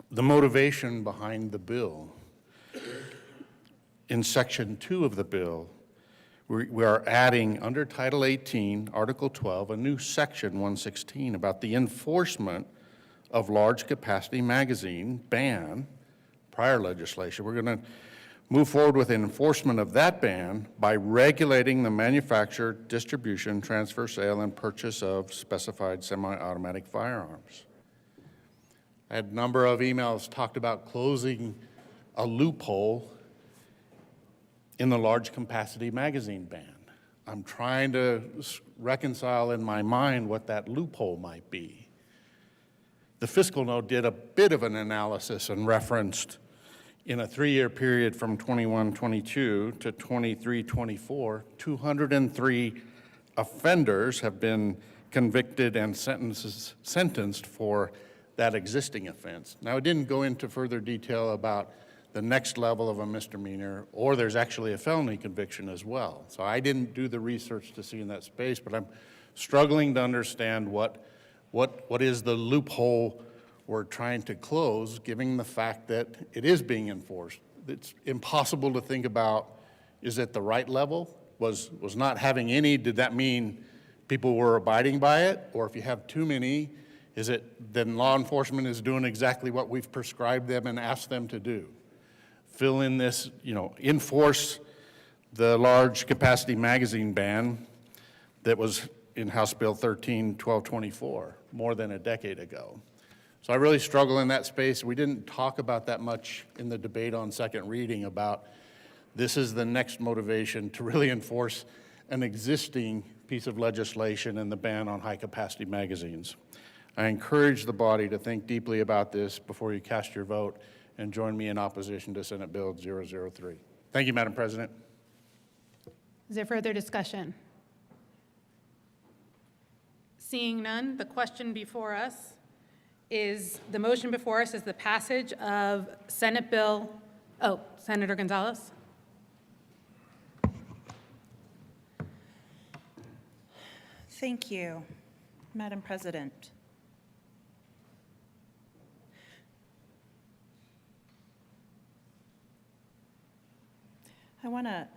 Speaker 6: the motivation behind the bill. In Section 2 of the bill, we are adding under Title 18, Article 12, a new Section 116 about the enforcement of large capacity magazine ban, prior legislation. We're going to move forward with enforcement of that ban by regulating the manufacture, distribution, transfer, sale, and purchase of specified semi-automatic firearms. I had a number of emails talked about closing a loophole in the large capacity magazine ban. I'm trying to reconcile in my mind what that loophole might be. The fiscal note did a bit of an analysis and referenced in a 3-year period from 21-22 to 23-24, 203 offenders have been convicted and sentenced for that existing offense. Now, it didn't go into further detail about the next level of a misdemeanor, or there's actually a felony conviction as well. So I didn't do the research to see in that space, but I'm struggling to understand what is the loophole we're trying to close, given the fact that it is being enforced. It's impossible to think about, is it the right level? Was not having any, did that mean people were abiding by it? Or if you have too many, is it then law enforcement is doing exactly what we've prescribed them and asked them to do? Fill in this, enforce the large capacity magazine ban that was in House Bill 13-1224 more than a decade ago. So I really struggle in that space. We didn't talk about that much in the debate on second reading about this is the next motivation to really enforce an existing piece of legislation and the ban on high capacity magazines. I encourage the body to think deeply about this before you cast your vote and join me in opposition to Senate Bill 003. Thank you, Madam President.
Speaker 19: Is there further discussion?
Speaker 7: Seeing none, the question before us is, the motion before us is the passage of Senate Bill, Senator Gonzalez.
Speaker 18: Thank you, Madam President. I want to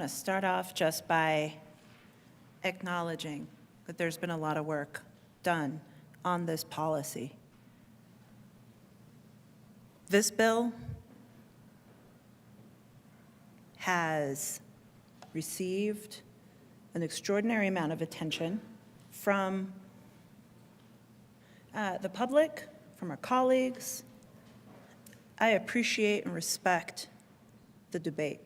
Speaker 18: start off just by acknowledging that there's been a lot of work done on this policy. This bill has received an extraordinary amount of attention from the public, from our colleagues. I appreciate and respect the debate.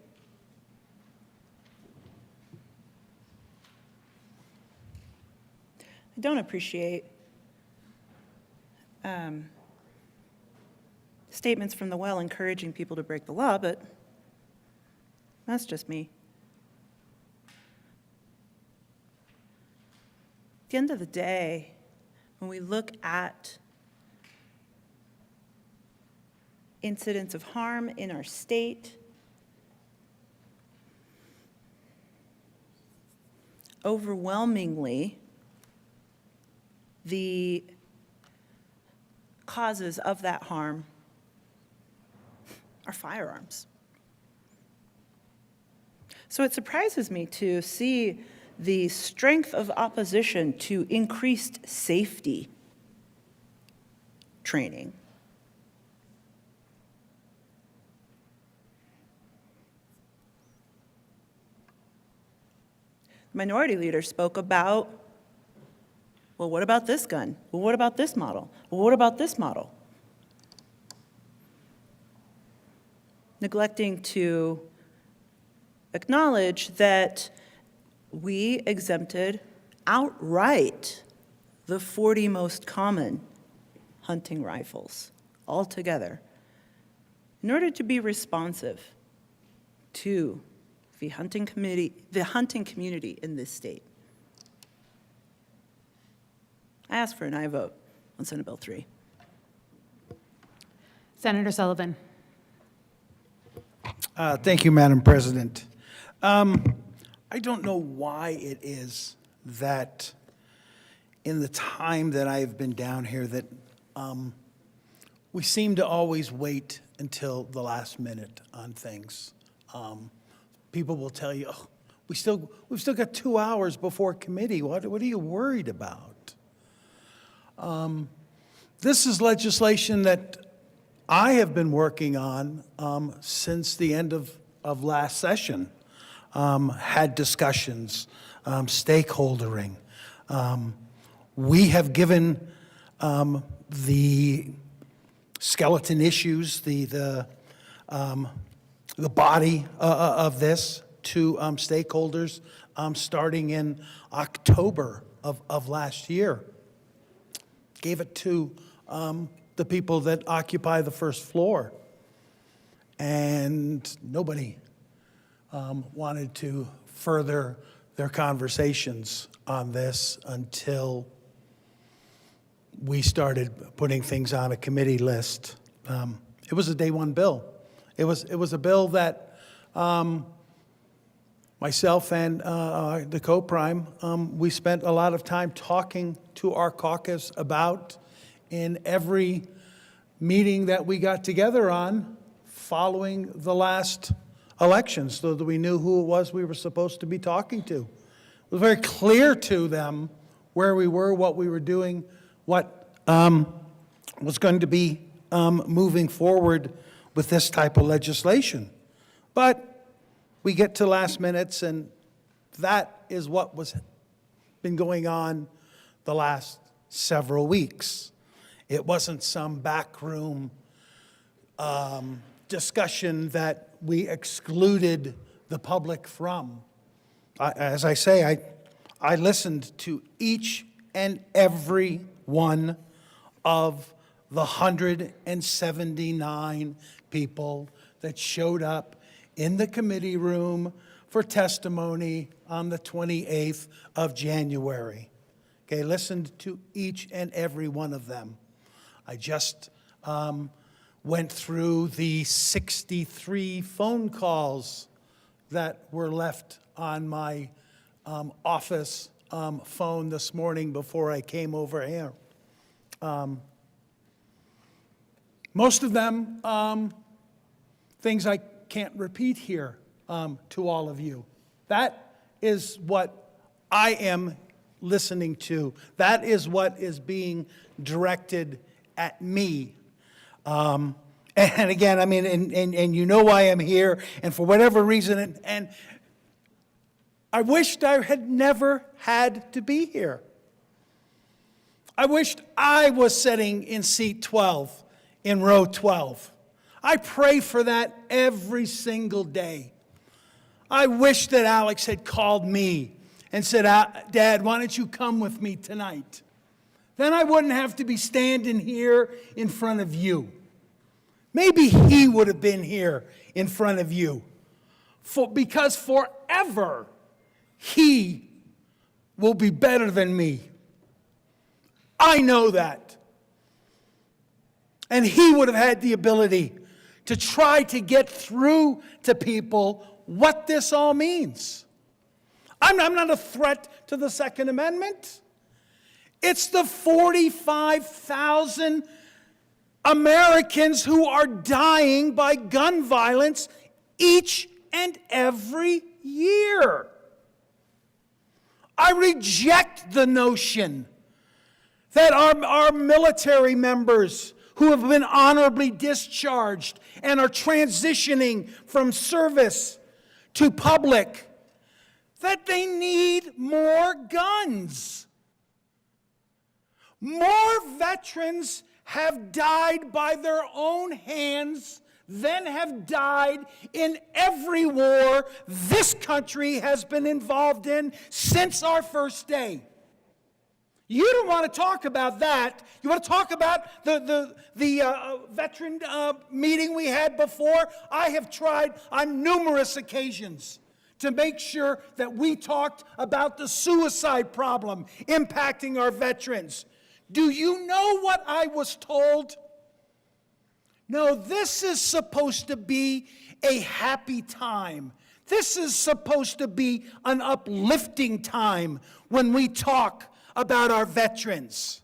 Speaker 18: I don't appreciate statements from the well encouraging people to break the law, but that's just me. the end of the day, when we look at incidents of harm in our state, overwhelmingly, the causes of that harm are firearms. So it surprises me to see the strength of opposition to increased safety training. The minority leader spoke about, well, what about this gun? Well, what about this model? Well, what about this model? Neglecting to acknowledge that we exempted outright the 40 most common hunting rifles altogether in order to be responsive to the hunting community in this state. I ask for an aye vote on Senate Bill 3.
Speaker 19: Senator Sullivan.
Speaker 10: Thank you, Madam President. I don't know why it is that in the time that I have been down here that we seem to always wait until the last minute on things. People will tell you, oh, we've still got 2 hours before committee. What are you worried about? This is legislation that I have been working on since the end of last session. Had discussions, stakeholdering. We have given the skeleton issues, the body of this to stakeholders starting in October of last year. Gave it to the people that occupy the first floor. And nobody wanted to further their conversations on this until we started putting things on a committee list. It was a day one bill. It was a bill that myself and the co-prime, we spent a lot of time talking to our caucus about in every meeting that we got together on following the last elections, so that we knew who it was we were supposed to be talking to. It was very clear to them where we were, what we were doing, what was going to be moving forward with this type of legislation. But we get to last minutes, and that is what was been going on the last several weeks. It wasn't some backroom discussion that we excluded the public from. As I say, I listened to each and every one of the 179 people that showed up in the committee room for testimony on the 28th of January. Okay, listened to each and every one of them. I just went through the 63 phone calls that were left on my office phone this morning before I came over here. Most of them, things I can't repeat here to all of you. That is what I am listening to. That is what is being directed at me. And again, I mean, and you know why I'm here, and for whatever reason, and I wished I had never had to be here. I wished I was sitting in seat 12, in row 12. I pray for that every single day. I wish that Alex had called me and said, Dad, why don't you come with me tonight? Then I wouldn't have to be standing here in front of you. Maybe he would have been here in front of you. Because forever, he will be better than me.
Speaker 8: I know that. And he would have had the ability to try to get through to people what this all means. I'm not a threat to the Second Amendment. It's the 45,000 Americans who are dying by gun violence each and every year. I reject the notion that our military members who have been honorably discharged and are transitioning from service to public, that they need more guns. More veterans have died by their own hands than have died in every war this country has been involved in since our first day. You don't want to talk about that. You want to talk about the veteran meeting we had before? I have tried on numerous occasions to make sure that we talked about the suicide problem impacting our veterans. Do you know what I was told? No, this is supposed to be a happy time. This is supposed to be an uplifting time when we talk about our veterans.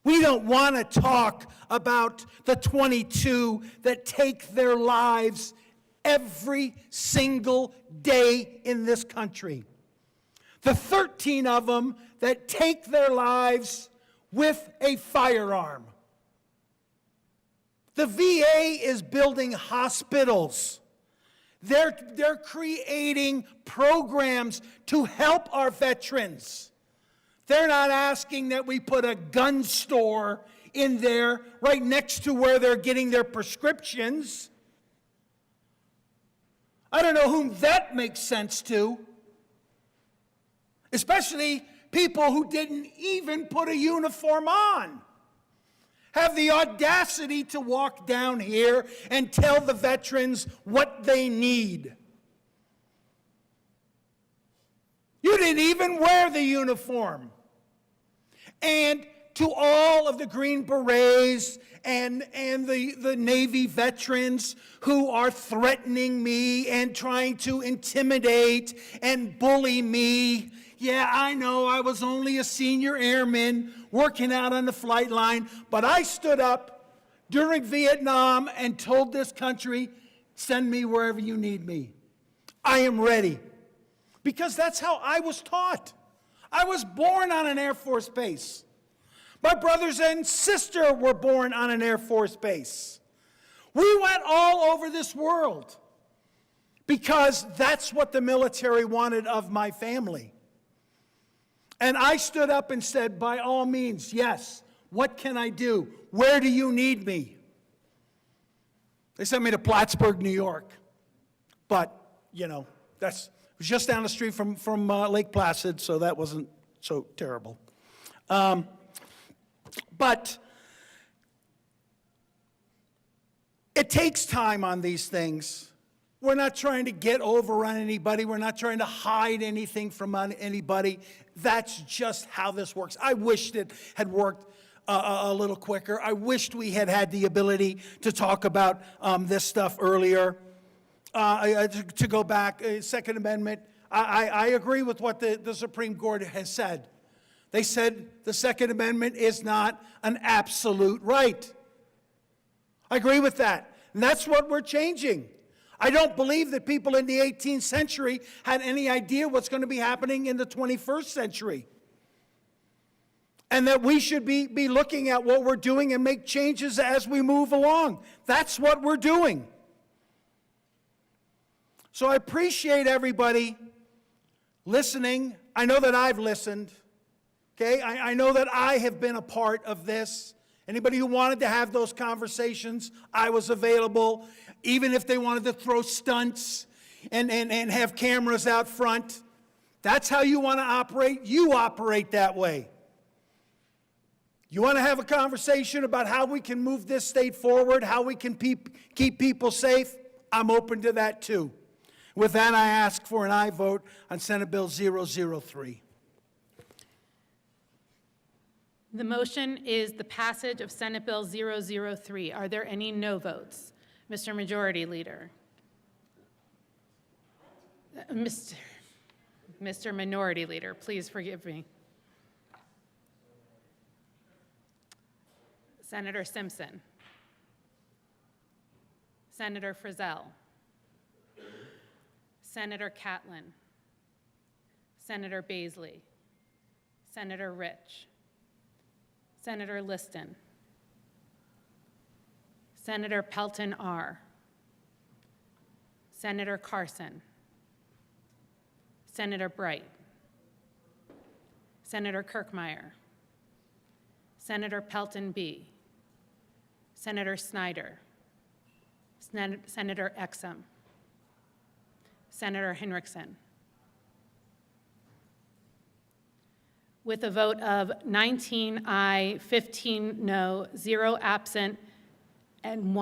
Speaker 8: We don't want to talk about the 22 that take their lives every single day in this country. The 13 of them that take their lives with a firearm. The VA is building hospitals. They're creating programs to help our veterans. They're not asking that we put a gun store in there right next to where they're getting their prescriptions. I don't know whom that makes sense to. Especially people who didn't even put a uniform on. Have the audacity to walk down here and tell the veterans what they need. You didn't even wear the uniform. And to all of the Green Berets and the Navy veterans who are threatening me and trying to intimidate and bully me, yeah, I know I was only a senior airman working out on the flight line, but I stood up during Vietnam and told this country, send me wherever you need me. I am ready. Because that's how I was taught. I was born on an Air Force base. My brothers and sister were born on an Air Force base. We went all over this world because that's what the military wanted of my family. And I stood up and said, by all means, yes, what can I do? Where do you need me? They sent me to Plattsburgh, New York. But, you know, it was just down the street from Lake Placid, so that wasn't so terrible. But it takes time on these things. We're not trying to get over on anybody. We're not trying to hide anything from anybody. That's just how this works. I wished it had worked a little quicker. I wished we had had the ability to talk about this stuff earlier. To go back, Second Amendment, I agree with what the Supreme Court has said. They said the Second Amendment is not an absolute right. I agree with that. And that's what we're changing. I don't believe that people in the 18th century had any idea what's going to be happening in the 21st century. And that we should be looking at what we're doing and make changes as we move along. That's what we're doing. So I appreciate everybody listening. I know that I've listened. Okay, I know that I have been a part of this. Anybody who wanted to have those conversations, I was available. Even if they wanted to throw stunts and have cameras out front, that's how you want to operate. You operate that way. You want to have a conversation about how we can move this state forward, how we can keep people safe? I'm open to that too. With that, I ask for an aye vote on Senate Bill 003.
Speaker 7: The motion is the passage of Senate Bill 003. Are there any no votes? Mr. Majority Leader. Mr. Minority Leader, please forgive me. Senator Simpson. Senator Frizzell. Senator Catlin. Senator Baisley. Senator Rich. Senator Liston. Senator Pelton R. Senator Carson. Senator Bright. Senator Kirkmeyer. Senator Pelton B. Senator Snyder. Senator Exum. Senator Hinrichsen. With a vote of 19 aye, 15 no, 0 absent, and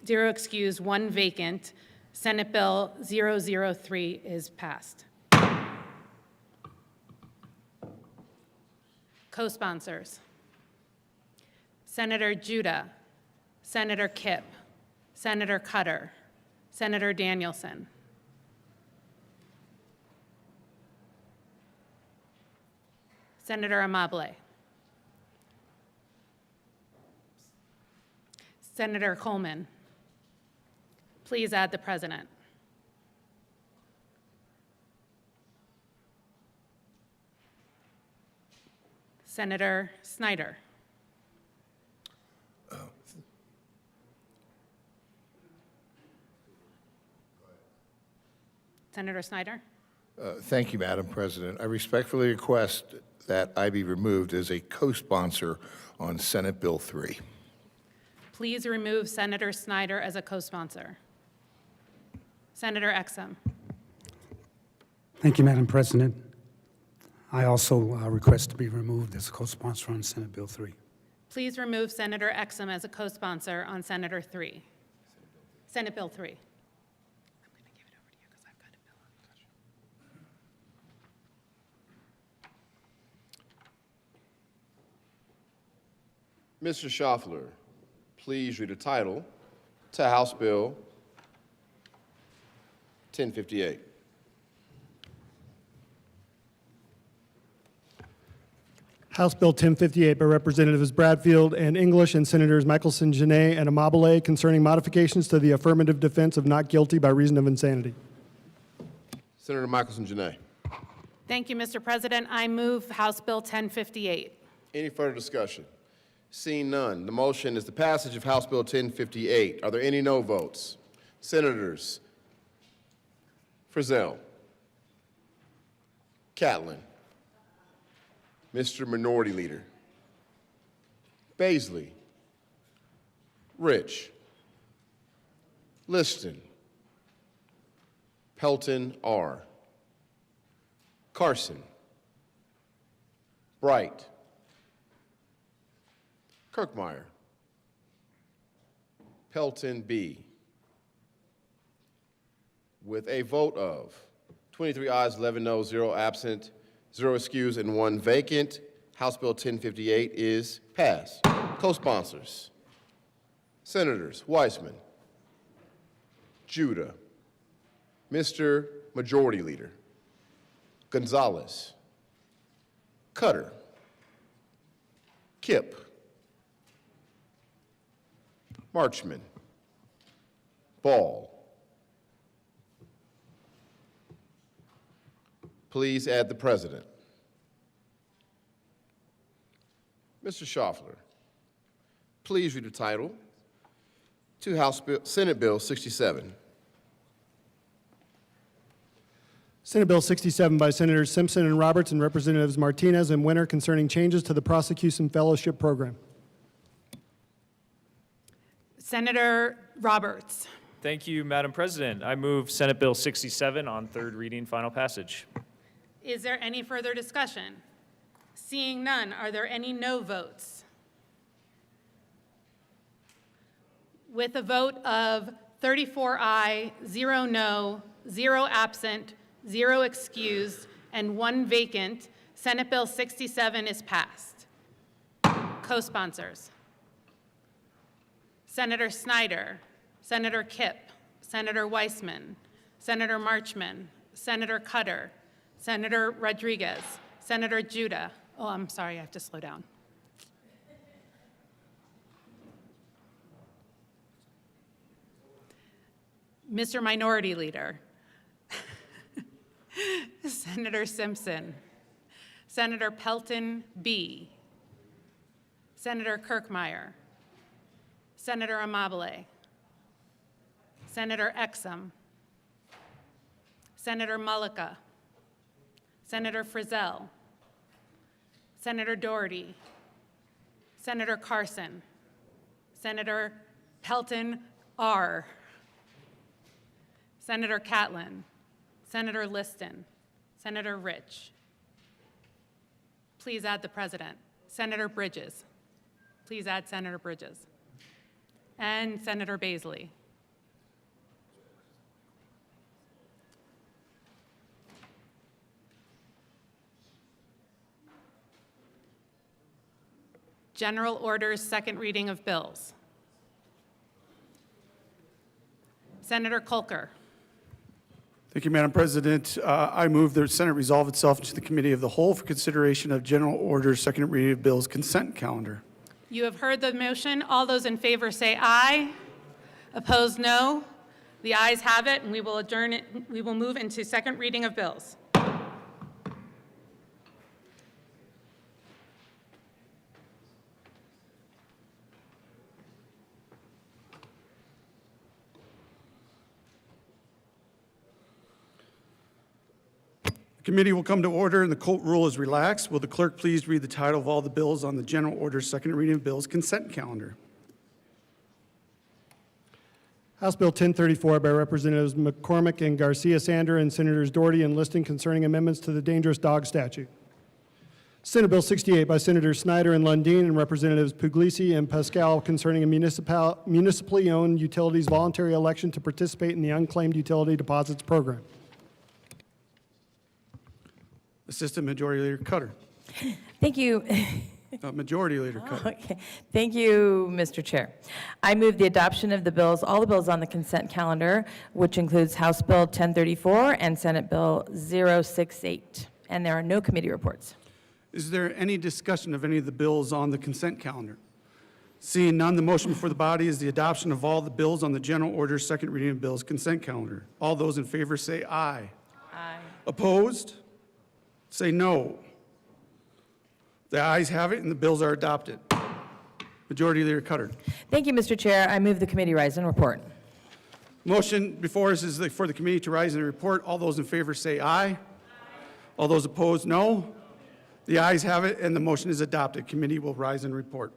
Speaker 7: 0 excused, 1 vacant, Senate Bill 003 is passed. Co-sponsors: Senator Judah, Senator Kipp, Senator Cutter, Senator Danielson. Senator Amabile. Senator Coleman. Please add the president. Senator Snyder. Senator Snyder.
Speaker 21: Thank you, Madam President. I respectfully request that I be removed as a co-sponsor on Senate Bill 3.
Speaker 7: Please remove Senator Snyder as a co-sponsor. Senator Exum.
Speaker 22: Thank you, Madam President. I also request to be removed as a co-sponsor on Senate Bill 3.
Speaker 7: Please remove Senator Exum as a co-sponsor on Senate Bill 3. I'm going to give it over to you because I've got a bill on.
Speaker 2: Mr. Schaffler, please read the title to House Bill 1058.
Speaker 3: House Bill 1058 by Representatives Bradfield and English and Senators Michelson, Genet, and Amabile concerning modifications to the affirmative defense of not guilty by reason of insanity.
Speaker 2: Senator Michelson, Genet.
Speaker 7: Thank you, Mr. President. I move House Bill 1058.
Speaker 2: Any further discussion? Seeing none, the motion is the passage of House Bill 1058. Are there any no votes? Senators Frizzell, Catlin, Mr. Minority Leader, Baisley, Rich, Liston, Pelton R., Carson, Bright, Kirkmeyer, Pelton B. With a vote of 23 ayes, 11 noes, 0 absent, 0 excused, and 1 vacant, House Bill 1058 is passed. Co-sponsors: Senators Weissman, Judah, Mr. Majority Leader, Gonzalez, Cutter, Kipp, Marchman, Ball. Please add the president. Mr. Schaffler, please read the title to Senate Bill 67.
Speaker 3: Senate Bill 67 by Senators Simpson and Roberts and Representatives Martinez and Winter concerning changes to the Prosecution Fellowship Program.
Speaker 7: Senator Roberts.
Speaker 23: Thank you, Madam President. I move Senate Bill 67 on third reading, final passage.
Speaker 7: Is there any further discussion? Seeing none, are there any no votes? With a vote of 34 aye, 0 no, 0 absent, 0 excused, and 1 vacant, Senate Bill 67 is passed. Co-sponsors: Senator Snyder, Senator Kipp, Senator Weissman, Senator Marchman, Senator Cutter, Senator Rodriguez, Senator Judah. Oh, I'm sorry, I have to slow down. Mr. Minority Leader, Senator Simpson, Senator Pelton B., Senator Kirkmeyer, Senator Amabile, Senator Exum, Senator Mullica, Senator Frizzell, Senator Doherty, Senator Carson, Senator Pelton R., Senator Catlin, Senator Liston, Senator Rich. Please add the President. Senator Bridges. Please add Senator Bridges. And Senator Baisley. General orders, second reading of bills. Senator Kolker.
Speaker 4: Thank you, Madam President. I move the Senate resolve itself to the Committee of the Whole for consideration of general orders, second reading of bills, consent calendar.
Speaker 7: You have heard the motion. All those in favor say aye. Opposed, no. The ayes have it, and we will adjourn it. We will move into second reading of bills.
Speaker 4: The committee will come to order and the court rule is relaxed. Will the clerk please read the title of all the bills on the general orders, second reading of bills, consent calendar?
Speaker 3: House Bill 1034 by Representatives McCormick and Garcia-Sander and Senators Doherty and Liston concerning amendments to the dangerous dog statute. Senate Bill 68 by Senators Snyder and Lundin and Representatives Puglisi and Pascal concerning a municipally owned utilities voluntary election to participate in the unclaimed utility deposits program.
Speaker 4: Assistant Majority Leader Cutter.
Speaker 5: Thank you.
Speaker 4: Majority Leader Cutter.
Speaker 5: Okay. Thank you, Mr. Chair. I move the adoption of the bills, all the bills on the consent calendar, which includes House Bill 1034 and Senate Bill 068. And there are no committee reports.
Speaker 4: Is there any discussion of any of the bills on the consent calendar? Seeing none, the motion before the body is the adoption of all the bills on the general order, second reading of bills, consent calendar. All those in favor say aye.
Speaker 5: Aye.
Speaker 4: Opposed? Say no. The ayes have it and the bills are adopted. Majority Leader Cutter.
Speaker 5: Thank you, Mr. Chair. I move the committee rise and report.
Speaker 4: Motion before us is for the committee to rise and report. All those in favor say aye. Aye. All those opposed, no. The ayes have it and the motion is adopted. Committee will rise and report.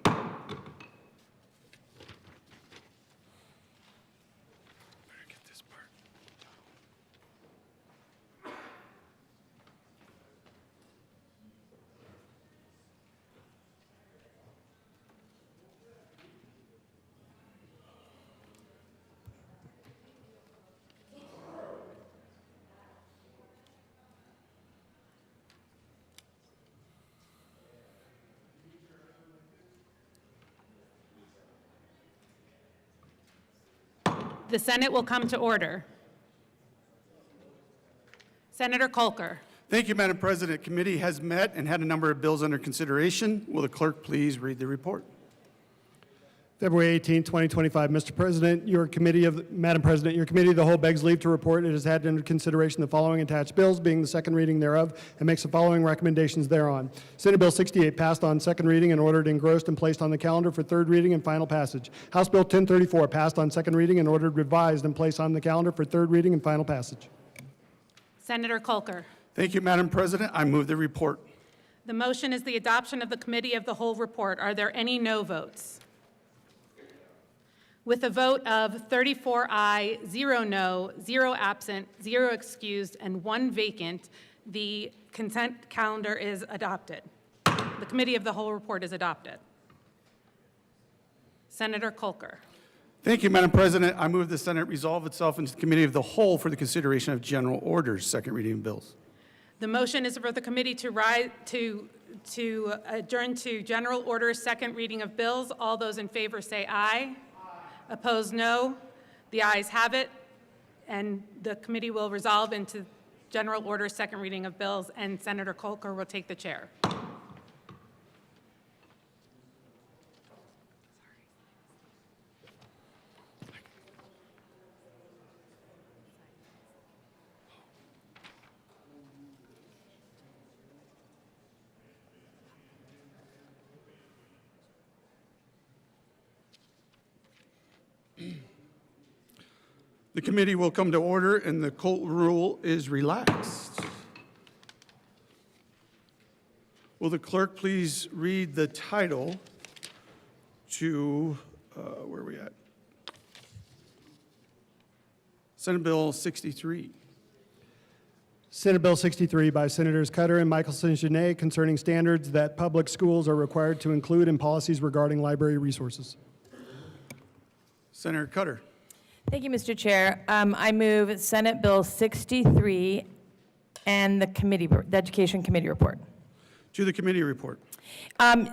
Speaker 7: The Senate will come to order. Senator Kolker.
Speaker 4: Thank you, Madam President. Committee has met and had a number of bills under consideration. Will the clerk please read the report?
Speaker 3: February 18, 2025. Mr. President, Madam President, your Committee of the Whole begs leave to report it has had under consideration the following attached bills, being the second reading thereof, and makes the following recommendations thereon. Senate Bill 68 passed on second reading and ordered engrossed and placed on the calendar for third reading and final passage. House Bill 1034 passed on second reading and ordered revised and placed on the calendar for third reading and final passage.
Speaker 7: Senator Kolker.
Speaker 4: Thank you, Madam President. I move the report.
Speaker 7: The motion is the adoption of the Committee of the Whole report. Are there any no votes? With a vote of 34 aye, 0 no, 0 absent, 0 excused, and 1 vacant, the consent calendar is adopted. The Committee of the Whole report is adopted. Senator Kolker.
Speaker 4: Thank you, Madam President. I move the Senate resolve itself into the Committee of the Whole for the consideration of general orders, second reading of bills.
Speaker 7: The motion is for the committee to to adjourn to general order, second reading of bills. All those in favor say aye. Opposed, no. The ayes have it, and the committee will resolve into general order, second reading of bills, and Senator Kolker will take the chair.
Speaker 4: The committee will come to order, and the Colt rule is relaxed. Will the clerk please read the title to, where are we at? Senate Bill 63.
Speaker 3: Senate Bill 63 by Senators Cutter and Michelson-Jeannet concerning standards that public schools are required to include in policies regarding library resources.
Speaker 4: Senator Cutter.
Speaker 5: Thank you, Mr. Chair. I move Senate Bill 63 and the Education Committee report.
Speaker 4: To the committee report.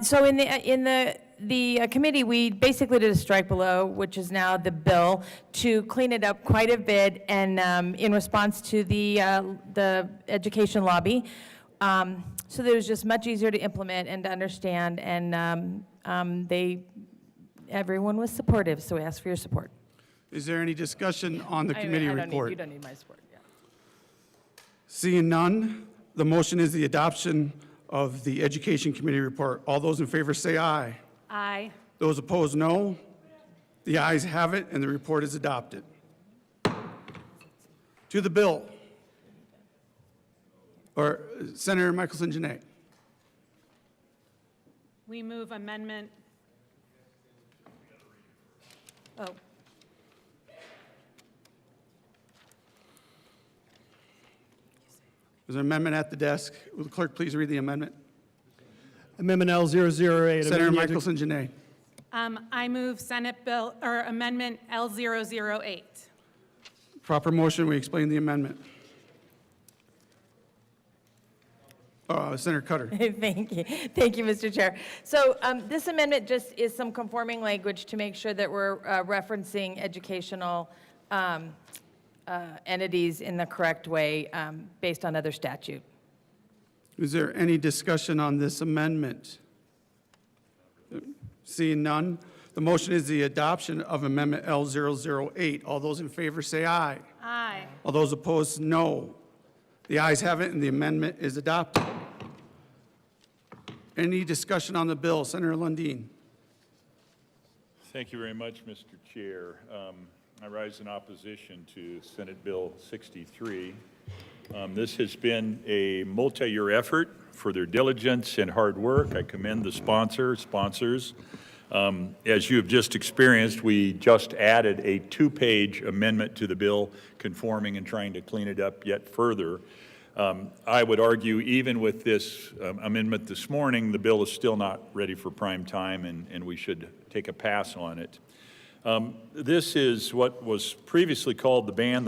Speaker 5: So in the committee, we basically did a strike below, which is now the bill, to clean it up quite a bit, and in response to the education lobby. So that it was just much easier to implement and to understand, and everyone was supportive, so we ask for your support.
Speaker 4: Is there any discussion on the committee report?
Speaker 5: You don't need my support, yeah.
Speaker 4: Seeing none, the motion is the adoption of the Education Committee report. All those in favor say aye.
Speaker 7: Aye.
Speaker 4: Those opposed, no. The ayes have it, and the report is adopted. To the bill. Or Senator Michelson-Jeannet.
Speaker 7: We move amendment. Oh.
Speaker 4: There's an amendment at the desk. Will the clerk please read the amendment?
Speaker 3: Amendment L008.
Speaker 4: Senator Michelson-Jeannet.
Speaker 7: I move Senate Bill, or Amendment L008.
Speaker 4: Proper motion, we explain the amendment. Senator Cutter.
Speaker 5: Thank you. Thank you, Mr. Chair. So this amendment just is some conforming language to make sure that we're referencing educational entities in the correct way based on other statute.
Speaker 4: Is there any discussion on this amendment? Seeing none, the motion is the adoption of Amendment L008. All those in favor say aye.
Speaker 7: Aye.
Speaker 4: All those opposed, no. The ayes have it, and the amendment is adopted. Any discussion on the bill? Senator Lundin.
Speaker 13: Thank you very much, Mr. Chair. I rise in opposition to Senate Bill 63. This has been a multi-year effort for their diligence and hard work. I commend the sponsors. As you have just experienced, we just added a 2-page amendment to the bill conforming and trying to clean it up yet further. I would argue even with this amendment this morning, the bill is still not ready for prime time, and we should take a pass on it. This is what was previously called the ban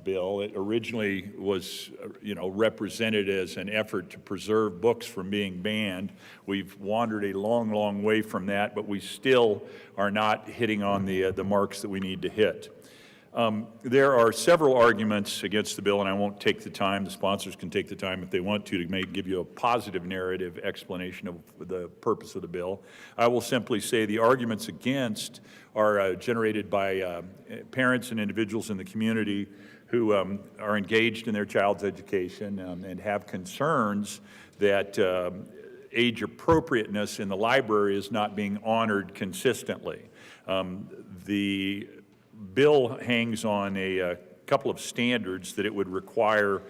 Speaker 13: bill. It originally was, represented as an effort to preserve books from being banned. We've wandered a long, long way from that, but we still are not hitting on the marks that we need to hit. There are several arguments against the bill, and I won't take the time. The sponsors can take the time if they want to give you a positive narrative explanation of the purpose of the bill. I will simply say the arguments against are generated by parents and individuals in the community who are engaged in their child's education and have concerns that age appropriateness in the library is not being honored consistently. The bill hangs on a couple of standards that it would require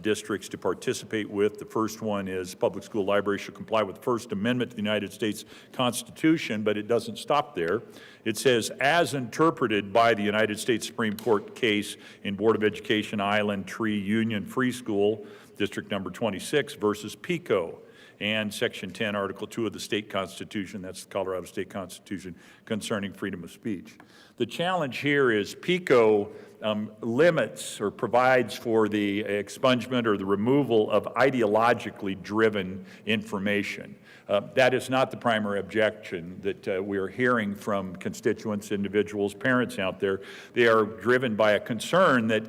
Speaker 13: districts to participate with. The first one is public school libraries should comply with the First Amendment to the United States Constitution, but it doesn't stop there. It says, as interpreted by the United States Supreme Court case in Board of Education Island Tree Union Free School, District Number 26 versus PICO, and Section 10, Article 2 of the state constitution, that's the Colorado State Constitution, concerning freedom of speech. The challenge here is PICO limits or provides for the expungement or the removal of ideologically driven information. That is not the primary objection that we are hearing from constituents, individuals, parents out there. They are driven by a concern that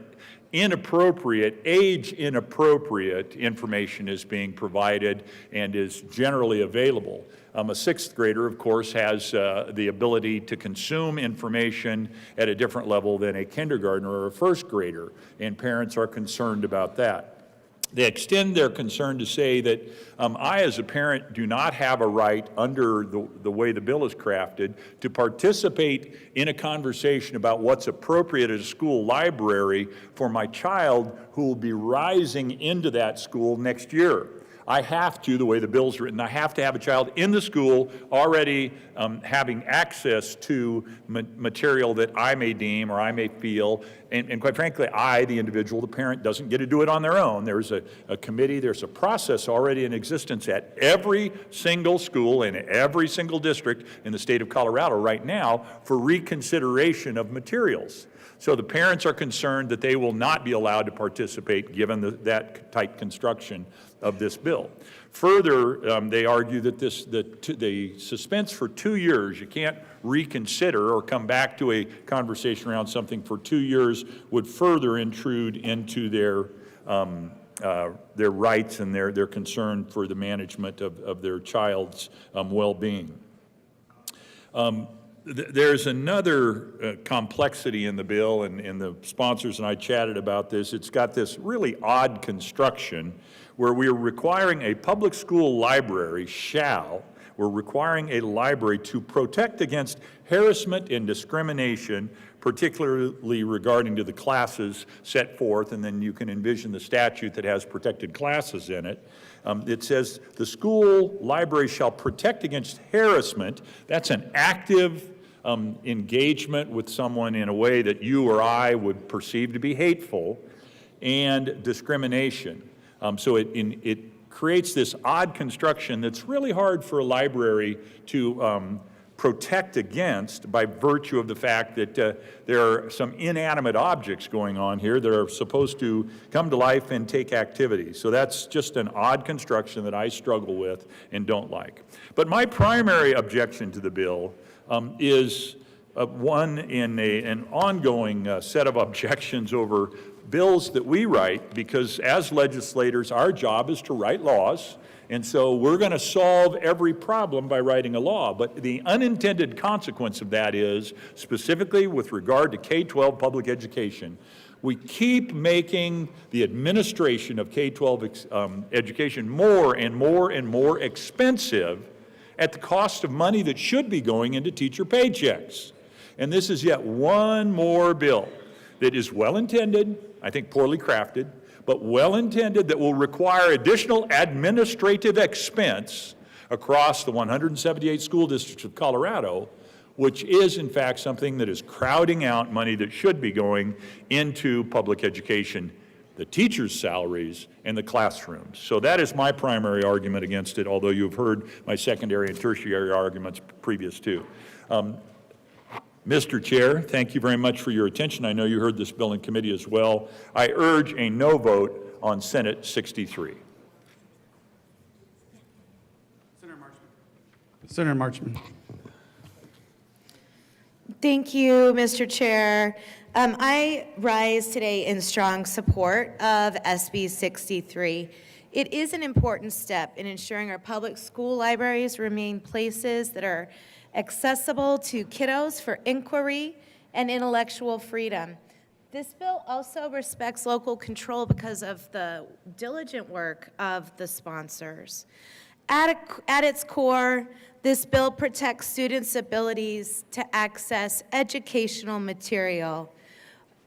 Speaker 13: age-inappropriate information is being provided and is generally available. A sixth grader, of course, has the ability to consume information at a different level than a kindergartner or a first grader, and parents are concerned about that. They extend their concern to say that I, as a parent, do not have a right under the way the bill is crafted to participate in a conversation about what's appropriate at a school library for my child who will be rising into that school next year. I have to, the way the bill's written, I have to have a child in the school already having access to material that I may deem or I may feel, and quite frankly, I, the individual, the parent, doesn't get to do it on their own. There's a committee, there's a process already in existence at every single school in every single district in the state of Colorado right now for reconsideration of materials. So the parents are concerned that they will not be allowed to participate given that tight construction of this bill. Further, they argue that the suspense for 2 years, you can't reconsider or come back to a conversation around something for 2 years, would further intrude into their rights and their concern for the management of their child's well-being. There's another complexity in the bill, and the sponsors and I chatted about this. It's got this really odd construction where we're requiring a public school library we're requiring a library to protect against harassment and discrimination, particularly regarding to the classes set forth, and then you can envision the statute that has protected classes in it. It says the school library shall protect against harassment. That's an active engagement with someone in a way that you or I would perceive to be hateful, and discrimination. So it creates this odd construction that's really hard for a library to protect against by virtue of the fact that there are some inanimate objects going on here that are supposed to come to life and take activity. So that's just an odd construction that I struggle with and don't like. But my primary objection to the bill is one in an ongoing set of objections over bills that we write, because as legislators, our job is to write laws, and so we're going to solve every problem by writing a law. But the unintended consequence of that is, specifically with regard to K-12 public education, we keep making the administration of K-12 education more and more and more expensive at the cost of money that should be going into teacher paychecks. And this is yet one more bill that is well-intended, I think poorly crafted, but well-intended, that will require additional administrative expense across the 178 school districts of Colorado, which is in fact something that is crowding out money that should be going into public education, the teachers' salaries, and the classrooms. So that is my primary argument against it, although you've heard my secondary and tertiary arguments previous to. Mr. Chair, thank you very much for your attention. I know you heard this bill in committee as well. I urge a no vote on Senate 63.
Speaker 4: Senator Marchman.
Speaker 14: Thank you, Mr. Chair. I rise today in strong support of SB 63. It is an important step in ensuring our public school libraries remain places that are accessible to kiddos for inquiry and intellectual freedom. This bill also respects local control because of the diligent work of the sponsors. At its core, this bill protects students' abilities to access educational material,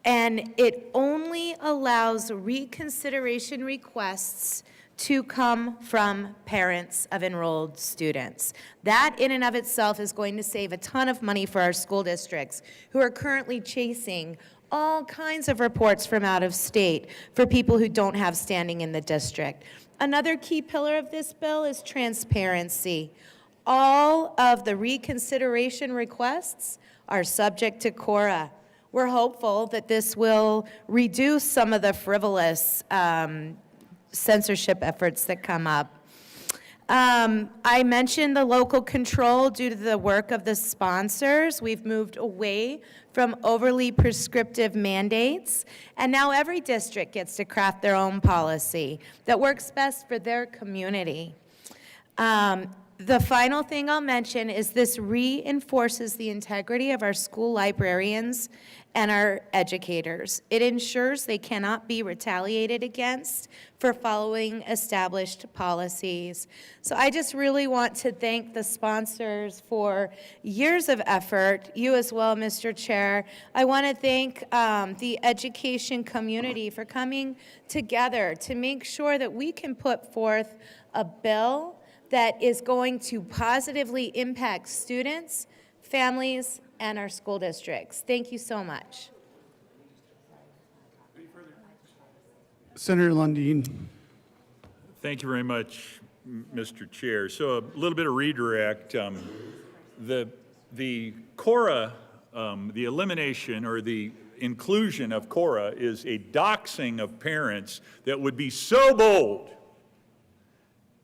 Speaker 14: and it only allows reconsideration requests to come from parents of enrolled students. That in and of itself is going to save a ton of money for our school districts who are currently chasing all kinds of reports from out of state for people who don't have standing in the district. Another key pillar of this bill is transparency. All of the reconsideration requests are subject to CORA. We're hopeful that this will reduce some of the frivolous censorship efforts that come up. I mentioned the local control due to the work of the sponsors. We've moved away from overly prescriptive mandates, and now every district gets to craft their own policy that works best for their community. The final thing I'll mention is this reinforces the integrity of our school librarians and our educators. It ensures they cannot be retaliated against for following established policies. So I just really want to thank the sponsors for years of effort, you as well, Mr. Chair. I want to thank the education community for coming together to make sure that we can put forth a bill that is going to positively impact students, families, and our school districts. Thank you so much.
Speaker 4: Senator Lundin.
Speaker 13: Thank you very much, Mr. Chair. So a little bit of redirect. The CORA, the elimination or the inclusion of CORA is a doxing of parents that would be so bold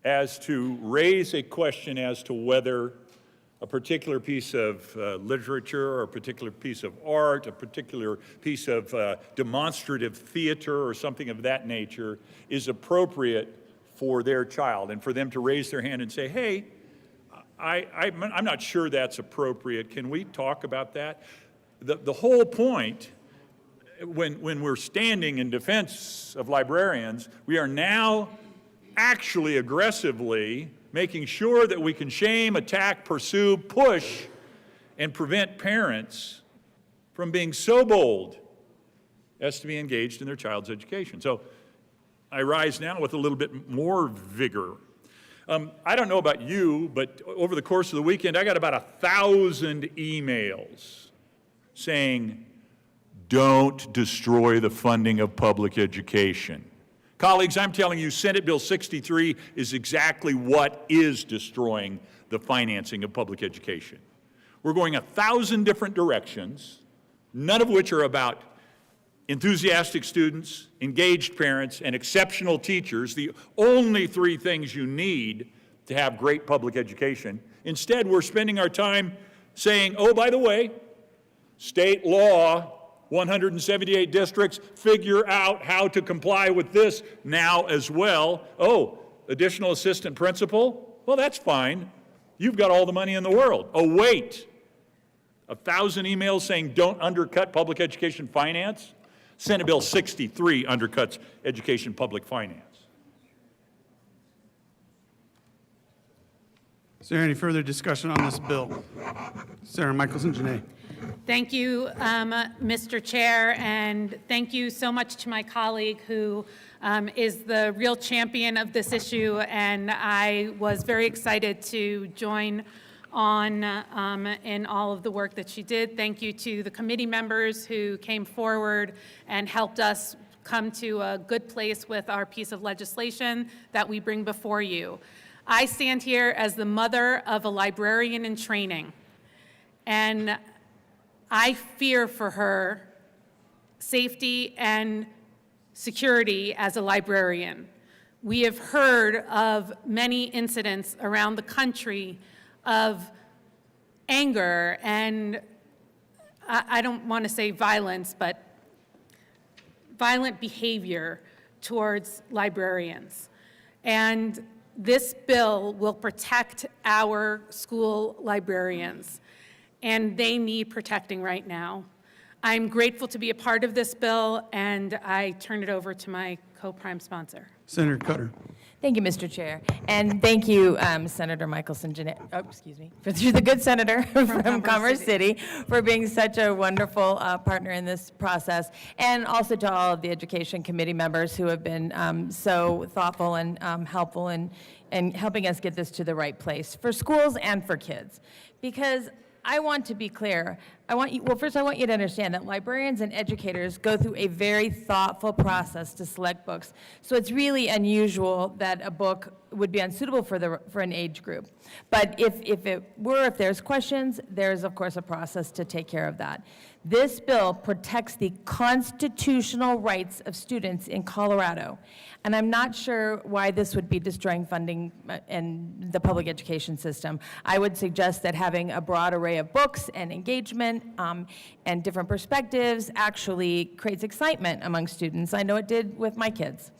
Speaker 13: as to raise a question as to whether a particular piece of literature or a particular piece of art, a particular piece of demonstrative theater or something of that nature is appropriate for their child, and for them to raise their hand and say, hey, I'm not sure that's appropriate. Can we talk about that? The whole point, when we're standing in defense of librarians, we are now actually aggressively making sure that we can shame, attack, pursue, push, and prevent parents from being so bold as to be engaged in their child's education. So I rise now with a little bit more vigor. I don't know about you, but over the course of the weekend, I got about 1,000 emails saying, don't destroy the funding of public education. Colleagues, I'm telling you, Senate Bill 63 is exactly what is destroying the financing of public education. We're going 1,000 different directions, none of which are about enthusiastic students, engaged parents, and exceptional teachers, the only three things you need to have great public education. Instead, we're spending our time saying, oh, by the way, state law, 178 districts, figure out how to comply with this now as well. Oh, additional assistant principal? Well, that's fine. You've got all the money in the world. Oh, wait. 1,000 emails saying don't undercut public education finance? Senate Bill 63 undercuts education public finance.
Speaker 4: Is there any further discussion on this bill? Senator Michelson-Jeannet.
Speaker 7: Thank you, Mr. Chair, and thank you so much to my colleague who is the real champion of this issue, and I was very excited to join on in all of the work that she did. Thank you to the committee members who came forward and helped us come to a good place with our piece of legislation that we bring before you. I stand here as the mother of a librarian in training, and I fear for her safety and security as a librarian. We have heard of many incidents around the country of anger and, I don't want to say violence, but violent behavior towards librarians. And this bill will protect our school librarians, and they need protecting right now. I'm grateful to be a part of this bill, and I turn it over to my co-prime sponsor.
Speaker 4: Senator Cutter.
Speaker 5: Thank you, Mr. Chair. And thank you, Senator Michelson-Jeannet, you're the good senator from Commerce City, for being such a wonderful partner in this process. And also to all of the Education Committee members who have been so thoughtful and helpful in helping us get this to the right place for schools and for kids. Because I want to be clear, first I want you to understand that librarians and educators go through a very thoughtful process to select books. So it's really unusual that a book would be unsuitable for an age group. But if there's questions, there's of course a process to take care of that. This bill protects the constitutional rights of students in Colorado. And I'm not sure why this would be destroying funding in the public education system. I would suggest that having a broad array of books and engagement and different perspectives actually creates excitement among students. I know it did with my kids.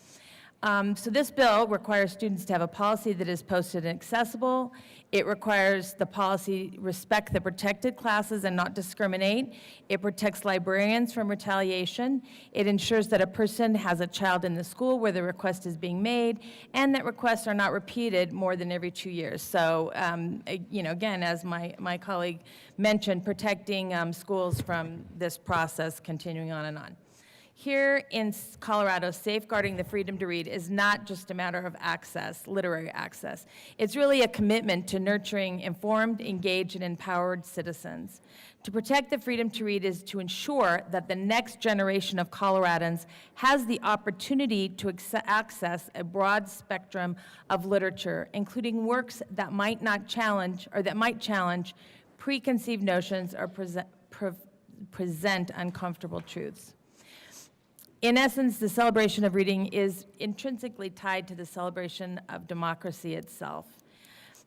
Speaker 5: So this bill requires students to have a policy that is posted and accessible. It requires the policy respect the protected classes and not discriminate. It protects librarians from retaliation. It ensures that a person has a child in the school where the request is being made, and that requests are not repeated more than every 2 years. So, again, as my colleague mentioned, protecting schools from this process continuing on and on. Here in Colorado, safeguarding the freedom to read is not just a matter of access, literary access. It's really a commitment to nurturing informed, engaged, and empowered citizens. To protect the freedom to read is to ensure that the next generation of Coloradans has the opportunity to access a broad spectrum of literature, including works that might not challenge, or that might challenge preconceived notions or present uncomfortable truths. In essence, the celebration of reading is intrinsically tied to the celebration of democracy itself.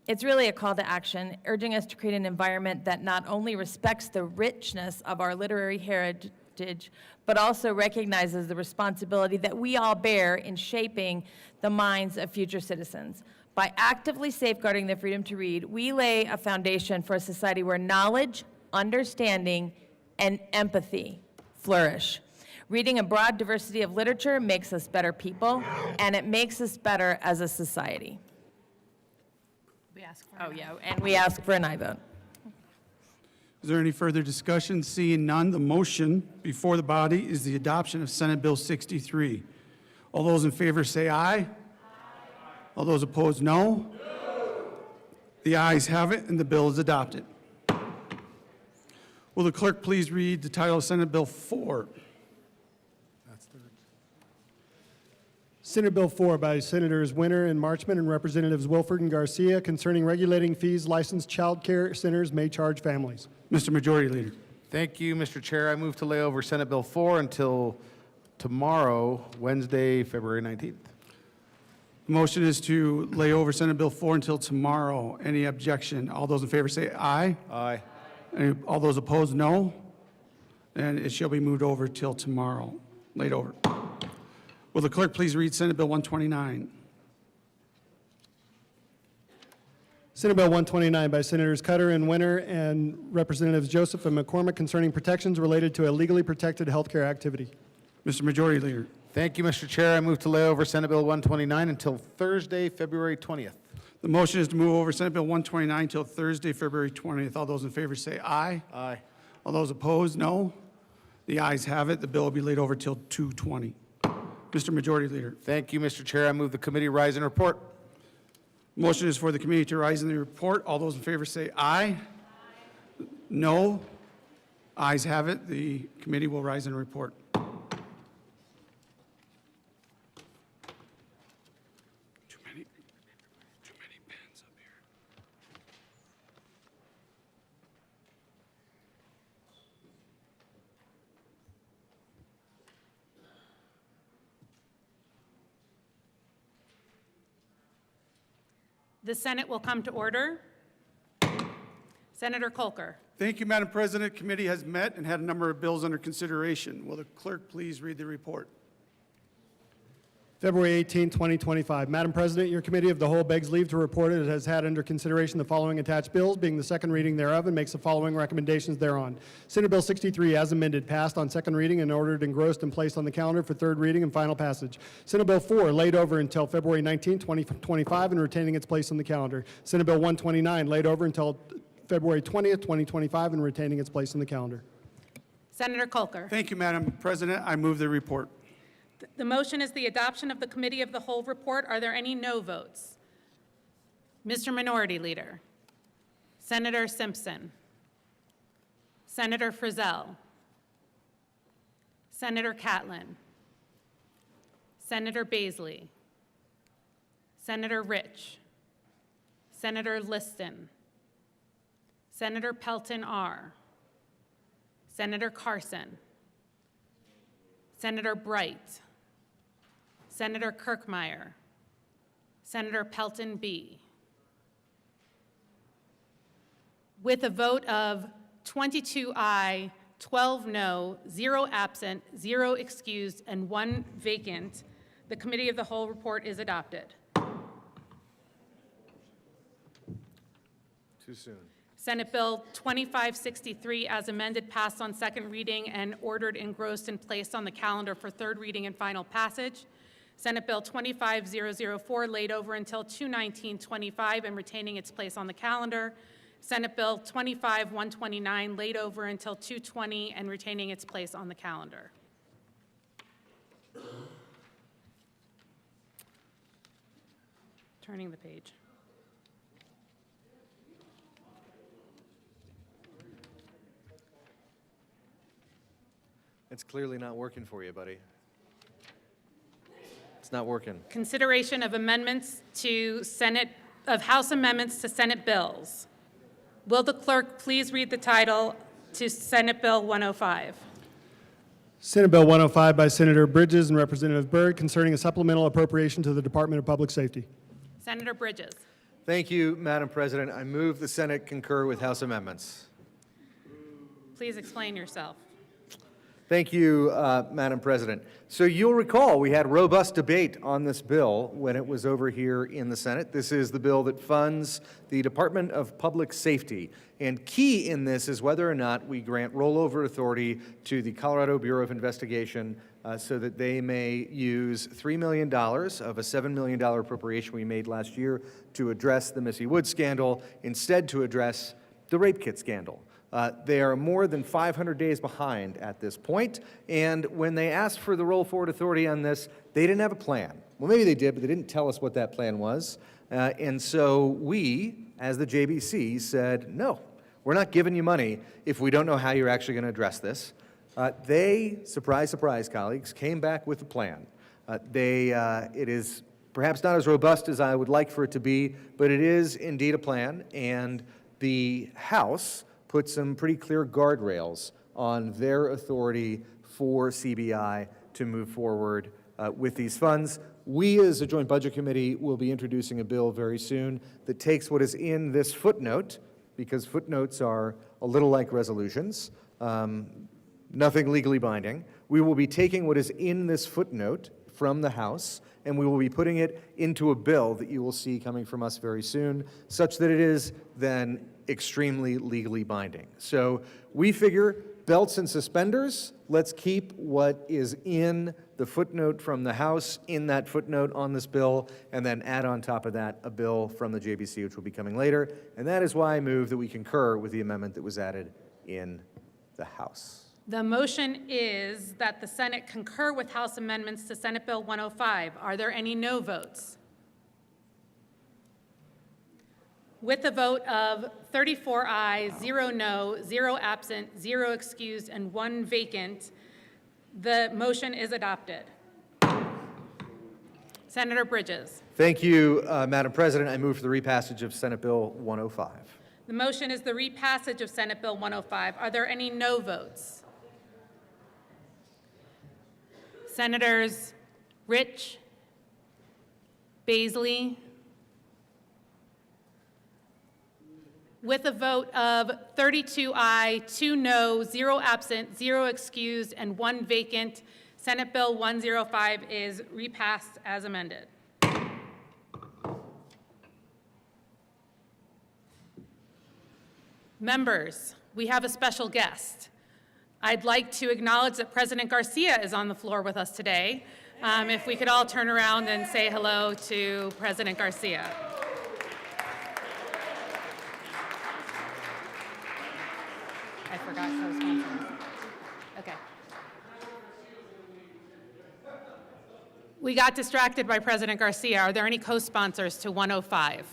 Speaker 5: It's really a call to action, urging us to create an environment that not only respects the richness of our literary heritage, but also recognizes the responsibility that we all bear in shaping the minds of future citizens. By actively safeguarding the freedom to read, we lay a foundation for a society where knowledge, understanding, and empathy flourish. Reading a broad diversity of literature makes us better people, and it makes us better as a society.
Speaker 19: We ask for
Speaker 5: And we ask for an aye vote.
Speaker 4: Is there any further discussion? Seeing none, the motion before the body is the adoption of Senate Bill 63. All those in favor say aye. All those opposed, no. The ayes have it, and the bill is adopted. Will the clerk please read the title of Senate Bill 4?
Speaker 3: Senate Bill 4 by Senators Winter and Marchman and Representatives Wilford and Garcia concerning regulating fees licensed child care centers may charge families.
Speaker 4: Mr. Majority Leader.
Speaker 9: Thank you, Mr. Chair. I move to lay over Senate Bill 4 until tomorrow, Wednesday, February 19th.
Speaker 4: The motion is to lay over Senate Bill 4 until tomorrow. Any objection? All those in favor say aye.
Speaker 9: Aye.
Speaker 4: All those opposed, no. And it shall be moved over till tomorrow, laid over. Will the clerk please read Senate Bill 129?
Speaker 3: Senate Bill 129 by Senators Cutter and Winter and Representatives Joseph and McCormick concerning protections related to a legally protected healthcare activity.
Speaker 4: Mr. Majority Leader.
Speaker 9: Thank you, Mr. Chair. I move to lay over Senate Bill 129 until Thursday, February 20th.
Speaker 4: The motion is to move over Senate Bill 129 until Thursday, February 20th. All those in favor say aye.
Speaker 9: Aye.
Speaker 4: All those opposed, no. The ayes have it. The bill will be laid over till 2:20. Mr. Majority Leader.
Speaker 9: Thank you, Mr. Chair. I move the committee rise and report.
Speaker 4: Motion is for the committee to rise in the report. All those in favor say aye. No. Ayes have it. The committee will rise and report. Too many pens up here.
Speaker 7: The Senate will come to order. Senator Kolker.
Speaker 4: Thank you, Madam President. Committee has met and had a number of bills under consideration. Will the clerk please read the report?
Speaker 3: February 18, 2025. Madam President, your committee of the whole begs leave to report it has had under consideration the following attached bills, being the second reading thereof, and makes the following recommendations thereon. Senate Bill 63, as amended, passed on second reading and ordered engrossed and placed on the calendar for third reading and final passage. Senate Bill 4, laid over until February 19, 2025, and retaining its place on the calendar. Senate Bill 129, laid over until February 20th, 2025, and retaining its place on the calendar.
Speaker 7: Senator Kolker.
Speaker 4: Thank you, Madam President. I move the report.
Speaker 7: The motion is the adoption of the Committee of the Whole report. Are there any no votes? Mr. Minority Leader. Senator Simpson. Senator Frizzell, Senator Catlin, Senator Baisley, Senator Rich, Senator Liston, Senator Pelton R., Senator Carson, Senator Bright, Senator Kirkmeyer, Senator Pelton B. With a vote of 22 aye, 12 no, 0 absent, 0 excused, and 1 vacant, the Committee of the Whole report is adopted.
Speaker 9: Too soon.
Speaker 7: Senate Bill 2563, as amended, passed on second reading and ordered engrossed and placed on the calendar for third reading and final passage. Senate Bill 25004, laid over until 2/19/25 and retaining its place on the calendar. Senate Bill 25129, laid over until 2/20 and retaining its place on the calendar. Turning the page.
Speaker 12: It's clearly not working for you, buddy. It's not working.
Speaker 7: Consideration of amendments to House amendments to Senate bills. Will the clerk please read the title to Senate Bill 105?
Speaker 3: Senate Bill 105 by Senator Bridges and Representative Byrd concerning a supplemental appropriation to the Department of Public Safety.
Speaker 7: Senator Bridges.
Speaker 12: Thank you, Madam President. I move the Senate concur with House amendments.
Speaker 7: Please explain yourself.
Speaker 12: Thank you, Madam President. So you'll recall we had robust debate on this bill when it was over here in the Senate. This is the bill that funds the Department of Public Safety. And key in this is whether or not we grant rollover authority to the Colorado Bureau of Investigation so that they may use $3 million of a $7 million appropriation we made last year to address the Missy Woods scandal, instead to address the rape kit scandal. They are more than 500 days behind at this point, and when they asked for the roll forward authority on this, they didn't have a plan. Well, maybe they did, but they didn't tell us what that plan was. And so we, as the JBC, said, no, we're not giving you money if we don't know how you're actually going to address this. They, surprise, surprise, colleagues, came back with a plan. It is perhaps not as robust as I would like for it to be, but it is indeed a plan, and the House put some pretty clear guardrails on their authority for CBI to move forward with these funds. We, as a Joint Budget Committee, will be introducing a bill very soon that takes what is in this footnote, because footnotes are a little like resolutions, nothing legally binding. We will be taking what is in this footnote from the House, and we will be putting it into a bill that you will see coming from us very soon, such that it is then extremely legally binding. So we figure belts and suspenders, let's keep what is in the footnote from the House in that footnote on this bill, and then add on top of that a bill from the JBC, which will be coming later. And that is why I move that we concur with the amendment that was added in the House.
Speaker 7: The motion is that the Senate concur with House amendments to Senate Bill 105. Are there any no votes? With a vote of 34 ayes, 0 no, 0 absent, 0 excused, and 1 vacant, the motion is adopted. Senator Bridges.
Speaker 12: Thank you, Madam President. I move for the repassage of Senate Bill 105.
Speaker 7: The motion is the repassage of Senate Bill 105. Are there any no votes? Senators Rich, Baisley. With a vote of 32 aye, 2 no, 0 absent, 0 excused, and 1 vacant, Senate Bill 105 is repassed as amended. Members, we have a special guest. I'd like to acknowledge that President Garcia is on the floor with us today. If we could all turn around and say hello to President Garcia. I forgot co-sponsors. Okay. We got distracted by President Garcia. Are there any co-sponsors to 105?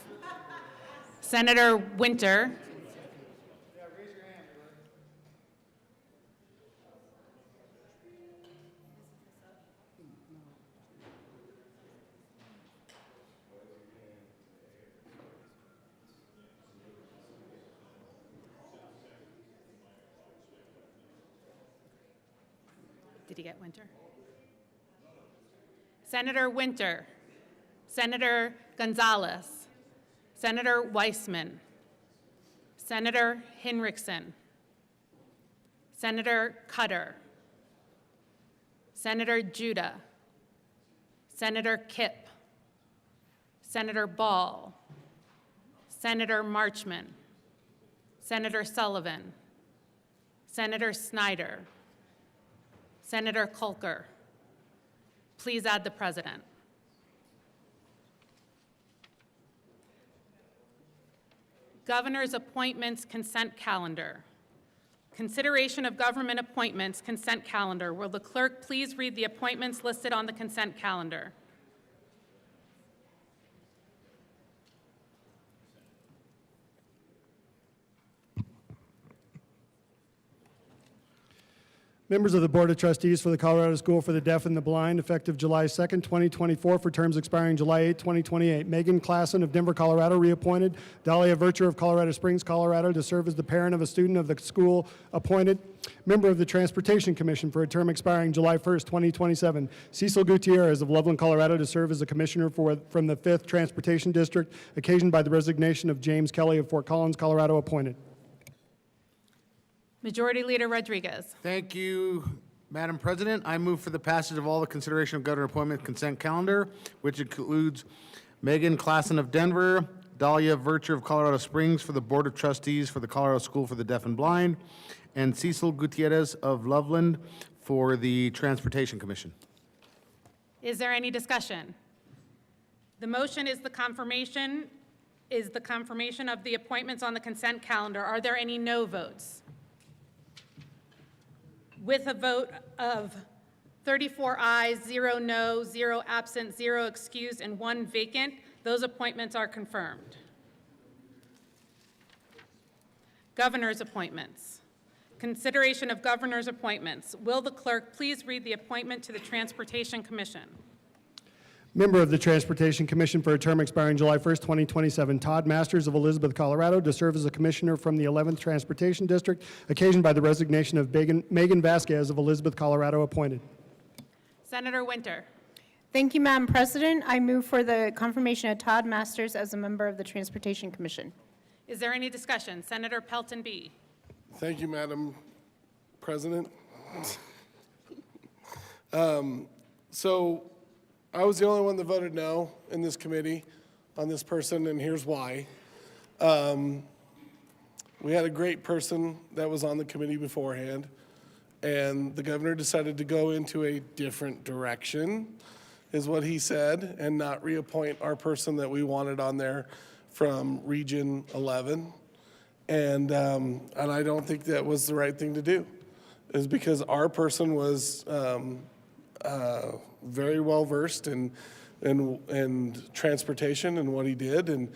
Speaker 7: Senator Winter. Did he get Winter? Senator Winter, Senator Gonzalez, Senator Weissman, Senator Hinrichsen, Senator Cutter, Senator Judah, Senator Kipp, Senator Ball, Senator Marchman, Senator Sullivan, Senator Snyder, Senator Kulker. Please add the president. Governor's appointments consent calendar. Consideration of government appointments consent calendar. Will the clerk please read the appointments listed on the consent calendar?
Speaker 3: Members of the Board of Trustees for the Colorado School for the Deaf and the Blind, effective July 2nd, 2024, for terms expiring July 8, 2028. Megan Klassen of Denver, Colorado, reappointed. Dahlia Virtue of Colorado Springs, Colorado, to serve as the parent of a student of the school, appointed. Member of the Transportation Commission for a term expiring July 1st, 2027. Cecil Gutierrez of Loveland, Colorado, to serve as a commissioner from the 5th Transportation District, occasioned by the resignation of James Kelly of Fort Collins, Colorado, appointed.
Speaker 7: Majority Leader Rodriguez.
Speaker 9: Thank you, Madam President. I move for the passage of all the consideration of governor appointment consent calendar, which includes Megan Klassen of Denver, Dahlia Virtue of Colorado Springs for the Board of Trustees for the Colorado School for the Deaf and Blind, and Cecil Gutierrez of Loveland for the Transportation Commission.
Speaker 7: Is there any discussion? The motion is the confirmation of the appointments on the consent calendar. Are there any no votes? With a vote of 34 ayes, 0 no, 0 absent, 0 excused, and 1 vacant, those appointments are confirmed. Governor's appointments. Consideration of governor's appointments. Will the clerk please read the appointment to the Transportation Commission?
Speaker 3: Member of the Transportation Commission for a term expiring July 1st, 2027, Todd Masters of Elizabeth, Colorado, to serve as a commissioner from the 11th Transportation District, occasioned by the resignation of Megan Vasquez of Elizabeth, Colorado, appointed.
Speaker 7: Senator Winter.
Speaker 19: Thank you, Madam President. I move for the confirmation of Todd Masters as a member of the Transportation Commission.
Speaker 7: Is there any discussion? Senator Pelton B.
Speaker 1: Thank you, Madam President. So I was the only one that voted no in this committee on this person, and here's why. We had a great person that was on the committee beforehand, and the governor decided to go into a different direction, is what he said, and not reappoint our person that we wanted on there from Region 11. And I don't think that was the right thing to do, is because our person was very well versed in transportation and what he did, and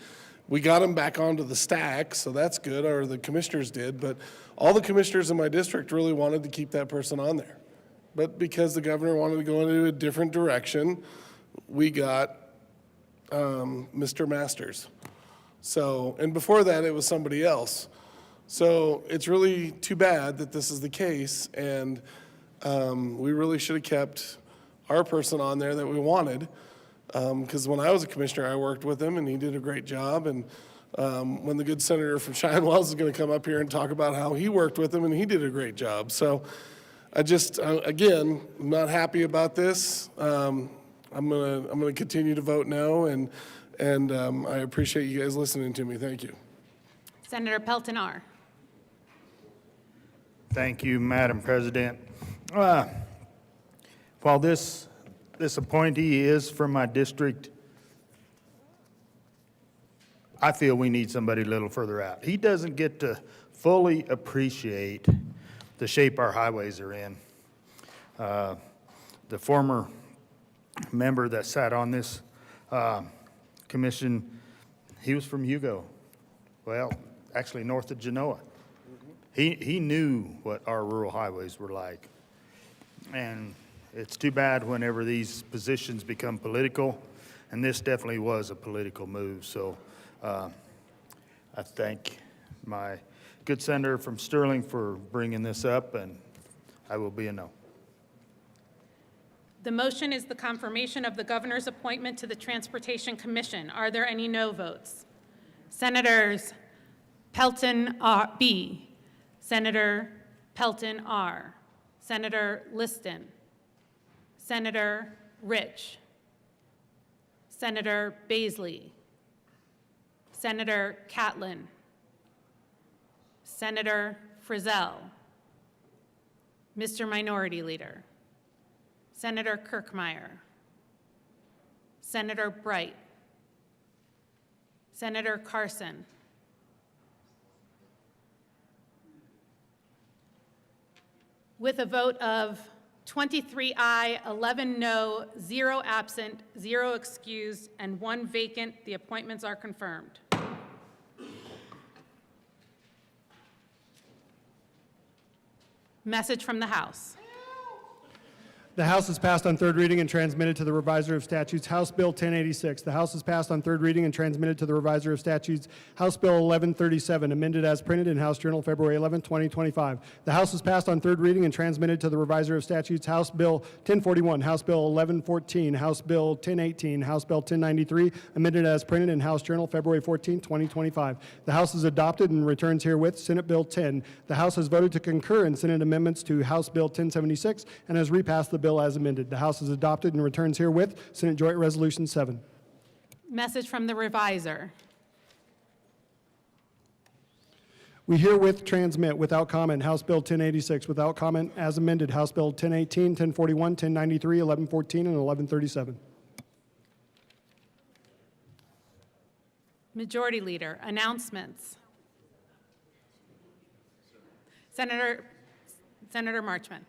Speaker 1: we got him back onto the stack, so that's good, or the commissioners did, but all the commissioners in my district really wanted to keep that person on there. But because the governor wanted to go into a different direction, we got Mr. Masters. So, and before that, it was somebody else. So it's really too bad that this is the case, and we really should have kept our person on there that we wanted, because when I was a commissioner, I worked with him, and he did a great job. And when the good senator from Cheyenne Wells is going to come up here and talk about how he worked with him, and he did a great job. So I just, again, I'm not happy about this. I'm gonna continue to vote no, and I appreciate you guys listening to me. Thank you.
Speaker 7: Senator Pelton R.
Speaker 15: Thank you, Madam President. While this appointee is from my district, I feel we need somebody a little further out. He doesn't get to fully appreciate the shape our highways are in. The former member that sat on this commission, he was from Hugo. Well, actually north of Genoa. He knew what our rural highways were like. And it's too bad whenever these positions become political, and this definitely was a political move. So I thank my good senator from Sterling for bringing this up, and I will be a no.
Speaker 7: The motion is the confirmation of the governor's appointment to the Transportation Commission. Are there any no votes? Senators Pelton B, Senator Pelton R, Senator Liston, Senator Rich, Senator Baisley, Senator Catlin, Senator Frizzell, Mr. Minority Leader, Senator Kirkmeyer, Senator Bright, Senator Carson, with a vote of 23 aye, 11 no, 0 absent, 0 excused, and 1 vacant, the appointments are confirmed. Message from the House.
Speaker 3: The House has passed on third reading and transmitted to the Reviser of Statutes House Bill 1086. The House has passed on third reading and transmitted to the Reviser of Statutes House Bill 1137, amended as printed in House Journal February 11, 2025. The House has passed on third reading and transmitted to the Reviser of Statutes House Bill 1041, House Bill 1114, House Bill 1018, House Bill 1093, amended as printed in House Journal February 14, 2025. The House has adopted and returns herewith Senate Bill 10. The House has voted to concur in Senate amendments to House Bill 1076 and has repassed the bill as amended. The House has adopted and returns herewith Senate Joint Resolution 7.
Speaker 7: Message from the Reviser.
Speaker 3: We herewith transmit without comment House Bill 1086, without comment as amended House Bill 1018, 1041, 1093, 1114, and 1137.
Speaker 7: Majority Leader, announcements. Senator Marchman.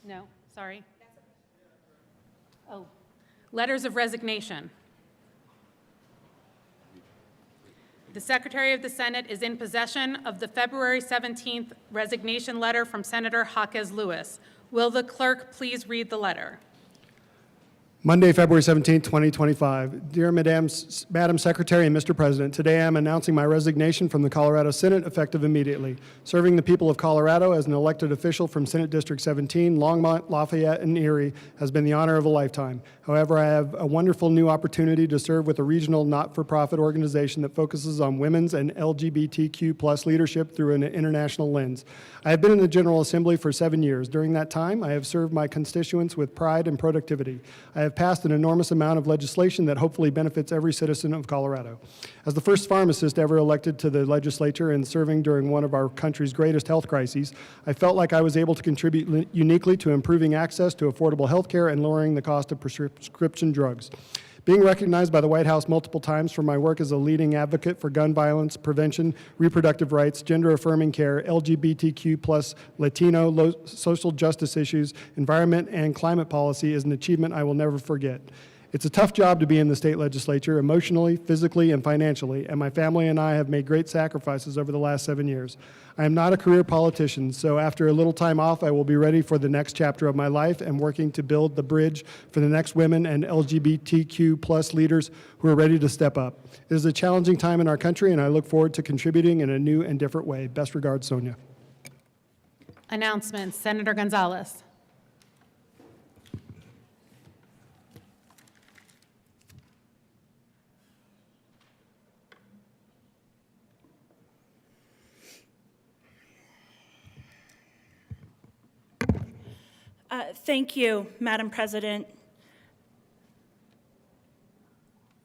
Speaker 7: No, sorry. Oh, letters of resignation. The Secretary of the Senate is in possession of the February 17th resignation letter from Senator Jaquez Lewis. Will the clerk please read the letter?
Speaker 3: Monday, February 17, 2025. Dear Madam Secretary and Mr. President, today I am announcing my resignation from the Colorado Senate effective immediately. Serving the people of Colorado as an elected official from Senate District 17, Longmont, Lafayette, and Erie has been the honor of a lifetime. However, I have a wonderful new opportunity to serve with a regional not-for-profit organization that focuses on women's and LGBTQ+ leadership through an international lens. I have been in the General Assembly for 7 years. During that time, I have served my constituents with pride and productivity. I have passed an enormous amount of legislation that hopefully benefits every citizen of Colorado. As the first pharmacist ever elected to the legislature and serving during one of our country's greatest health crises, I felt like I was able to contribute uniquely to improving access to affordable health care and lowering the cost of prescription drugs. Being recognized by the White House multiple times for my work as a leading advocate for gun violence prevention, reproductive rights, gender-affirming care, LGBTQ+, Latino, social justice issues, environment, and climate policy is an achievement I will never forget. It's a tough job to be in the state legislature, emotionally, physically, and financially, and my family and I have made great sacrifices over the last 7 years. I am not a career politician, so after a little time off, I will be ready for the next chapter of my life and working to build the bridge for the next women and LGBTQ+ leaders who are ready to step up. It is a challenging time in our country, and I look forward to contributing in a new and different way. Best regards, Sonia.
Speaker 7: Announcements. Senator Gonzalez.
Speaker 18: Thank you, Madam President.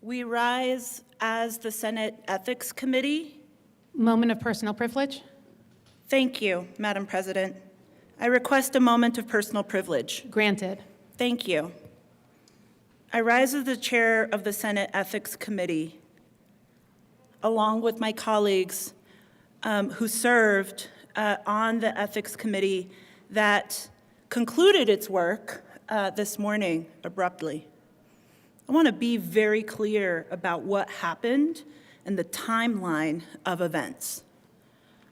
Speaker 18: We rise as the Senate Ethics Committee.
Speaker 7: Moment of personal privilege.
Speaker 18: Thank you, Madam President. I request a moment of personal privilege.
Speaker 7: Granted.
Speaker 18: Thank you. I rise as the chair of the Senate Ethics Committee, along with my colleagues who served on the Ethics Committee that concluded its work this morning abruptly. I want to be very clear about what happened and the timeline of events.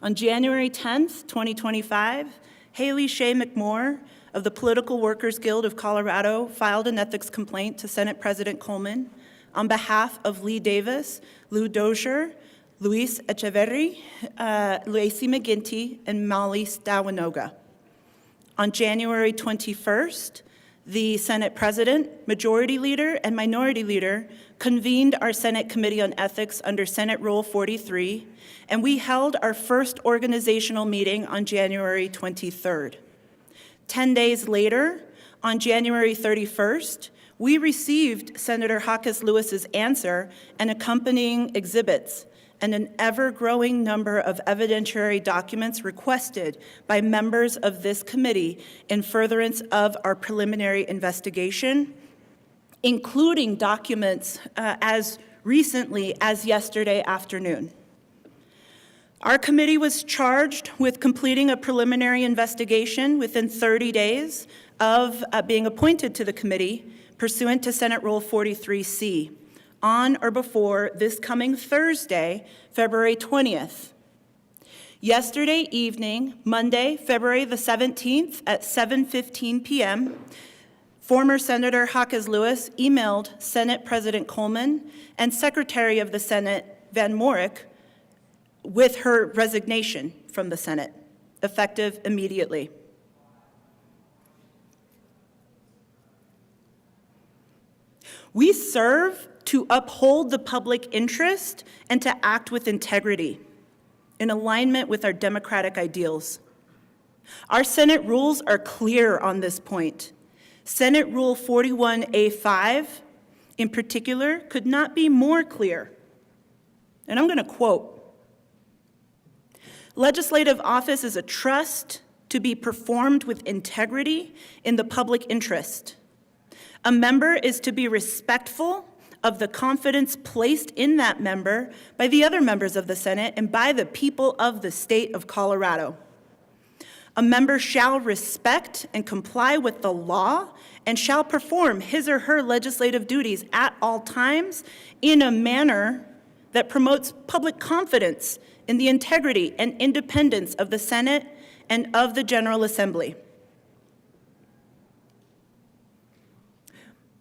Speaker 18: On January 10th, 2025, Haley Shea McMore of the Political Workers Guild of Colorado filed an ethics complaint to Senate President Coleman on behalf of Lee Davis, Lou Dozier, Luis Echeverri, Luisi McGinty, and Molly Stawanoga. On January 21st, the Senate President, Majority Leader, and Minority Leader convened our Senate Committee on Ethics under Senate Rule 43, and we held our first organizational meeting on January 23rd. 10 days later, on January 31st, we received Senator Hawkes Lewis's answer and accompanying exhibits, and an ever-growing number of evidentiary documents requested by members of this committee in furtherance of our preliminary investigation, including documents as recently as yesterday afternoon. Our committee was charged with completing a preliminary investigation within 30 days of being appointed to the committee pursuant to Senate Rule 43C. On or before this coming Thursday, February 20th. Yesterday evening, Monday, February the 17th at 7:15 p.m., former Senator Hawkes Lewis emailed Senate President Coleman and Secretary of the Senate Van Morik with her resignation from the Senate, effective immediately. We serve to uphold the public interest and to act with integrity in alignment with our democratic ideals. Our Senate rules are clear on this point. Senate Rule 41A5, in particular, could not be more clear. And I'm going to quote, "Legislative office is a trust to be performed with integrity in the public interest. A member is to be respectful of the confidence placed in that member by the other members of the Senate and by the people of the state of Colorado. A member shall respect and comply with the law and shall perform his or her legislative duties at all times in a manner that promotes public confidence in the integrity and independence of the Senate and of the General Assembly."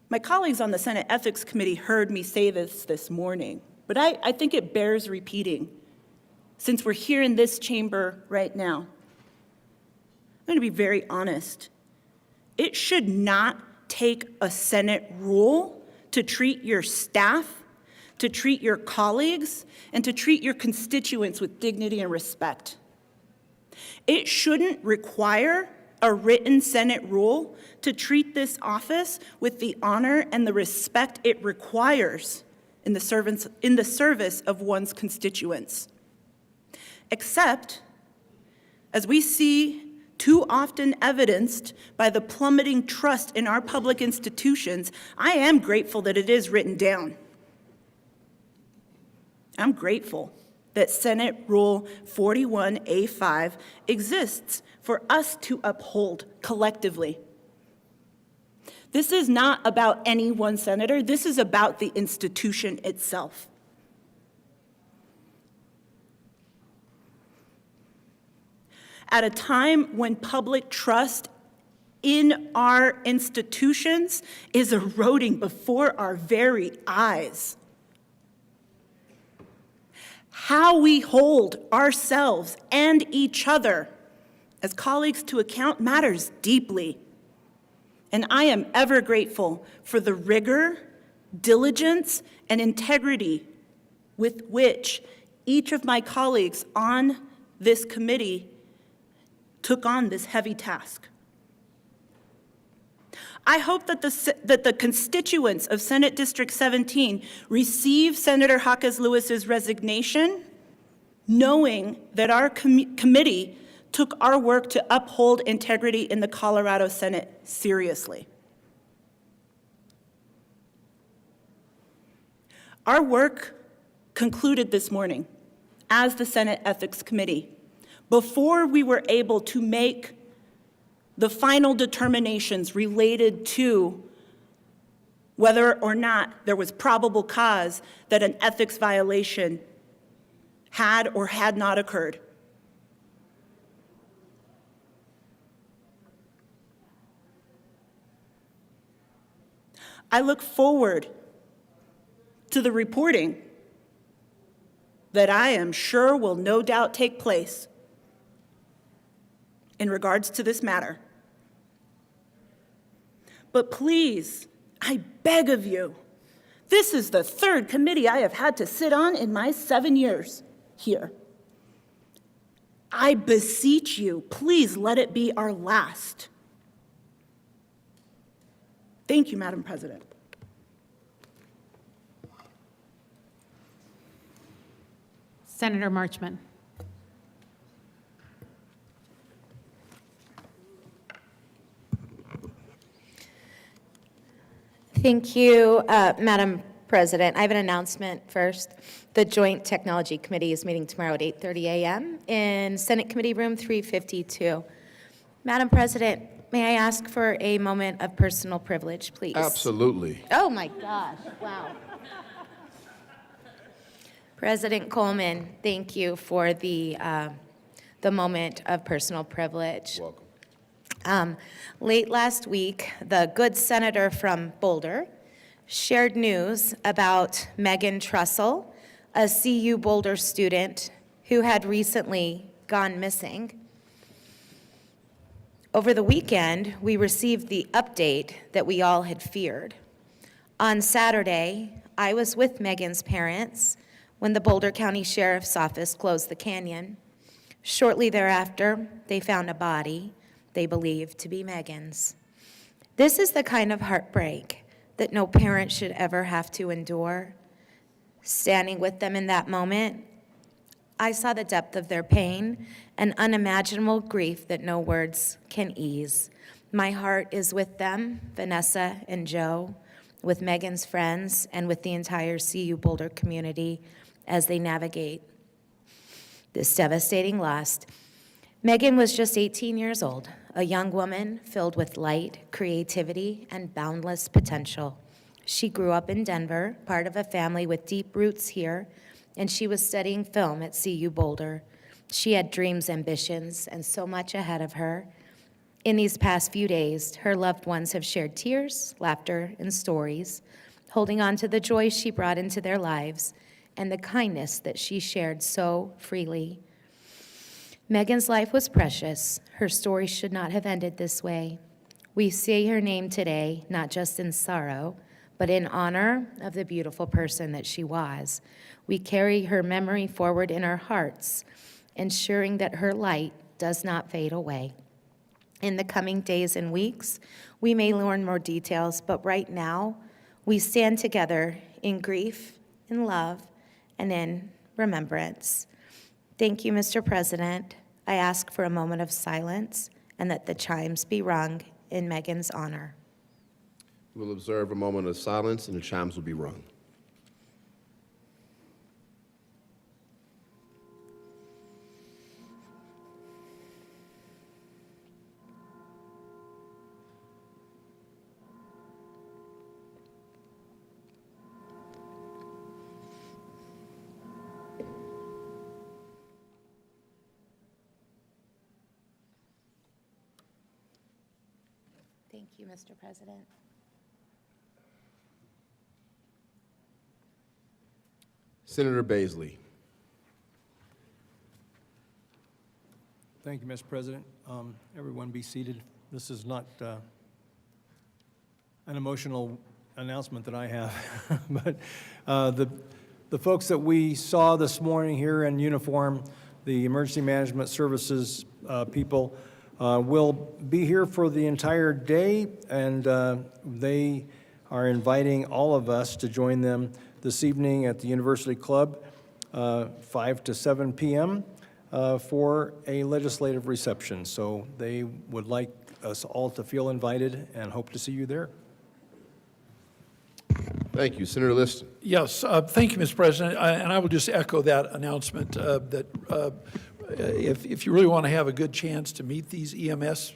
Speaker 18: My colleagues on the Senate Ethics Committee heard me say this morning, but I think it bears repeating since we're here in this chamber right now. I'm going to be very honest. It should not take a Senate rule to treat your staff, to treat your colleagues, and to treat your constituents with dignity and respect. It shouldn't require a written Senate rule to treat this office with the honor and the respect it requires in the service of one's constituents. Except, as we see too often evidenced by the plummeting trust in our public institutions, I am grateful that it is written down. I'm grateful that Senate Rule 41A5 exists for us to uphold collectively. This is not about any one senator. This is about the institution itself. At a time when public trust in our institutions is eroding before our very eyes, how we hold ourselves and each other as colleagues to account matters deeply. And I am ever grateful for the rigor, diligence, and integrity with which each of my colleagues on this committee took on this heavy task. I hope that the constituents of Senate District 17 receive Senator Hawkes Lewis's resignation, knowing that our committee took our work to uphold integrity in the Colorado Senate seriously. Our work concluded this morning as the Senate Ethics Committee before we were able to make the final determinations related to whether or not there was probable cause that an ethics violation had or had not occurred. I look forward to the reporting that I am sure will no doubt take place in regards to this matter. But please, I beg of you, this is the third committee I have had to sit on in my 7 years here. I beseech you, please let it be our last. Thank you, Madam President.
Speaker 7: Senator Marchman.
Speaker 14: Thank you, Madam President. I have an announcement first. The Joint Technology Committee is meeting tomorrow at 8:30 a.m. in Senate Committee Room 352. Madam President, may I ask for a moment of personal privilege, please?
Speaker 2: Absolutely.
Speaker 14: Oh, my gosh, wow. President Coleman, thank you for the moment of personal privilege.
Speaker 2: Welcome.
Speaker 14: Late last week, the good senator from Boulder shared news about Megan Trussell, a CU Boulder student who had recently gone missing. Over the weekend, we received the update that we all had feared. On Saturday, I was with Megan's parents when the Boulder County Sheriff's Office closed the canyon. Shortly thereafter, they found a body they believed to be Megan's. This is the kind of heartbreak that no parent should ever have to endure. Standing with them in that moment, I saw the depth of their pain and unimaginable grief that no words can ease. My heart is with them, Vanessa and Joe, with Megan's friends, and with the entire CU Boulder community as they navigate this devastating loss. Megan was just 18 years old, a young woman filled with light, creativity, and boundless potential. She grew up in Denver, part of a family with deep roots here, and she was studying film at CU Boulder. She had dreams, ambitions, and so much ahead of her. In these past few days, her loved ones have shared tears, laughter, and stories, holding on to the joy she brought into their lives and the kindness that she shared so freely. Megan's life was precious. Her story should not have ended this way. We say her name today, not just in sorrow, but in honor of the beautiful person that she was. We carry her memory forward in our hearts, ensuring that her light does not fade away. In the coming days and weeks, we may learn more details, but right now, we stand together in grief, in love, and in remembrance. Thank you, Mr. President. I ask for a moment of silence and that the chimes be rung in Megan's honor.
Speaker 2: We'll observe a moment of silence and the chimes will be rung.
Speaker 14: Thank you, Mr. President.
Speaker 2: Senator Baisley.
Speaker 8: Thank you, Mr. President. Everyone be seated. This is not an emotional announcement that I have, but the folks that we saw this morning here in uniform, the Emergency Management Services people, will be here for the entire day, and they are inviting all of us to join them this evening at the University Club, 5 to 7 p.m., for a legislative reception. So they would like us all to feel invited and hope to see you there.
Speaker 2: Thank you. Senator Liston.
Speaker 11: Yes, thank you, Mr. President. And I will just echo that announcement that if you really want to have a good chance to meet these EMS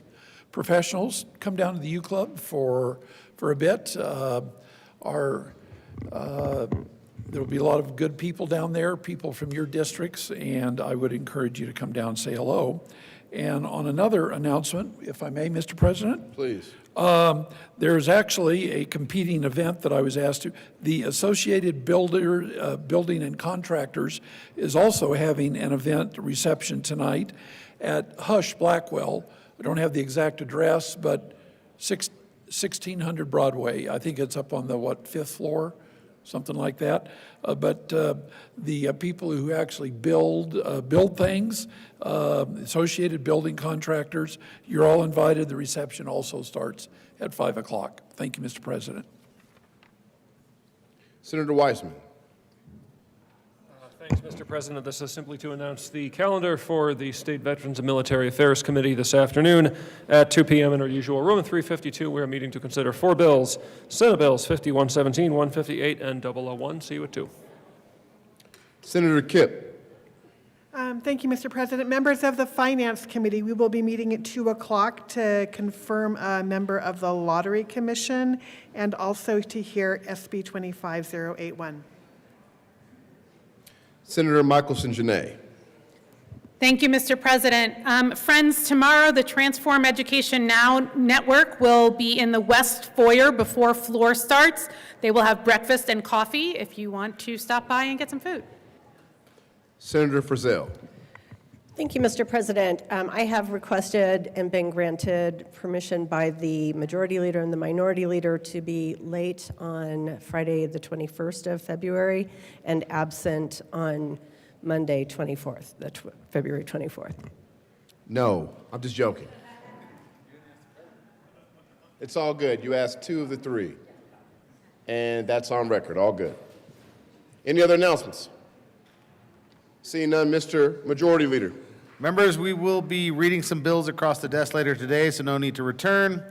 Speaker 11: professionals, come down to the U Club for a bit. There will be a lot of good people down there, people from your districts, and I would encourage you to come down and say hello. And on another announcement, if I may, Mr. President?
Speaker 2: Please.
Speaker 11: There's actually a competing event that I was asked to. The Associated Building and Contractors is also having an event reception tonight at Hush Blackwell. I don't have the exact address, but 1600 Broadway. I think it's up on the, fifth floor? Something like that. But the people who actually build things, associated building contractors, you're all invited. The reception also starts at 5 o'clock. Thank you, Mr. President.
Speaker 2: Senator Weissman.
Speaker 16: Thanks, Mr. President. This is simply to announce the calendar for the State Veterans and Military Affairs Committee this afternoon at 2 p.m. in our usual room, 352. We are meeting to consider 4 bills, Senate Bills 5117, 158, and 001. See you at 2.
Speaker 2: Senator Kipp.
Speaker 17: Thank you, Mr. President. Members of the Finance Committee, we will be meeting at 2 o'clock to confirm a member of the Lottery Commission and also to hear SB 25081.
Speaker 2: Senator Michelson-Jeannet.
Speaker 7: Thank you, Mr. President. Friends, tomorrow the Transform Education Now Network will be in the West Foyer before floor starts. They will have breakfast and coffee if you want to stop by and get some food.
Speaker 2: Senator Frizzell.
Speaker 20: Thank you, Mr. President. I have requested and been granted permission by the Majority Leader and the Minority Leader to be late on Friday, the 21st of February, and absent on Monday, 24th, February 24th.
Speaker 2: No, I'm just joking. It's all good. You asked 2 of the 3. And that's on record. All good. Any other announcements? Seeing none, Mr. Majority Leader.
Speaker 9: Members, we will be reading some bills across the desk later today, so no need to return.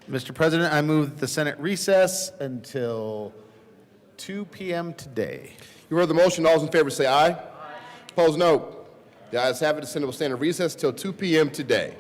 Speaker 9: Mr. President, I move that the Senate recess until 2 p.m. today.
Speaker 2: You heard the motion. All those in favor say aye. Opposed, no. The ayes have it. The Senate will stand in recess until 2 p.m. today.